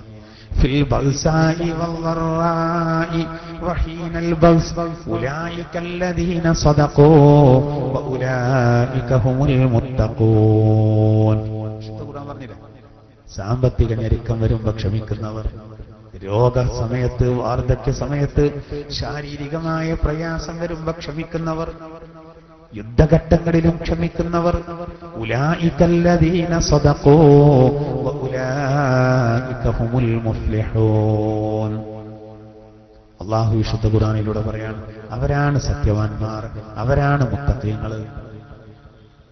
في البأساء والضراء وحين البأس أولئك الذين صدقوا وأولئك هم المتقون. സാമ്പത്തിക ഞെരുക്കം വരുമ്പോൾ ക്ഷമിക്കുന്നവർ, രോഗസമയത്ത്, വാർദ്ധക്യ സമയത്ത്, ശാരീരികമായ പ്രയാസം വരുമ്പോൾ ക്ഷമിക്കുന്നവർ, യുദ്ധഘട്ടങ്ങളിലും ക്ഷമിക്കുന്നവർ, ഉലൈകല്ലദീന സദഖൂ വഉലൈക ഹുമുൽ മുഫ്ലിഹൂൻ. അല്ലാഹു വിശുദ്ധ ഖുർആനിലൂടെ പറയാണ്, അവരാണ് സത്യവാന്മാർ, അവരാണ് മുത്തഖീങ്ങൾ.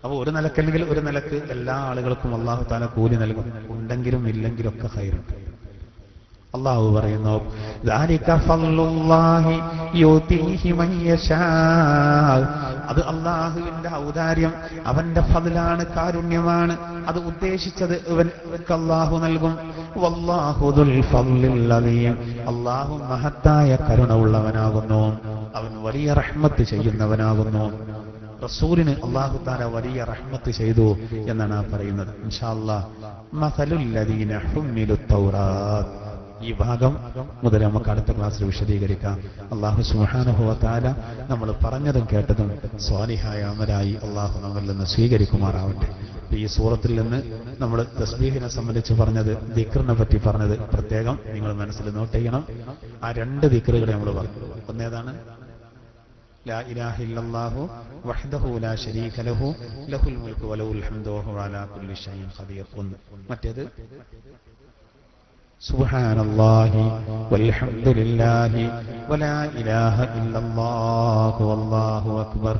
അപ്പൊ ഒരു നിലക്കല്ലെങ്കിൽ ഒരു നിലക്ക് എല്ലാ ആളുകൾക്കും അല്ലാഹു തആല കൂലി നൽകും. ഉണ്ടെങ്കിലും ഇല്ലെങ്കിലും ഒക്കെ ഖൈറുണ്ട്. അല്ലാഹു പറയുന്നു, ദാലിക ഫളലുല്ലാഹി യുതീഹി മൻ യശാ. അത് അല്ലാഹുവിന്റെ ഔദാര്യം, അവന്റെ ഫضലാണ്, കാരുണ്യമാണ്. അത് ഉദ്ദേശിച്ചത് ഇവർക്ക് അല്ലാഹു നൽകും. വല്ലാഹു ദുൽ ഫളിൽ അലീം. അല്ലാഹു മഹത്തായ കരുണ ഉള്ളവനാകുന്നു, അവൻ വലിയ റഹ്മത്ത് ചെയ്യുന്നവനാകുന്നു. റസൂലിന് അല്ലാഹു തആല വലിയ റഹ്മത്ത് ചെയ്തു എന്നാണ് പറയുന്നത്. ഇൻഷാ അല്ലാഹ്, മസലുൽ ലദീന ഹുമ്മിലുത് തൗറാത്ത്, ഈ ഭാഗം മുതൽ നമുക്ക് അടുത്ത ക്ലാസ്സിൽ വിശദീകരിക്കാം. അല്ലാഹു സുബ്ഹാനഹു വ തആല നമ്മൾ പറഞ്ഞതും കേട്ടതും സ്വാലിഹായ അമലായി അല്ലാഹു നമ്മിൽ നിന്ന് സ്വീകരിക്കുമാറാവട്ടെ. ഈ സൂറത്തിൽ നിന്ന് നമ്മൾ തസ്ബീഹിനെ സംബന്ധിച്ച് പറഞ്ഞത്, ദിക്റിനെ പറ്റി പറഞ്ഞത് പ്രത്യേകം നിങ്ങൾ മനസ്സിൽ നോട്ട് ചെയ്യണം. ആ 2 ദിക്റുകളെ നമ്മൾ പറഞ്ഞു. ഒന്നേതാണ്? ലാ ഇലാഹ ഇല്ലല്ലാഹു വഹ്ദഹു ലാ ശരീക ലഹു ലഹുൽ മുൽക്കു വലഹുൽ ഹംദു വഹുവ അലാ കുല്ലി ഷൈഇൻ ഖദീർ. ഒന്ന്. മറ്റേത് സുബ്ഹാനല്ലാഹി വൽഹംദുലില്ലാഹി വലാ ഇലാഹ ഇല്ലല്ലാഹു വല്ലാഹു അക്ബർ.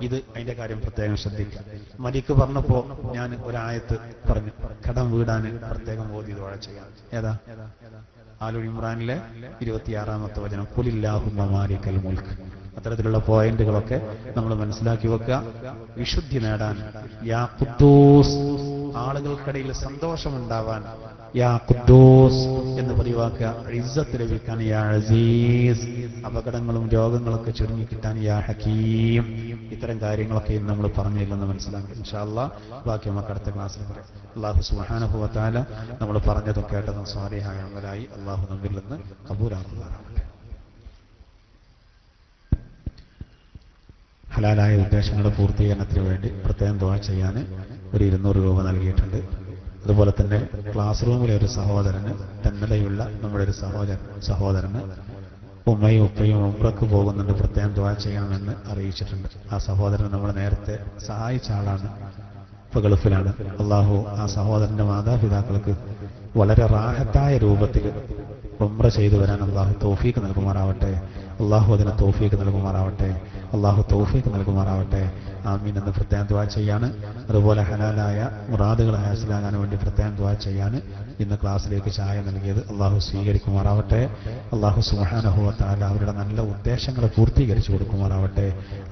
ഇത് അതിന്റെ കാര്യം പ്രത്യേകം ശ്രദ്ധിക്കുക. മലിക്ക് പറഞ്ഞപ്പോ ഞാൻ ഒരായത്ത് പറഞ്ഞു, കടം വീടാൻ പ്രത്യേകം ഓതി ദുആ ചെയ്യാം. ഏതാ? ആലു ഇമ്രാനിലെ 26-ാമത്തെ വചനം, ഖുലില്ലാഹുമ്മ മാലിക്കൽ മുൽക്ക്. അത്തരത്തിലുള്ള പോയിന്റുകളൊക്കെ നമ്മൾ മനസ്സിലാക്കി വെക്കുക. വിശുദ്ധി നേടാൻ, യാ ഖുദ്ദൂസ്, ആളുകൾക്കിടയിൽ സന്തോഷമുണ്ടാവാൻ യാ ഖുദ്ദൂസ് എന്ന് പതിവാക്കുക. ഇസ്സത്ത് ലഭിക്കാൻ യാ അസീസ്, അപകടങ്ങളും രോഗങ്ങളൊക്കെ ചുരുങ്ങിക്കിട്ടാൻ യാ ഹകീം. ഇത്തരം കാര്യങ്ങളൊക്കെ ഇന്ന് നമ്മൾ പറഞ്ഞില്ലെന്ന് മനസ്സിലാക്കി. ഇൻഷാ അല്ലാഹ് ബാക്കി നമുക്ക് അടുത്ത ക്ലാസ്സിൽ പറയാം. അല്ലാഹു സുബ്ഹാനഹു വ തആല നമ്മൾ പറഞ്ഞതും കേട്ടതും സ്വാലിഹായ അമലായി അല്ലാഹു നമ്മിൽ നിന്ന് ഖബൂലാക്കുമാറാവട്ടെ. ഹലാലായ ഉദ്ദേശങ്ങളുടെ പൂർത്തീകരണത്തിന് വേണ്ടി പ്രത്യേകം ദുആ ചെയ്യാൻ ഒരു 200 രൂപ നൽകിയിട്ടുണ്ട്. അതുപോലെ തന്നെ ക്ലാസ് റൂമിലെ ഒരു സഹോദരന്, തെന്നലയുള്ള നമ്മുടെ ഒരു സഹോദരന് ഉമ്മയും ഉപ്പയും ഉംറക്ക് പോകുന്നുണ്ട്, പ്രത്യേകം ദുആ ചെയ്യണമെന്ന് അറിയിച്ചിട്ടുണ്ട്. ആ സഹോദരൻ നമ്മൾ നേരത്തെ സഹായിച്ച ആളാണ്, ഇപ്പൊ ഗൾഫിലാണ്. അള്ളാഹു ആ സഹോദരന്റെ മാതാപിതാക്കൾക്ക് വളരെ റാഹത്തായ രൂപത്തിൽ ഉംറ ചെയ്തു വരാൻ അള്ളാഹു തൗഫീഖ് നൽകുമാറാവട്ടെ. അള്ളാഹു അതിന് തൗഫീഖ് നൽകുമാറാവട്ടെ. അള്ളാഹു തൗഫീഖ് നൽകുമാറാവട്ടെ. ആമീൻ എന്ന് പ്രത്യേകം ദുആ ചെയ്യാണ്. അതുപോലെ ഹലാലായ മുറാദുകൾ ഹാസിലാകാൻ വേണ്ടി പ്രത്യേകം ദുആ ചെയ്യാണ് ഇന്ന് ക്ലാസ്സിലേക്ക് ചായ നൽകിയത് അള്ളാഹു സ്വീകരിക്കുമാറാവട്ടെ. അള്ളാഹു സുബ്ഹാനഹു വ തആല അവരുടെ നല്ല ഉദ്ദേശങ്ങളെ പൂർത്തീകരിച്ചു കൊടുക്കുമാറാവട്ടെ.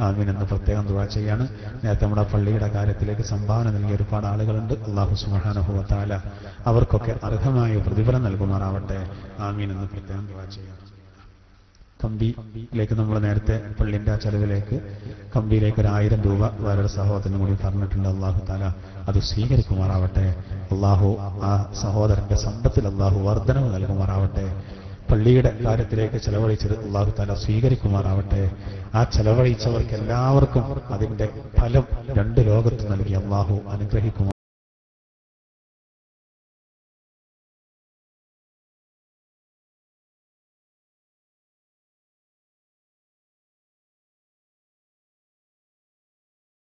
ആമീൻ എന്ന് പ്രത്യേകം ദുആ ചെയ്യാണ്. നേരത്തെ നമ്മുടെ പള്ളിയുടെ കാര്യത്തിലേക്ക് സംഭാവന നൽകിയ ഒരുപാട് ആളുകളുണ്ട്. അള്ളാഹു സുബ്ഹാനഹു വ തആല അവർക്കൊക്കെ അർഹമായ പ്രതിഫലം നൽകുമാറാവട്ടെ. ആമീൻ എന്ന് പ്രത്യേകം ദുആ ചെയ്യാണ്. കമ്പിയിലേക്ക് നമ്മൾ നേരത്തെ പള്ളിന്റെ ആ ചെലവിലേക്ക് കമ്പിയിലേക്ക് 1000 രൂപ വേറൊരു സഹോദരനും കൂടി പറഞ്ഞിട്ടുണ്ട്. അള്ളാഹു തആല അത് സ്വീകരിക്കുമാറാവട്ടെ. അള്ളാഹു ആ സഹോദരന്റെ സമ്പത്തിൽ അള്ളാഹു വർധനവ് നൽകുമാറാവട്ടെ. പള്ളിയുടെ കാര്യത്തിലേക്ക് ചെലവഴിച്ചത് അള്ളാഹു തആല സ്വീകരിക്കുമാറാവട്ടെ. ആ ചെലവഴിച്ചവർക്ക് എല്ലാവർക്കും അതിന്റെ ഫലം 2 ലോകത്ത് നൽകി അള്ളാഹു അനുഗ്രഹിക്കുമാറാവട്ടെ.